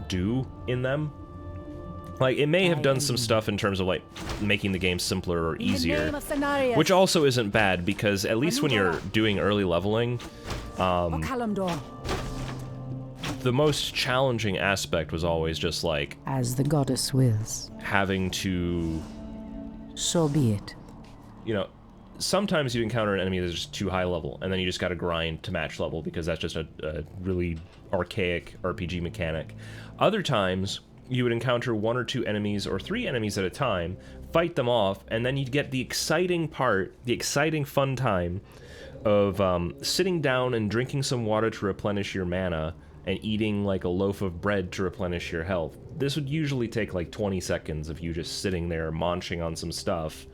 do in them. Like, it may have done some stuff in terms of, like, making the game simpler or easier, which also isn't bad, because at least when you're doing early leveling, the most challenging aspect was always just, like, as the goddess wills, having to... So be it. You know, sometimes you encounter an enemy that's just too high level, and then you just gotta grind to match level, because that's just a really archaic RPG mechanic. Other times, you would encounter 1 or 2 enemies, or 3 enemies at a time, fight them off, and then you'd get the exciting part, the exciting fun time of sitting down and drinking some water to replenish your mana, and eating like a loaf of bread to replenish your health. This would usually take like 20 seconds of you just sitting there munching on some stuff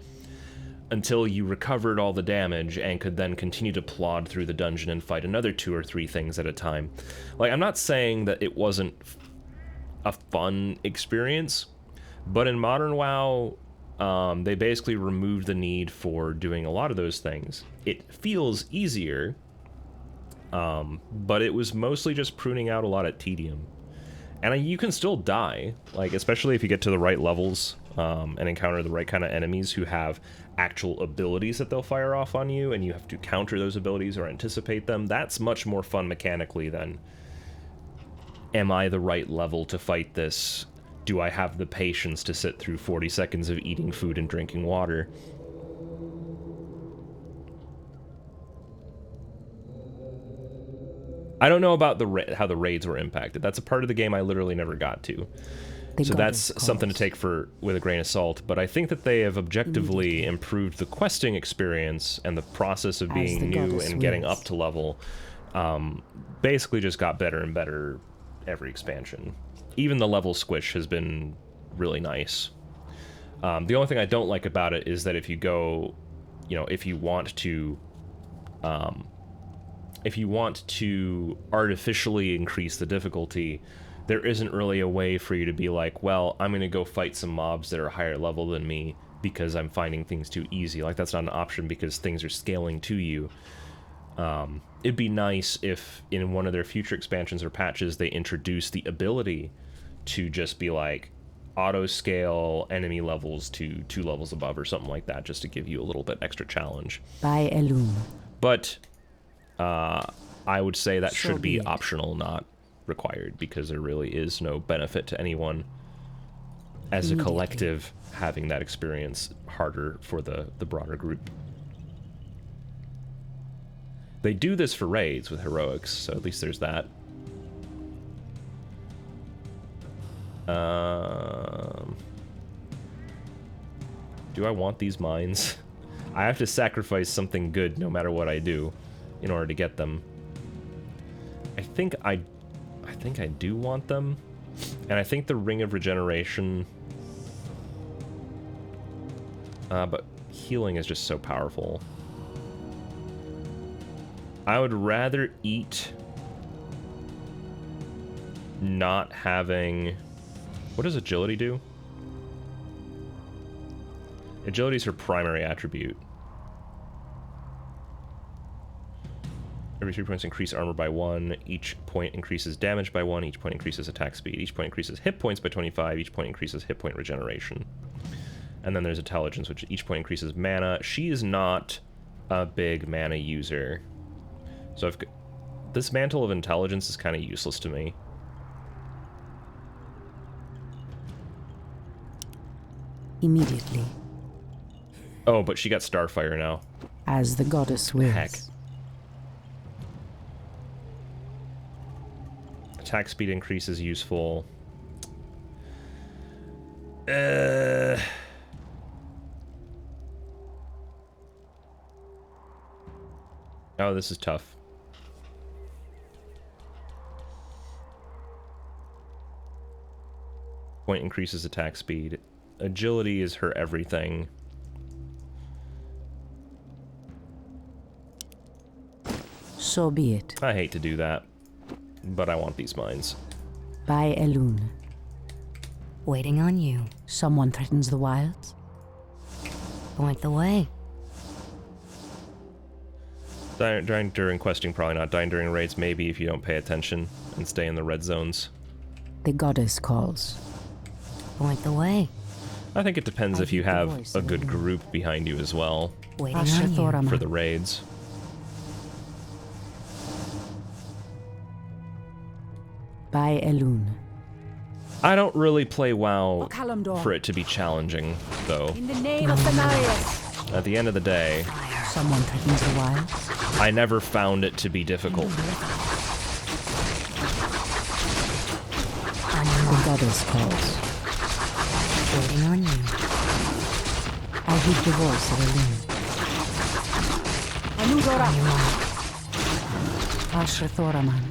until you recovered all the damage and could then continue to plod through the dungeon and fight another 2 or 3 things at a time. Like, I'm not saying that it wasn't a fun experience, but in Modern WoW, they basically removed the need for doing a lot of those things. It feels easier, but it was mostly just pruning out a lot of tedium. And you can still die, like, especially if you get to the right levels, and encounter the right kind of enemies who have actual abilities that they'll fire off on you, and you have to counter those abilities or anticipate them. That's much more fun mechanically than, am I the right level to fight this? Do I have the patience to sit through 40 seconds of eating food and drinking water? I don't know about how the raids were impacted. That's a part of the game I literally never got to. So that's something to take with a grain of salt. But I think that they have objectively improved the questing experience, and the process of being new and getting up to level basically just got better and better every expansion. Even the level squish has been really nice. The only thing I don't like about it is that if you go, you know, if you want to artificially increase the difficulty, there isn't really a way for you to be like, well, I'm going to go fight some mobs that are higher level than me because I'm finding things too easy. Like, that's not an option because things are scaling to you. It'd be nice if in one of their future expansions or patches they introduce the ability to just be like, auto-scale enemy levels to 2 levels above or something like that, just to give you a little bit extra challenge. By Elune. But I would say that should be optional, not required, because there really is no benefit to anyone as a collective, having that experience harder for the broader group. They do this for raids with heroics, so at least there's that. Do I want these mines? I have to sacrifice something good no matter what I do in order to get them. I think I do want them. And I think the Ring of Regeneration... but healing is just so powerful. I would rather eat not having... What does agility do? Agility is her primary attribute. Every 3 points increase armor by 1. Each point increases damage by 1. Each point increases attack speed. Each point increases hit points by 25. Each point increases hit point regeneration. And then there's intelligence, which each point increases mana. She is not a big mana user. So if this Mantle of Intelligence is kind of useless to me. Immediately. Oh, but she got Starfire now. As the goddess wills. Heck. Attack speed increase is useful. Oh, this is tough. Point increases attack speed. Agility is her everything. So be it. I hate to do that, but I want these mines. By Elune. Waiting on you. Someone threatens the wilds? Point the way. Dying during questing, probably not. Dying during raids, maybe, if you don't pay attention and stay in the red zones. The goddess calls. Point the way. I think it depends if you have a good group behind you as well. Waiting on you. For the raids. By Elune. I don't really play WoW for it to be challenging, though. In the name of Cenarius. At the end of the day, someone threatens the wilds. I never found it to be difficult. The goddess calls. Waiting on you. I heed the voice of Elune. Ashra Thoraman.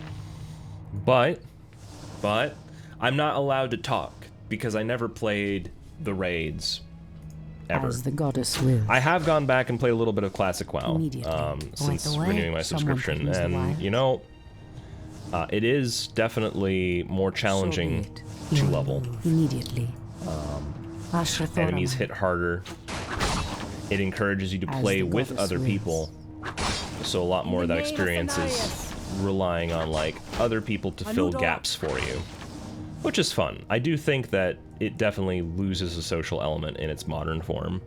But I'm not allowed to talk because I never played the raids ever. As the goddess wills. I have gone back and played a little bit of Classic WoW since renewing my subscription, and you know, it is definitely more challenging to level. Immediately. Enemies hit harder. It encourages you to play with other people, so a lot more of that experience is relying on like other people to fill gaps for you, which is fun. I do think that it definitely loses a social element in its modern form.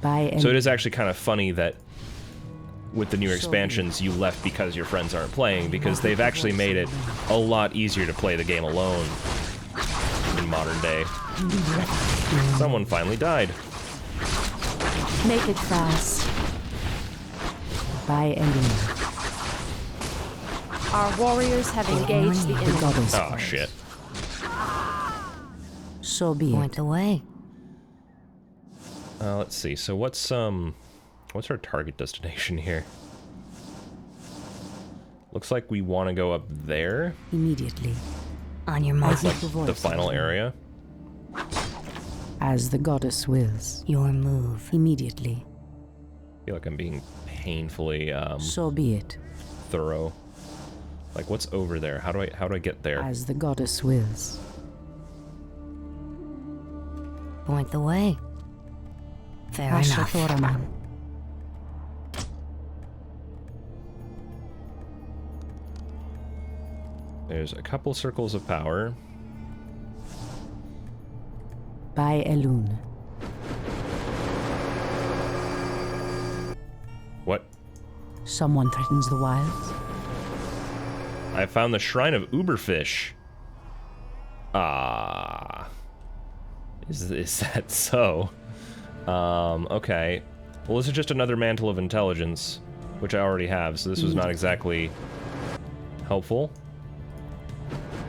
So it is actually kind of funny that with the newer expansions you left because your friends aren't playing, because they've actually made it a lot easier to play the game alone in modern day. Someone finally died. Make it fast. By Elune. Our warriors have engaged the enemy. Oh shit. So be Point the way. Let's see. So what's our target destination here? Looks like we want to go up there. Immediately. On your mark. Like the final area. As the goddess wills. Your move. Immediately. I feel like I'm being painfully so be it. Thorough. Like what's over there? How do I get there? As the goddess wills. Point the way. Fair enough. Thoraman. There's a couple circles of power. By Elune. What? Someone threatens the wilds. I found the Shrine of Uberfish. Ah. Is that so? Okay. Well, this is just another Mantle of Intelligence, which I already have, so this was not exactly helpful.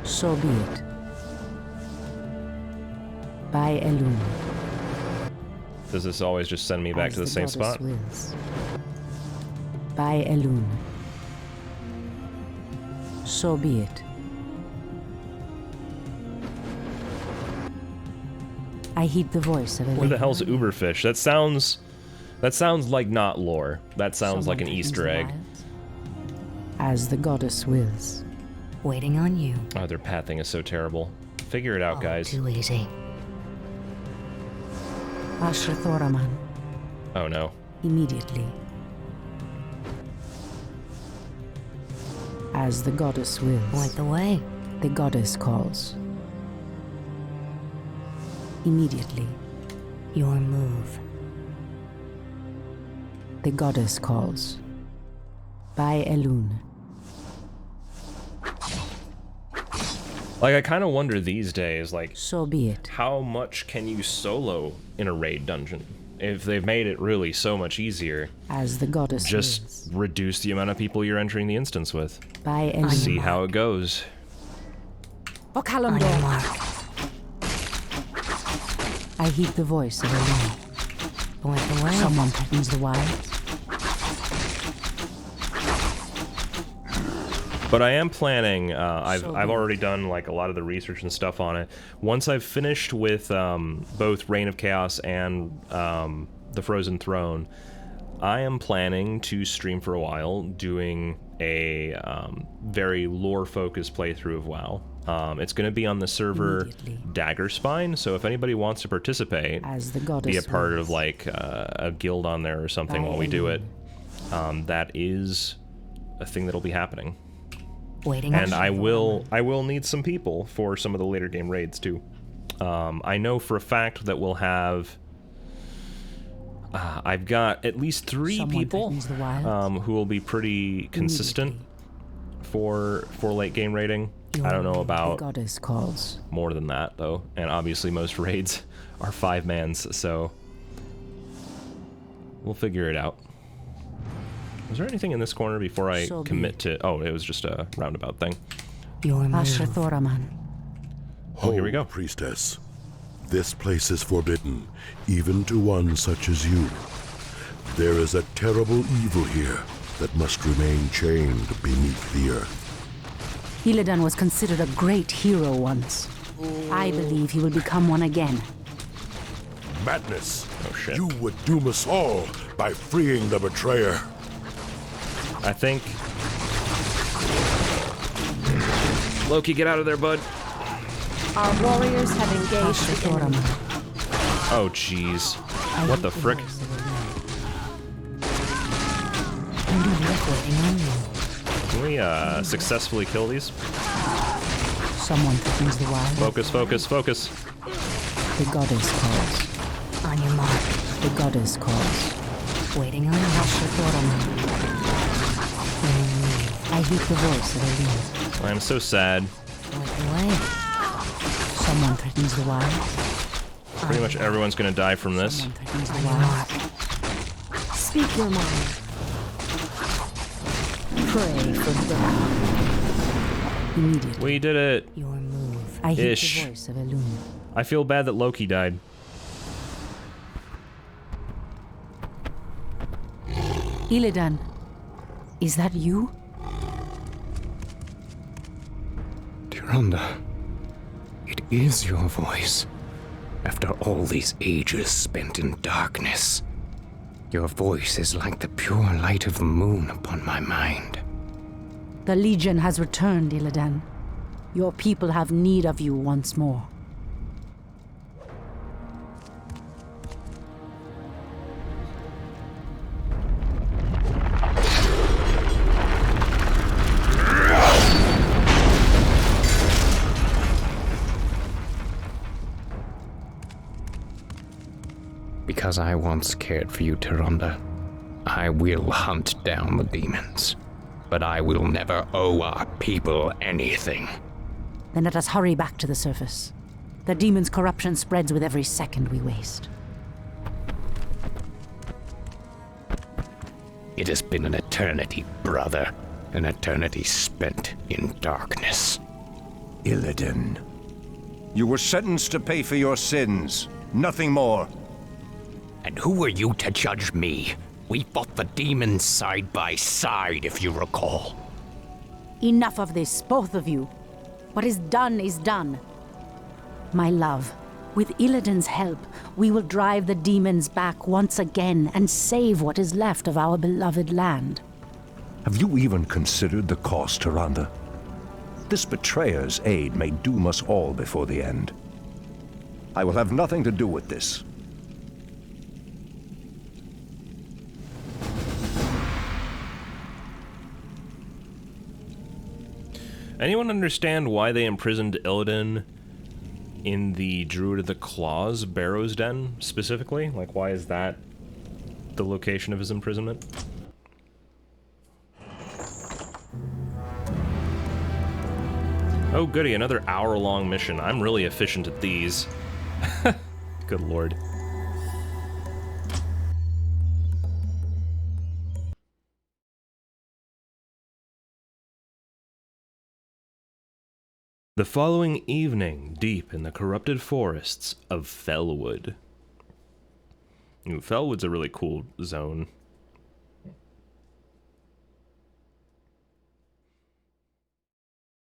So be it. By Elun. Does this always just send me back to the same spot? Wills. By Elun. So be it. I heed the voice of Elun. Where the hell's Uberfish? That sounds like not lore. That sounds like an Easter egg. As the goddess wills. Waiting on you. Oh, their pathing is so terrible. Figure it out, guys. Too easy. Asher Thoraman. Oh no. Immediately. As the goddess wills. Point the way. The goddess calls. Immediately. Your move. The goddess calls. By Elun. Like, I kind of wonder these days, like, so be it. How much can you solo in a raid dungeon? If they've made it really so much easier, as the goddess just reduce the amount of people you're entering the instance with. By Elun. See how it goes. I heed the voice of Elun. Point the way. Someone threatens the wild. But I am planning, I've already done like a lot of the research and stuff on it. Once I've finished with both Reign of Chaos and the Frozen Throne, I am planning to stream for a while doing a very lore-focused playthrough of WoW. It's going to be on the server Daggerspine, so if anybody wants to participate, as the goddess be a part of like a guild on there or something while we do it, that is a thing that'll be happening. And I will need some people for some of the later game raids too. I know for a fact that we'll have I've got at least 3 people who will be pretty consistent for late game raiding. I don't know about goddess calls. More than that though, and obviously most raids are 5-mans, so we'll figure it out. Was there anything in this corner before I commit to... Oh, it was just a roundabout thing. Asher Thoraman. Oh, here we go. Priestess. This place is forbidden, even to one such as you. There is a terrible evil here that must remain chained beneath the earth. Illidan was considered a great hero once. I believe he will become one again. Madness! Oh, shit. You would doom us all by freeing the betrayer. I think... Loki, get out of there, bud. Our warriors have engaged the enemy. Oh, jeez. What the frick? Can we, successfully kill these? Someone threatens the wild. Focus, focus, focus. The goddess calls. On your mark. The goddess calls. Waiting on you. I hear the voice of Elun. I'm so sad. Someone threatens the wild. Pretty much everyone's gonna die from this. Someone threatens the wild. Speak your mind. Pray for death. Immediately. We did it. Your move. I hear the voice of Elun. I feel bad that Loki died. Illidan, is that you? Tyrande, it is your voice. After all these ages spent in darkness, your voice is like the pure light of the moon upon my mind. The Legion has returned, Illidan. Your people have need of you once more. Because I once cared for you, Tyrande, I will hunt down the demons. But I will never owe our people anything. Then let us hurry back to the surface. The demon's corruption spreads with every second we waste. It has been an eternity, brother. An eternity spent in darkness. Illidan, you were sentenced to pay for your sins. Nothing more. And who were you to judge me? We fought the demons side by side, if you recall. Enough of this, both of you. What is done. My love, with Illidan's help, we will drive the demons back once again and save what is left of our beloved land. Have you even considered the cost, Tyrande? This betrayer's aid may doom us all before the end. I will have nothing to do with this. Anyone understand why they imprisoned Illidan in the Druid of the Claws, Barrow's Den, specifically? Like, why is that the location of his imprisonment? Oh goody, another hour-long mission. I'm really efficient at these. Good lord. The following evening, deep in the corrupted forests of Fellwood. Ooh, Fellwood's a really cool zone.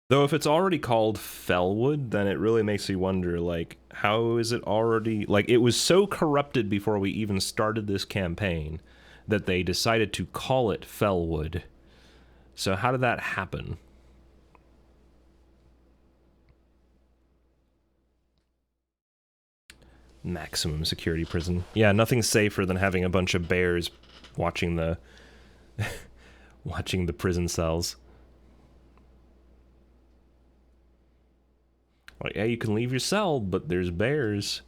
Though if it's already called Fellwood, then it really makes me wonder, like, how is it already... Like, it was so corrupted before we even started this campaign that they decided to call it Fellwood. So how did that happen? Maximum security prison. Yeah, nothing's safer than having a bunch of bears watching the... watching the prison cells. Like, yeah, you can leave your cell, but there's bears.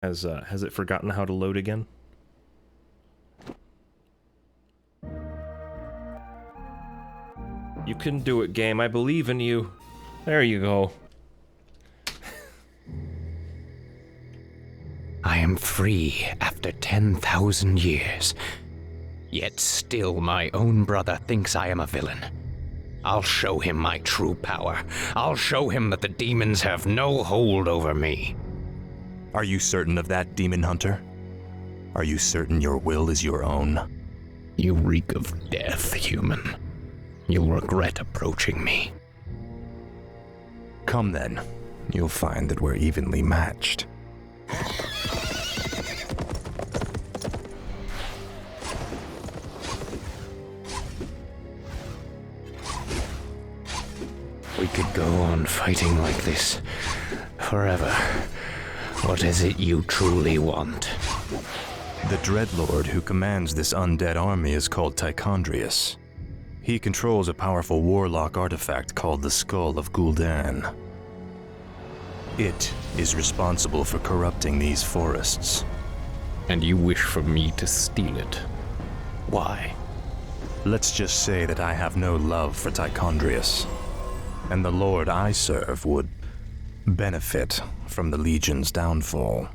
Has it forgotten how to load again? You can do it, game. I believe in you. There you go. I am free after 10,000 years. Yet still my own brother thinks I am a villain. I'll show him my true power. I'll show him that the demons have no hold over me. Are you certain of that, Demon Hunter? Are you certain your will is your own? You reek of death, human. You'll regret approaching me. Come then. You'll find that we're evenly matched. We could go on fighting like this forever. What is it you truly want? The Dreadlord who commands this undead army is called Tichondrius. He controls a powerful warlock artifact called the Skull of Gul'dan. It is responsible for corrupting these forests. And you wish for me to steal it? Why? Let's just say that I have no love for Tichondrius, and the Lord I serve would benefit from the Legion's downfall.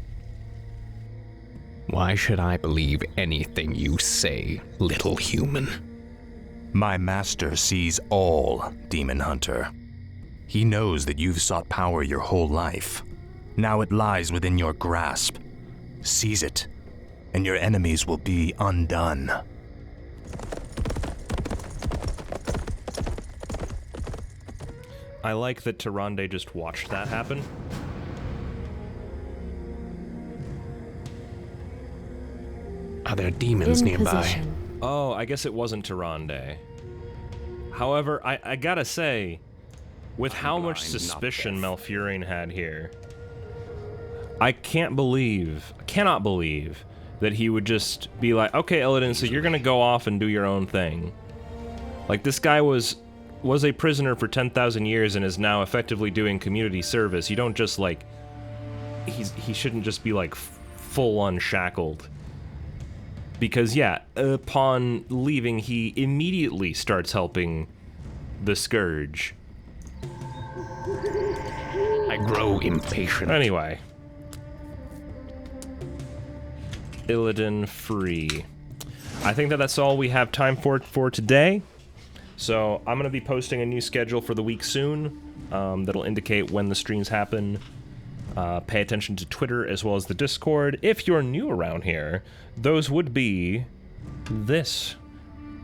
Why should I believe anything you say, little human? My master sees all, Demon Hunter. He knows that you've sought power your whole life. Now it lies within your grasp. Seize it, and your enemies will be undone. I like that Tyrande just watched that happen. Are there demons nearby? Position. Oh, I guess it wasn't Tyrande. However, I gotta say, with how much suspicion Malfurion had here, I cannot believe that he would just be like, okay, Illidan, so you're gonna go off and do your own thing. Like, this guy was a prisoner for 10,000 years and is now effectively doing community service. You don't just, like, he shouldn't just be, like, full unshackled. Because, yeah, upon leaving, he immediately starts helping the Scourge. I grow impatient. Anyway. Illidan free. I think that's all we have time for today. So I'm going to be posting a new schedule for the week soon that'll indicate when the streams happen. Pay attention to Twitter as well as the Discord. If you're new around here, those would be this.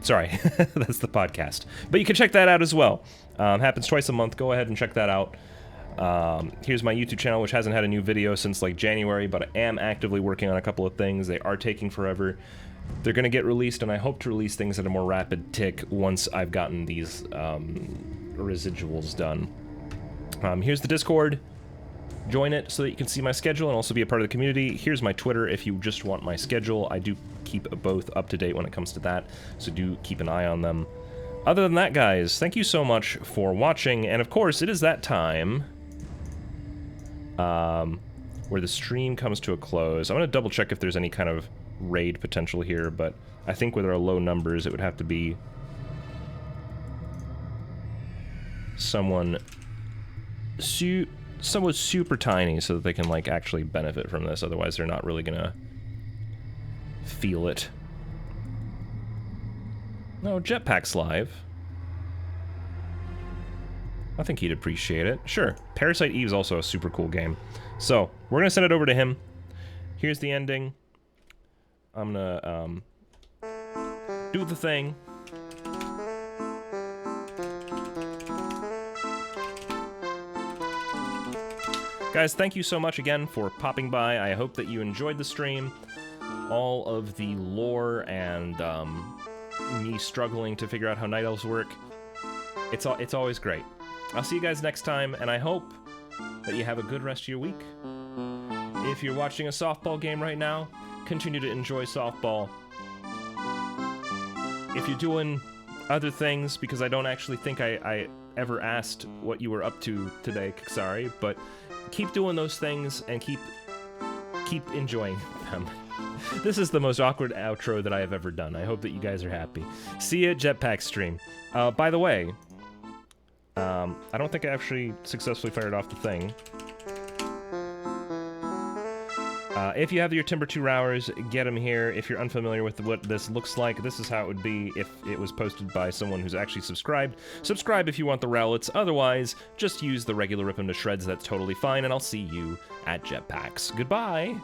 Sorry, that's the podcast. But you can check that out as well. Happens twice a month. Go ahead and check that out. Here's my YouTube channel, which hasn't had a new video since like January, but I am actively working on a couple of things. They are taking forever. They're going to get released, and I hope to release things at a more rapid tick once I've gotten these residuals done. Here's the Discord. Join it so that you can see my schedule and also be a part of the community. Here's my Twitter if you just want my schedule. I do keep both up to date when it comes to that, so do keep an eye on them. Other than that, guys, thank you so much for watching, and of course, it is that time where the stream comes to a close. I'm going to double check if there's any kind of raid potential here, but I think with our low numbers, it would have to be someone super tiny so that they can, like, actually benefit from this. Otherwise, they're not really gonna feel it. No, Jetpack's live. I think he'd appreciate it. Sure. Parasite Eve is also a super cool game. So, we're gonna send it over to him. Here's the ending. I'm gonna, do the thing. Guys, thank you so much again for popping by. I hope that you enjoyed the stream. All of the lore and me struggling to figure out how Night Elves work. It's always great. I'll see you guys next time, and I hope that you have a good rest of your week. If you're watching a softball game right now, continue to enjoy softball. If you're doing other things, because I don't actually think I ever asked what you were up to today, sorry, but keep doing those things and keep enjoying them. This is the most awkward outro that I have ever done. I hope that you guys are happy. See you at Jetpack stream. By the way, I don't think I actually successfully fired off the thing. If you have your Timber 2 Rowers, get them here. If you're unfamiliar with what this looks like, this is how it would be if it was posted by someone who's actually subscribed. Subscribe if you want the Rowlets. Otherwise, just use the regular Rip 'em to Shreds. That's totally fine, and I'll see you at Jetpacks. Goodbye!